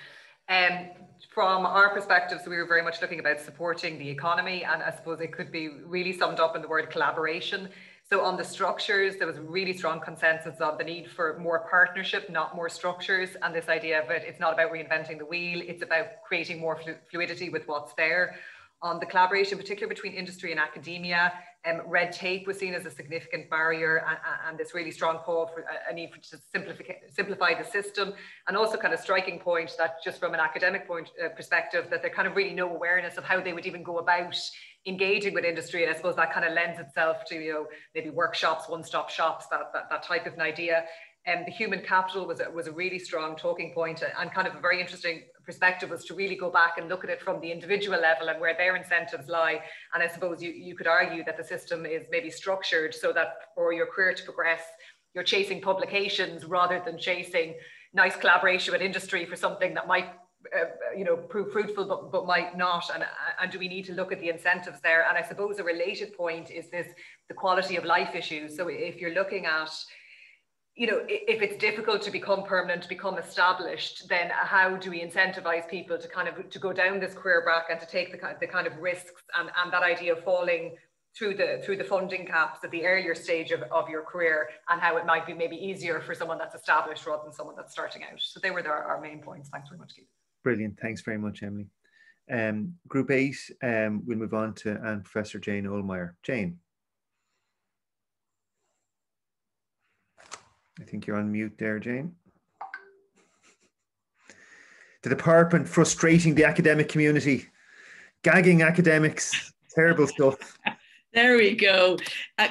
From our perspective, so we were very much looking about supporting the economy, and I suppose it could be really summed up in the word collaboration. So on the structures, there was really strong consensus on the need for more partnership, not more structures, and this idea of it's not about reinventing the wheel, it's about creating more fluidity with what's there. On the collaboration, particularly between industry and academia, red tape was seen as a significant barrier, and this really strong call for a need to simplify the system, and also kind of striking point that just from an academic perspective, that there kind of really no awareness of how they would even go about engaging with industry. And I suppose that kind of lends itself to, you know, maybe workshops, one-stop shops, that type of an idea. The human capital was a really strong talking point, and kind of a very interesting perspective was to really go back and look at it from the individual level and where their incentives lie. And I suppose you could argue that the system is maybe structured so that for your career to progress, you're chasing publications rather than chasing nice collaboration with industry for something that might prove fruitful but might not, and do we need to look at the incentives there? And I suppose a related point is the quality of life issues. So if you're looking at, you know, if it's difficult to become permanent, to become established, then how do we incentivize people to go down this career track and to take the kind of risks and that idea of falling through the funding caps at the earlier stage of your career, and how it might be maybe easier for someone that's established rather than someone that's starting out. So they were our main points. Thanks very much, Keith. Brilliant. Thanks very much, Emily. Group 8, we'll move on to Professor Jane Ohlmeyer. Jane. I think you're on mute there, Jane. The department frustrating the academic community, gagging academics, terrible stuff. There we go.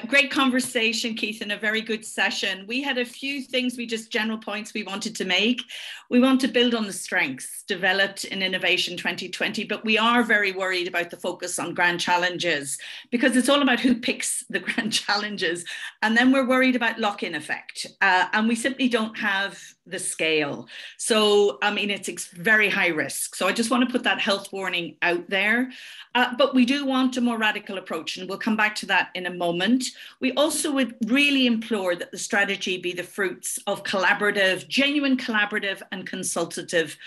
Great conversation, Keith, and a very good session. We had a few things, general points we wanted to make. We want to build on the strengths developed in Innovation 2020, but we are very worried about the focus on grand challenges, because it's all about who picks the grand challenges. And then we're worried about lock-in effect, and we simply don't have the scale. So, I mean, it's very high risk. So I just want to put that health warning out there. But we do want a more radical approach, and we'll come back to that in a moment. We also would really implore that the strategy be the fruits of collaborative, genuine collaborative and consultative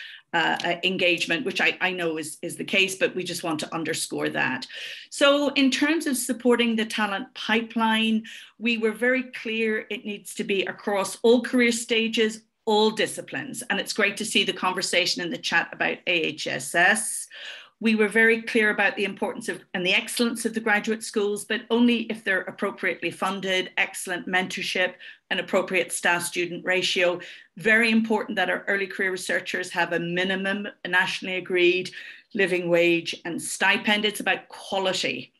engagement, which I know is the case, but we just want to underscore that. So in terms of supporting the talent pipeline, we were very clear it needs to be across all career stages, all disciplines. And it's great to see the conversation in the chat about AHSS. We were very clear about the importance of and the excellence of the graduate schools, but only if they're appropriately funded, excellent mentorship, an appropriate staff-student ratio. Very important that our early career researchers have a minimum nationally agreed living wage and stipend. It's about quality.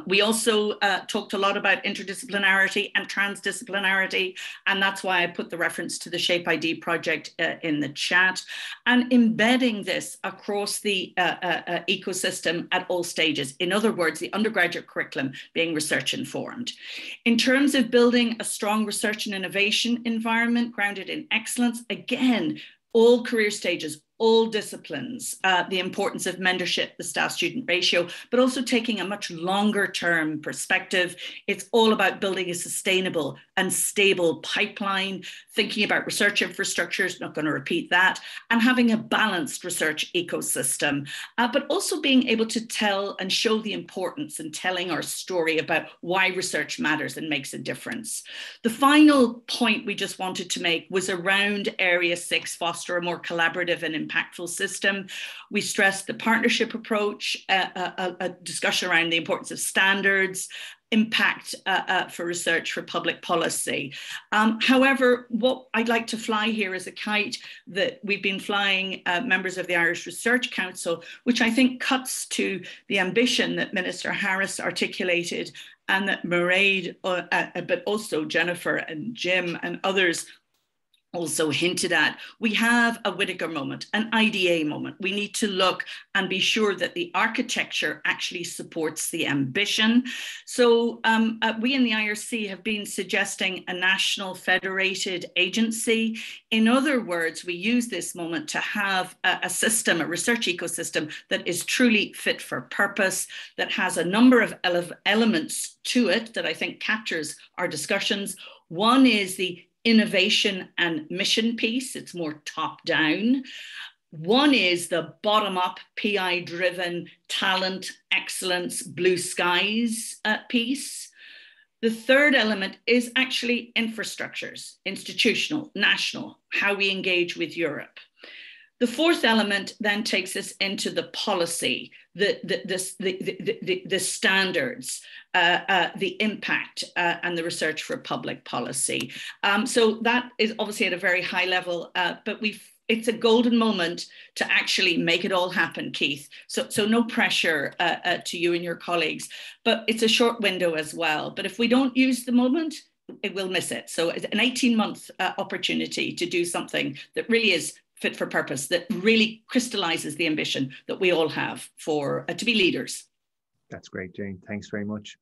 We also talked a lot about interdisciplinarity and transdisciplinarity, and that's why I put the reference to the Shape ID project in the chat, and embedding this across the ecosystem at all stages. In other words, the undergraduate curriculum being research informed. In terms of building a strong research and innovation environment grounded in excellence, again, all career stages, all disciplines, the importance of mentorship, the staff-student ratio, but also taking a much longer term perspective. It's all about building a sustainable and stable pipeline, thinking about research infrastructures, not going to repeat that, and having a balanced research ecosystem, but also being able to tell and show the importance and telling our story about why research matters and makes a difference. The final point we just wanted to make was around Area 6, foster a more collaborative and impactful system. We stressed the partnership approach, a discussion around the importance of standards, impact for research for public policy. However, what I'd like to fly here is a kite that we've been flying members of the Irish Research Council, which I think cuts to the ambition that Minister Harris articulated and that Mairead, but also Jennifer and Jim and others also hinted at, we have a Whittaker moment, an IDA moment. We need to look and be sure that the architecture actually supports the ambition. So we in the IRC have been suggesting a national federated agency. In other words, we use this moment to have a system, a research ecosystem that is truly fit for purpose, that has a number of elements to it that I think captures our discussions. One is the innovation and mission piece. It's more top down. One is the bottom up, PI driven talent, excellence, blue skies piece. The third element is actually infrastructures, institutional, national, how we engage with Europe. The fourth element then takes us into the policy, the standards, the impact, and the research for public policy. So that is obviously at a very high level, but it's a golden moment to actually make it all happen, Keith. So no pressure to you and your colleagues, but it's a short window as well. But if we don't use the moment, it will miss it. So it's an 18-month opportunity to do something that really is fit for purpose, that really crystallizes the ambition that we all have for to be leaders. That's great, Jane. Thanks very much.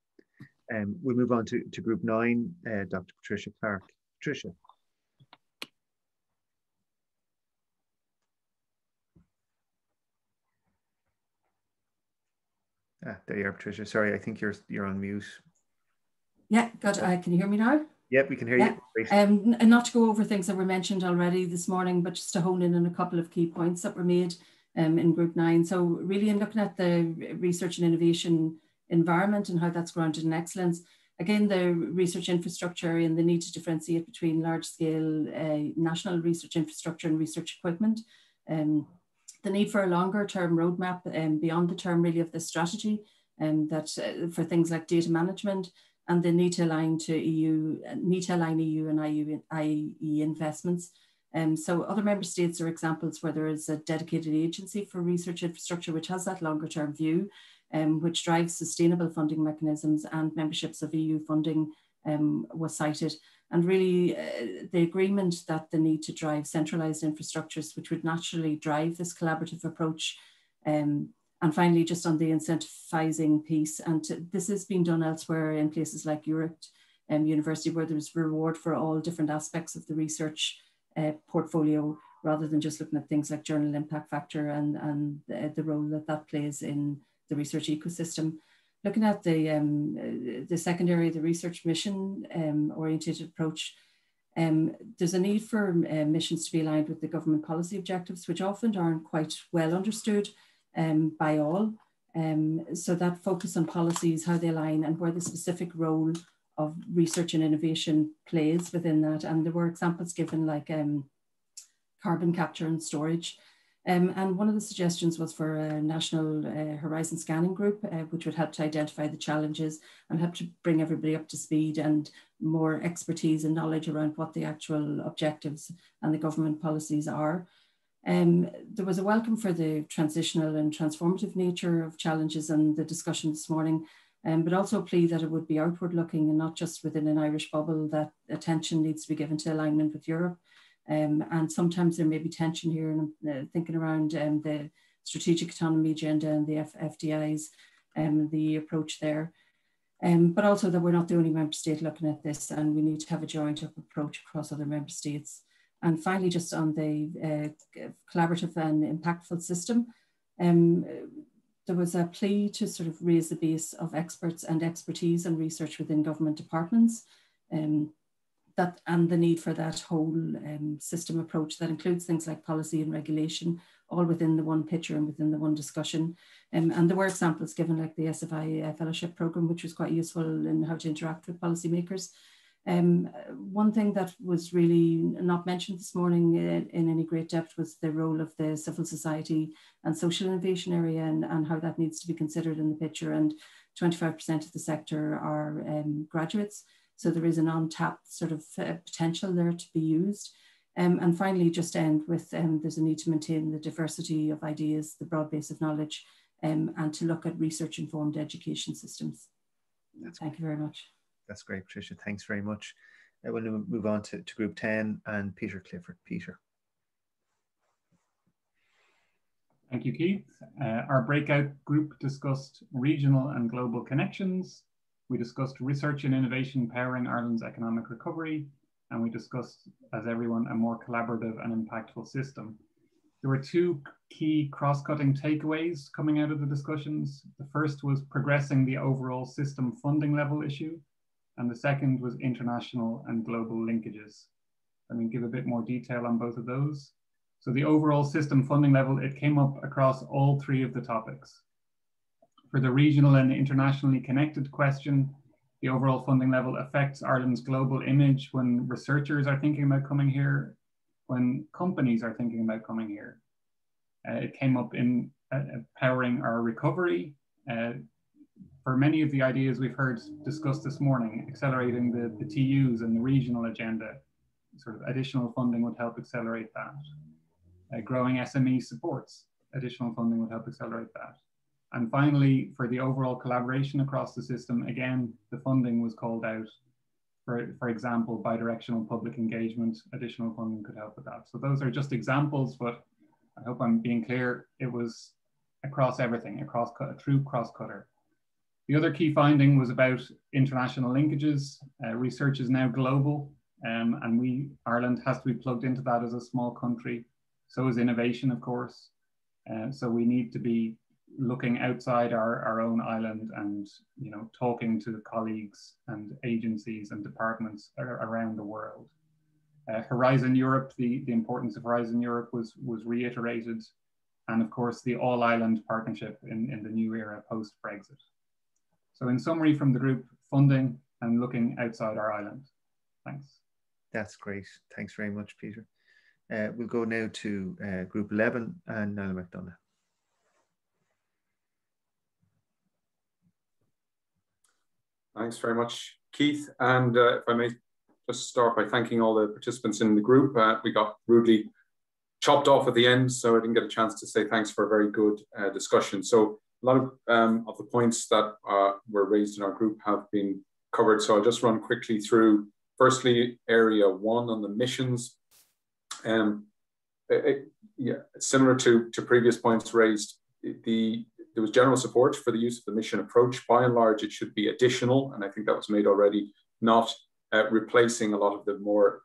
We'll move on to Group 9, Dr. Patricia Clark. Patricia. There you are, Patricia. Sorry, I think you're on mute. Yeah, good. Can you hear me now? Yep, we can hear you. And not to go over things that were mentioned already this morning, but just to hone in on a couple of key points that were made in Group 9. So really in looking at the research and innovation environment and how that's grounded in excellence, again, the research infrastructure and the need to differentiate between large scale national research infrastructure and research equipment. The need for a longer term roadmap beyond the term really of the strategy that for things like data management, and the need to align EU and IE investments. So other member states are examples where there is a dedicated agency for research infrastructure which has that longer term view, which drives sustainable funding mechanisms, and memberships of EU funding was cited. And really the agreement that the need to drive centralised infrastructures which would naturally drive this collaborative approach. And finally, just on the incentivizing piece, and this has been done elsewhere in places like Europe University, where there's reward for all different aspects of the research portfolio, rather than just looking at things like journal impact factor and the role that that plays in the research ecosystem. Looking at the second area, the research mission orientated approach, there's a need for missions to be aligned with the government policy objectives, which often aren't quite well understood by all. So that focus on policies, how they align, and where the specific role of research and innovation plays within that. And there were examples given like carbon capture and storage. And one of the suggestions was for a national horizon scanning group, which would help to identify the challenges and help to bring everybody up to speed and more expertise and knowledge around what the actual objectives and the government policies are. There was a welcome for the transitional and transformative nature of challenges and the discussion this morning, but also a plea that it would be outward looking and not just within an Irish bubble, that attention needs to be given to alignment with Europe. And sometimes there may be tension here, and thinking around the strategic autonomy agenda and the FDIs and the approach there. But also that we're not the only member state looking at this, and we need to have a joint up approach across other member states. And finally, just on the collaborative and impactful system, there was a plea to sort of raise the base of experts and expertise and research within government departments, and the need for that whole system approach that includes things like policy and regulation, all within the one picture and within the one discussion. And there were examples given like the SFI fellowship program, which was quite useful in how to interact with policymakers. One thing that was really not mentioned this morning in any great depth was the role of the civil society and social innovation area, and how that needs to be considered in the picture. And 25% of the sector are graduates. So there is an untapped sort of potential there to be used. And finally, just end with there's a need to maintain the diversity of ideas, the broad base of knowledge, and to look at research-informed education systems. Thank you very much. That's great, Patricia. Thanks very much. We'll move on to Group 10 and Peter Clifford. Peter. Thank you, Keith. Our breakout group discussed regional and global connections. We discussed research and innovation powering Ireland's economic recovery. And we discussed, as everyone, a more collaborative and impactful system. There were two key cross-cutting takeaways coming out of the discussions. The first was progressing the overall system funding level issue. And the second was international and global linkages. Let me give a bit more detail on both of those. So the overall system funding level, it came up across all three of the topics. For the regional and internationally connected question, the overall funding level affects Ireland's global image when researchers are thinking about coming here, when companies are thinking about coming here. It came up in powering our recovery. For many of the ideas we've heard discussed this morning, accelerating the TUs and the regional agenda, sort of additional funding would help accelerate that. Growing SME supports, additional funding would help accelerate that. And finally, for the overall collaboration across the system, again, the funding was called out. For example, bidirectional public engagement, additional funding could help with that. So those are just examples, but I hope I'm being clear. It was across everything, a true cross-cutter. The other key finding was about international linkages. Research is now global, and Ireland has to be plugged into that as a small country. So is innovation, of course. So we need to be looking outside our own island and talking to colleagues and agencies and departments around the world. Horizon Europe, the importance of Horizon Europe was reiterated, and of course the all-island partnership in the new era post-Brexit. So in summary from the group, funding and looking outside our island. Thanks. That's great. Thanks very much, Peter. We'll go now to Group 11 and Niall McDonough. Thanks very much, Keith. And if I may just start by thanking all the participants in the group. We got rudely chopped off at the end, so I didn't get a chance to say thanks for a very good discussion. So a lot of the points that were raised in our group have been covered. So I'll just run quickly through. Firstly, area 1 on the missions. Similar to previous points raised, there was general support for the use of the mission approach. By and large, it should be additional, and I think that was made already, not replacing a lot of the more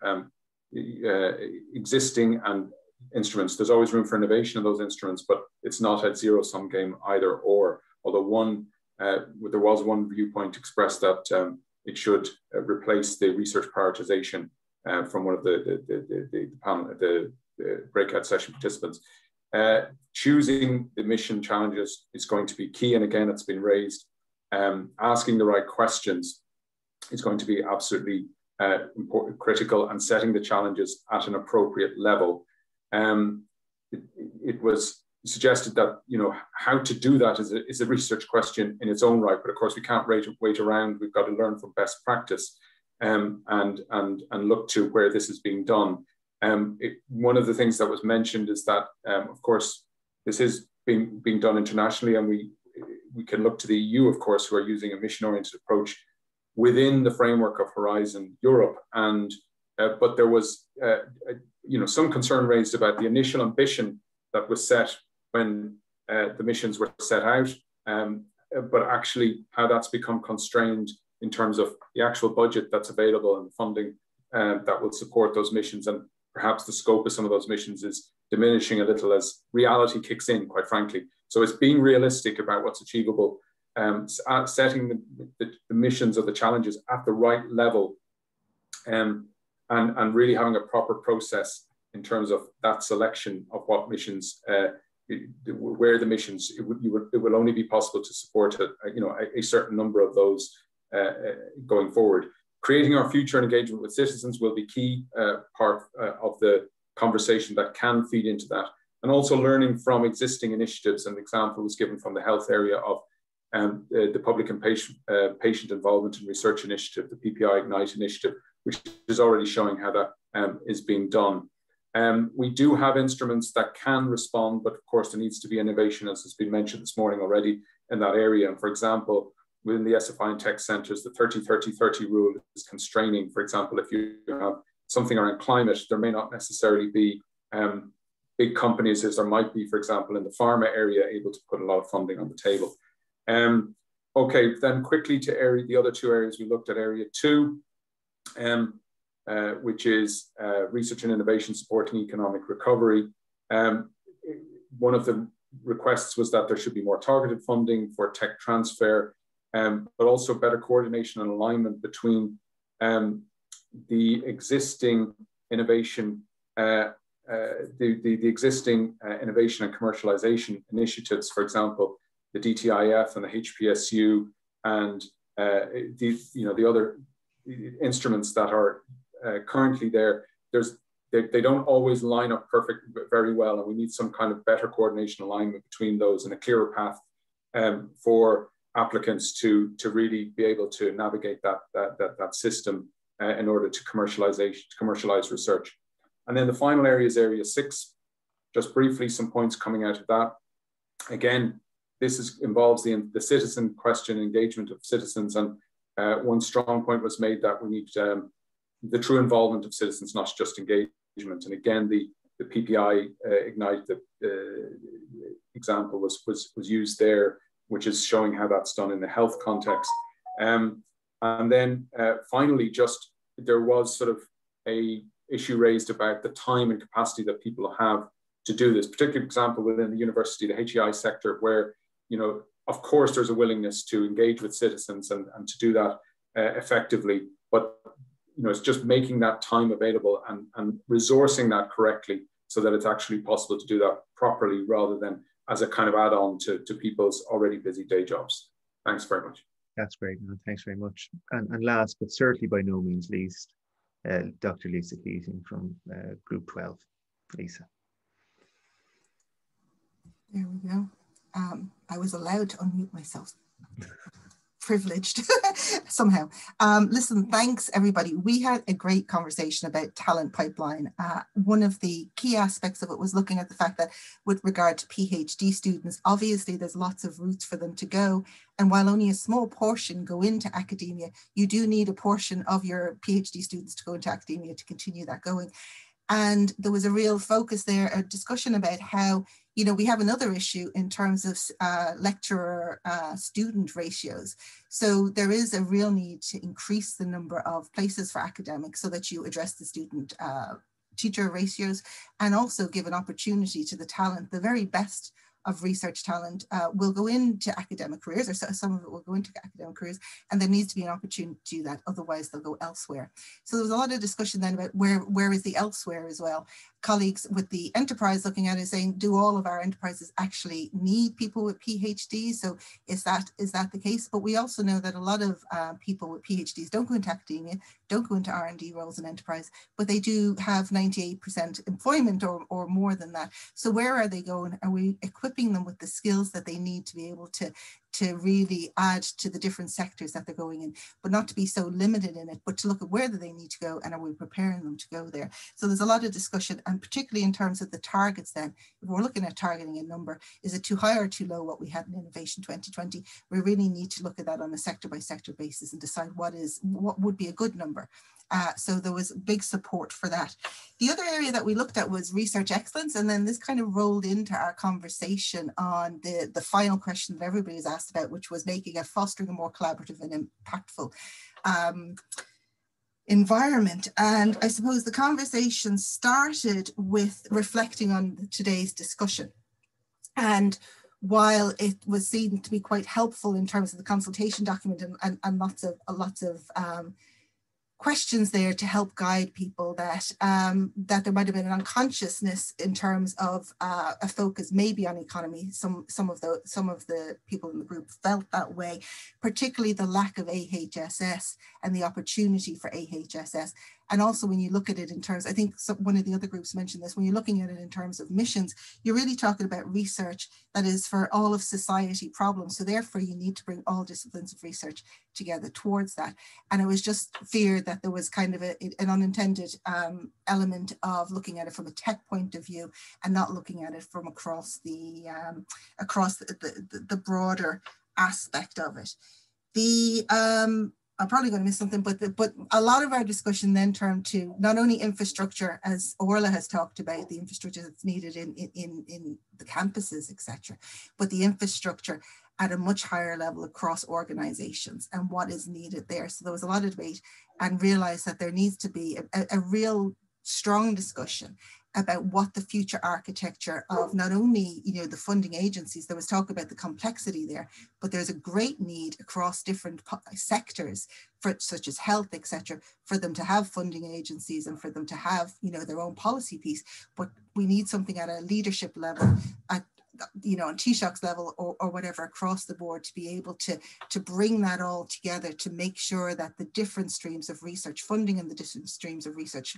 existing and instruments. There's always room for innovation in those instruments, but it's not a zero-sum game either or. Although there was one viewpoint expressed that it should replace the research prioritization from one of the breakout session participants. Choosing the mission challenges is going to be key, and again, it's been raised. Asking the right questions is going to be absolutely important, critical, and setting the challenges at an appropriate level. It was suggested that how to do that is a research question in its own right, but of course we can't wait around. We've got to learn from best practice and look to where this is being done. One of the things that was mentioned is that, of course, this is being done internationally, and we can look to the EU, of course, who are using a mission-oriented approach within the framework of Horizon Europe. And but there was, some concern raised about the initial ambition that was set when the missions were set out, but actually how that's become constrained in terms of the actual budget that's available and funding that will support those missions. And perhaps the scope of some of those missions is diminishing a little as reality kicks in, quite frankly. So it's being realistic about what's achievable, setting the missions or the challenges at the right level, and really having a proper process in terms of that selection of what missions, where the missions, it will only be possible to support a certain number of those going forward. Creating our future engagement with citizens will be key part of the conversation that can feed into that. And also learning from existing initiatives. An example was given from the health area of the Public and Patient Involvement and Research Initiative, the PPI Ignite initiative, which is already showing how that is being done. We do have instruments that can respond, but of course there needs to be innovation, as has been mentioned this morning already, in that area. And for example, within the SFI and tech centres, the 30-30-30 rule is constraining. For example, if you have something around climate, there may not necessarily be big companies as there might be, for example, in the pharma area, able to put a lot of funding on the table. Okay, then quickly to the other two areas we looked at. Area 2, which is research and innovation supporting economic recovery. One of the requests was that there should be more targeted funding for tech transfer, but also better coordination and alignment between the existing innovation, the existing innovation and commercialization initiatives, for example, the DTIF and the HPSU and the other instruments that are currently there. They don't always line up very well, and we need some kind of better coordination alignment between those and a clearer path for applicants to really be able to navigate that system in order to commercialize research. And then the final area is area 6. Just briefly, some points coming out of that. Again, this involves the citizen question, engagement of citizens, and one strong point was made that we need the true involvement of citizens, not just engagement. And again, the PPI Ignite example was used there, which is showing how that's done in the health context. And then finally, just there was sort of a issue raised about the time and capacity that people have to do this. Particular example within the university, the HEI sector, where, of course, there's a willingness to engage with citizens and to do that effectively, but it's just making that time available and resourcing that correctly so that it's actually possible to do that properly rather than as a kind of add-on to people's already busy day jobs. Thanks very much. That's great. No, thanks very much. And last, but certainly by no means least, Dr. Lisa Keating from Group 12. Lisa. There we go. I was allowed to unmute myself. Privileged somehow. Listen, thanks everybody. We had a great conversation about talent pipeline. One of the key aspects of it was looking at the fact that with regard to PhD students, obviously there's lots of routes for them to go. And while only a small portion go into academia, you do need a portion of your PhD students to go into academia to continue that going. And there was a real focus there, a discussion about how, we have another issue in terms of lecturer-student ratios. So there is a real need to increase the number of places for academics so that you address the student-teacher ratios and also give an opportunity to the talent, the very best of research talent will go into academic careers, or some of it will go into academic careers, and there needs to be an opportunity to do that, otherwise they'll go elsewhere. So there was a lot of discussion then about where is the elsewhere as well. Colleagues with the enterprise looking at it saying, do all of our enterprises actually need people with PhDs? So is that the case? But we also know that a lot of people with PhDs don't go into academia, don't go into R&D roles in enterprise, but they do have 98% employment or more than that. So where are they going? Are we equipping them with the skills that they need to be able to really add to the different sectors that they're going in, but not to be so limited in it, but to look at where do they need to go and are we preparing them to go there? So there's a lot of discussion, and particularly in terms of the targets then, if we're looking at targeting a number, is it too high or too low what we had in Innovation 2020? We really need to look at that on a sector by sector basis and decide what would be a good number. So there was big support for that. The other area that we looked at was research excellence, and then this kind of rolled into our conversation on the final question that everybody was asked about, which was fostering a more collaborative and impactful environment. And I suppose the conversation started with reflecting on today's discussion. And while it was seen to be quite helpful in terms of the consultation document and lots of questions there to help guide people, that there might have been an unconsciousness in terms of a focus maybe on economy. Some of the people in the group felt that way, particularly the lack of AHSS and the opportunity for AHSS. And also when you look at it in terms, I think one of the other groups mentioned this, when you're looking at it in terms of missions, you're really talking about research that is for all of society problems. So therefore you need to bring all disciplines of research together towards that. And it was just feared that there was kind of an unintended element of looking at it from a tech point of view and not looking at it from across the broader aspect of it. I'm probably going to miss something, but a lot of our discussion then turned to not only infrastructure, as Orla has talked about, the infrastructure that's needed in the campuses, etc., but the infrastructure at a much higher level across organizations and what is needed there. So there was a lot of debate, and realized that there needs to be a real strong discussion about what the future architecture of not only, you know, the funding agencies, there was talk about the complexity there, but there's a great need across different sectors, such as health, etc., for them to have funding agencies and for them to have, you know, their own policy piece. But we need something at a leadership level, at, you know, on Taoiseach's level or whatever across the board, to be able to bring that all together, to make sure that the different streams of research funding and the different streams of research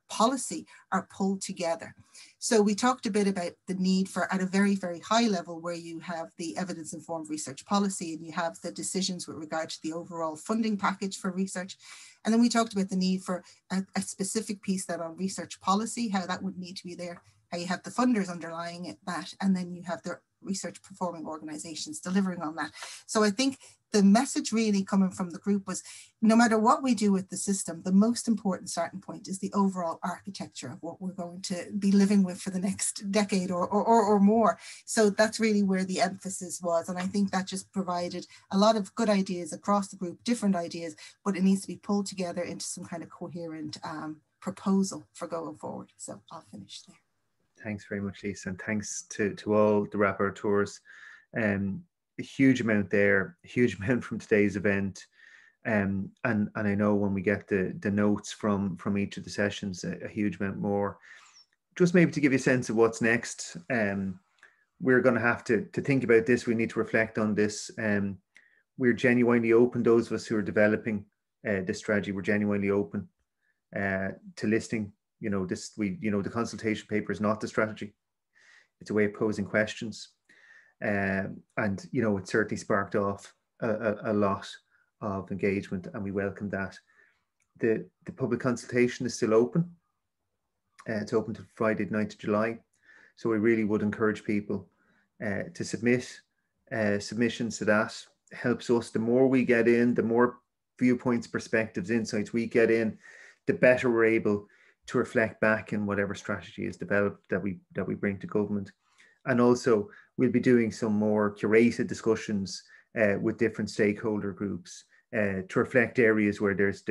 policy are pulled together. So we talked a bit about the need for, at a very, very high level, where you have the evidence-informed research policy and you have the decisions with regard to the overall funding package for research. And then we talked about the need for a specific piece that on research policy, how that would need to be there, how you have the funders underlying it, that, and then you have the research performing organizations delivering on that. So I think the message really coming from the group was, no matter what we do with the system, the most important starting point is the overall architecture of what we're going to be living with for the next decade or more. So that's really where the emphasis was. And I think that just provided a lot of good ideas across the group, different ideas, but it needs to be pulled together into some kind of coherent proposal for going forward. So I'll finish there. Thanks very much, Lisa, and thanks to all the rapporteurs. A huge amount there, a huge amount from today's event. And I know when we get the notes from each of the sessions, a huge amount more. Just maybe to give you a sense of what's next, we're going to have to think about this. We need to reflect on this. We're genuinely open, those of us who are developing this strategy, we're genuinely open to listening. You know, the consultation paper is not the strategy. It's a way of posing questions. And, you know, it certainly sparked off a lot of engagement, and we welcome that. The public consultation is still open. It's open to Friday, the 9th of July. So we really would encourage people to submit submissions to that. Helps us. The more we get in, the more viewpoints, perspectives, insights we get in, the better we're able to reflect back in whatever strategy is developed that we bring to government. And also we'll be doing some more curated discussions with different stakeholder groups to reflect areas where there's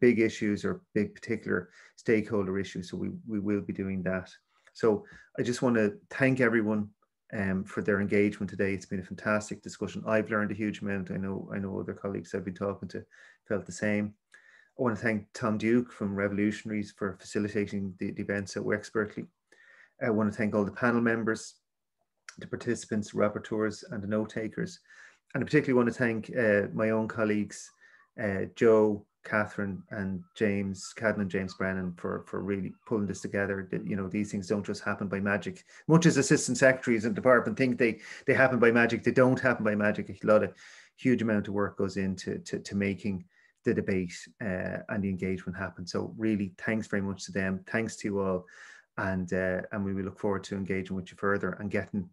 big issues or big particular stakeholder issues. So we will be doing that. So I just want to thank everyone for their engagement today. It's been a fantastic discussion. I've learned a huge amount. I know other colleagues I've been talking to felt the same. I want to thank Tom Duke from Revolutionaries for facilitating the event so expertly. I want to thank all the panel members, the participants, rapporteurs, and the note takers. And I particularly want to thank my own colleagues, Joe, Catherine, and James Brennan for really pulling this together. You know, these things don't just happen by magic. Much as assistant secretaries in the department think they happen by magic, they don't happen by magic. A huge amount of work goes into making the debate and the engagement happen. So really, thanks very much to them. Thanks to you all, and we will look forward to engaging with you further and getting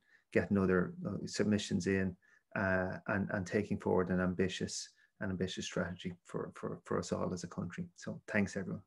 other submissions in and taking forward an ambitious strategy for us all as a country. So thanks, everyone.